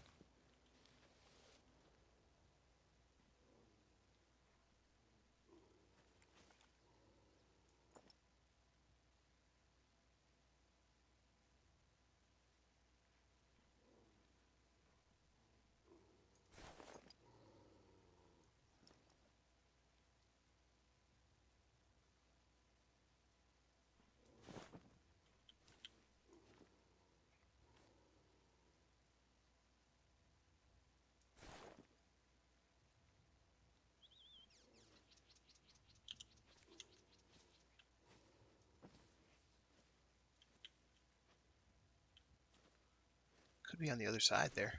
Could be on the other side there.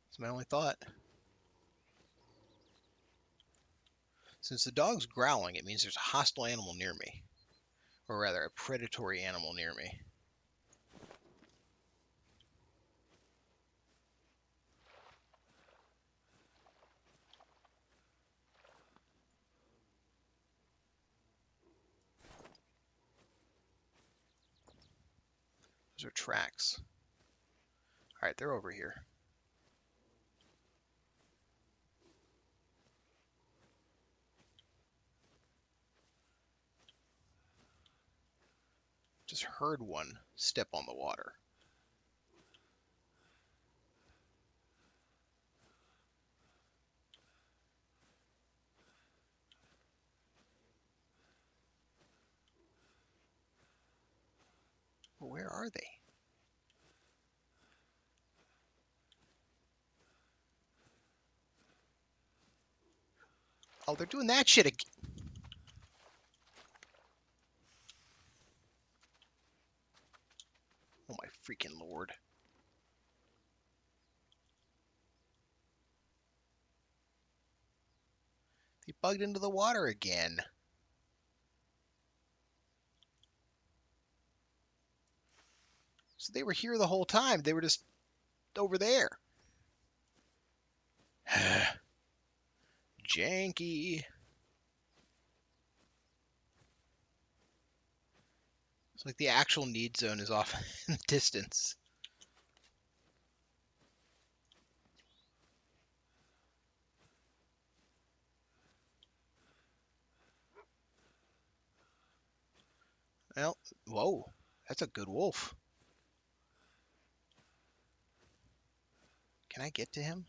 That's my only thought. Since the dog's growling, it means there's a hostile animal near me. Or rather, a predatory animal near me. Those are tracks. Alright, they're over here. Just heard one step on the water. Well, where are they? Oh, they're doing that shit again. Oh my freaking lord. They bugged into the water again. So they were here the whole time. They were just over there. Janky. It's like the actual need zone is off in the distance. Well, whoa, that's a good wolf. Can I get to him?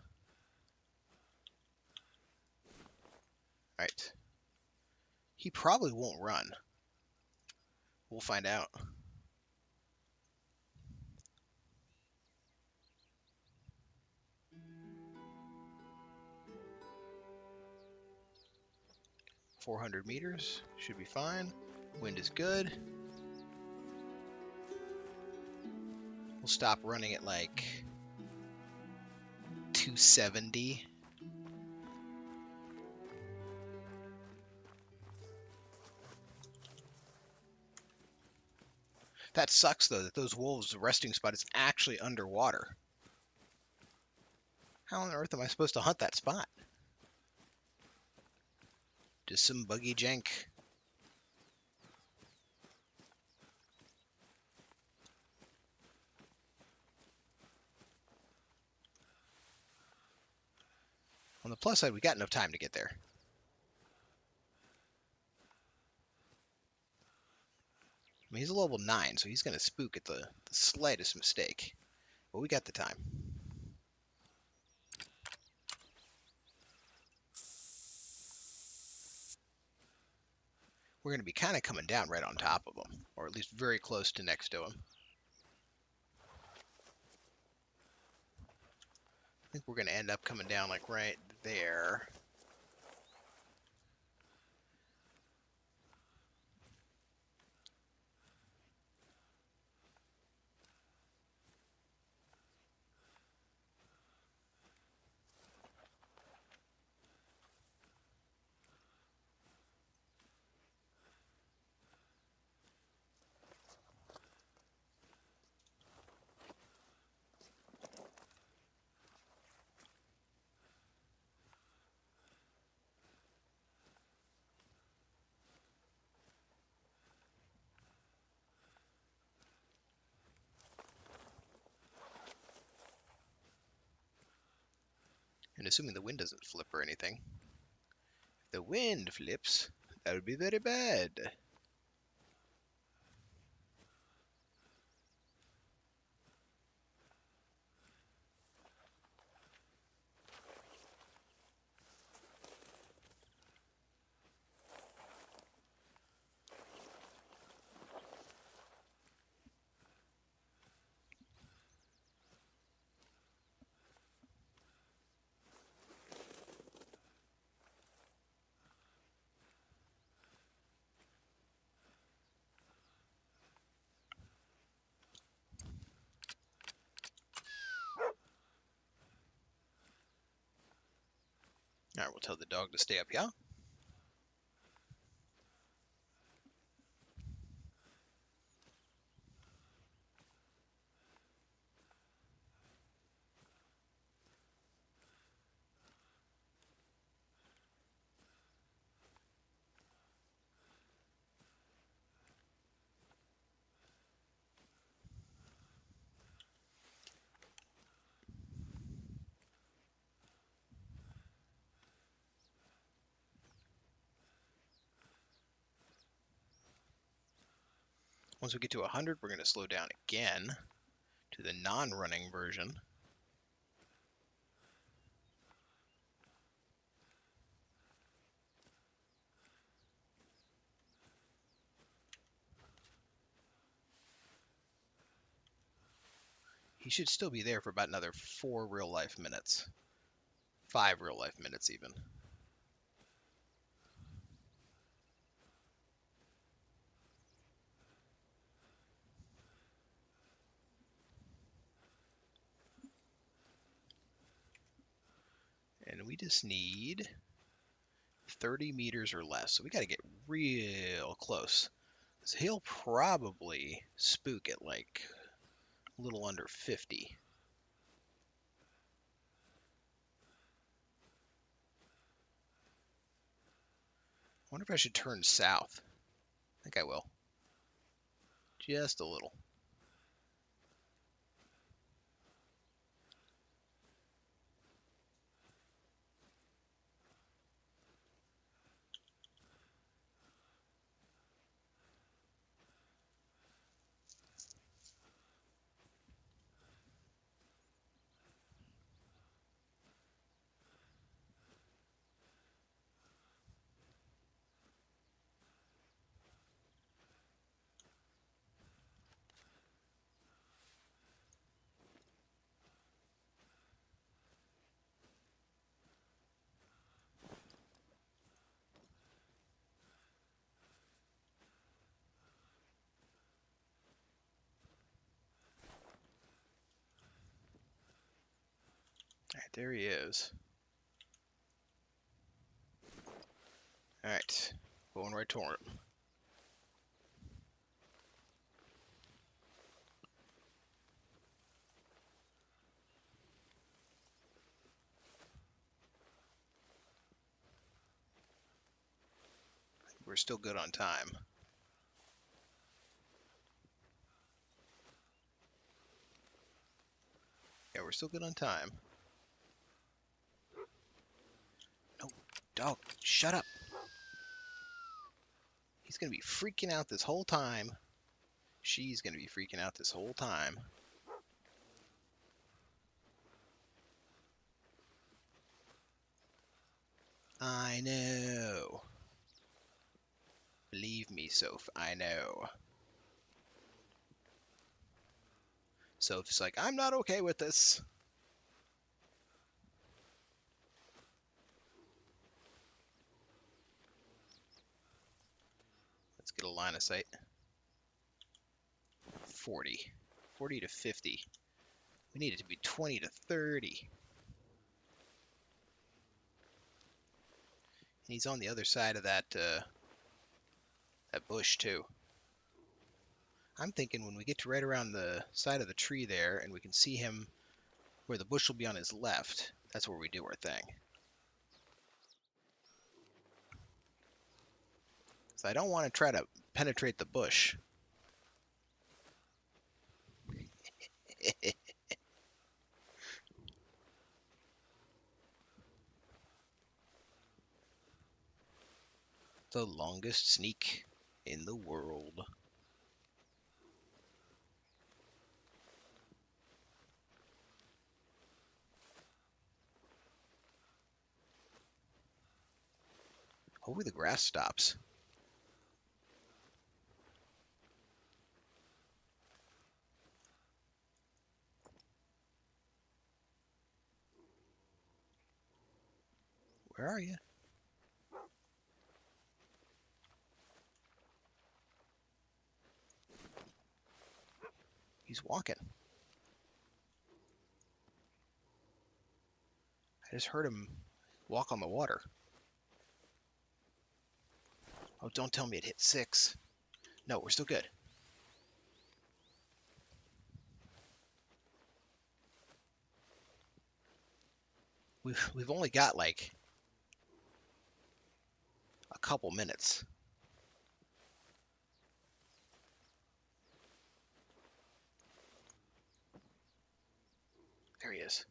Alright. He probably won't run. We'll find out. .400 meters. Should be fine. Wind is good. We'll stop running at like 270. That sucks though, that those wolves' resting spot is actually underwater. How on earth am I supposed to hunt that spot? Just some buggy jank. On the plus side, we got enough time to get there. I mean, he's a level 9, so he's going to spook at the slightest mistake. But we got the time. We're going to be kind of coming down right on top of him, or at least very close to next to him. I think we're going to end up coming down like right there. And assuming the wind doesn't flip or anything. If the wind flips, that would be very bad. Alright, we'll tell the dog to stay up here. Once we get to 100, we're going to slow down again to the non-running version. He should still be there for about another 4 real-life minutes. 5 real-life minutes, even. And we just need 30 meters or less. So we got to get real close. So he'll probably spook at like a little under 50. I wonder if I should turn south. I think I will. Just a little. All right, there he is. All right, going right toward him. We're still good on time. Yeah, we're still good on time. No, dog, shut up. He's going to be freaking out this whole time. She's going to be freaking out this whole time. I know. Believe me, Soph, I know. Soph's like, I'm not okay with this. Let's get a line of sight. 40. 40 to 50. We need it to be 20 to 30. And he's on the other side of that bush, too. I'm thinking when we get to right around the side of the tree there and we can see him where the bush will be on his left, that's where we do our thing. So I don't want to try to penetrate the bush. The longest sneak in the world. Hopefully the grass stops. Where are you? He's walking. I just heard him walk on the water. Oh, don't tell me it hit 6. No, we're still good. We've only got like a couple minutes. There he is.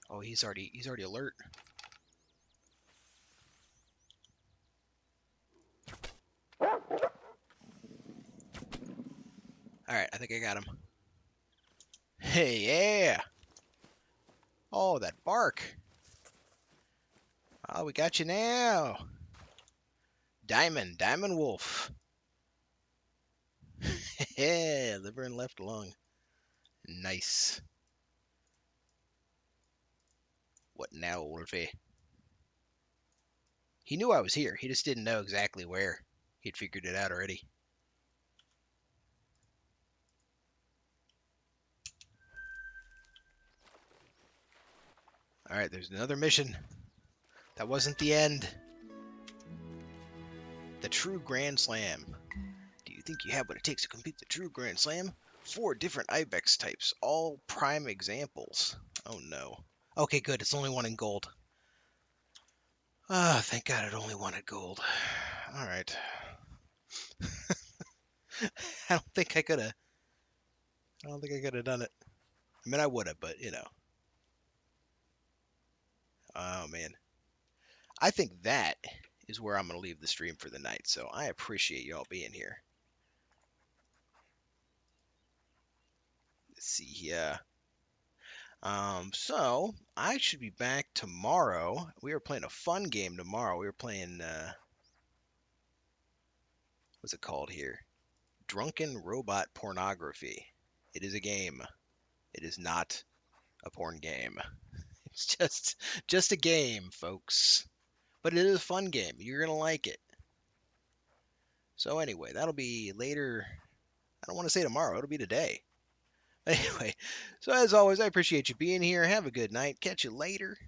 Oh, he's already alert. Alright, I think I got him. Hey, yeah! Oh, that bark! Oh, we got you now! Diamond Wolf. Yeah, liver and left lung. Nice. What now, Wolfie? He knew I was here. He just didn't know exactly where. He'd figured it out already. Alright, there's another mission. That wasn't the end. The True Grand Slam. Do you think you have what it takes to complete the True Grand Slam? 4 different Ibex types, all prime examples. Oh no. Okay, good. It's only one in gold. Ah, thank God it only wanted gold. Alright. I don't think I could have. I don't think I could have done it. I mean, I would have, but you know. Oh man. I think that is where I'm going to leave the stream for the night. So I appreciate y'all being here. Let's see here. So I should be back tomorrow. We are playing a fun game tomorrow. We were playing, what's it called here? Drunken Robot Pornography. It is a game. It is not a porn game. It's just a game, folks. But it is a fun game. You're gonna like it. So anyway, that'll be later. I don't want to say tomorrow. It'll be today. Anyway, so as always, I appreciate you being here. Have a good night. Catch you later.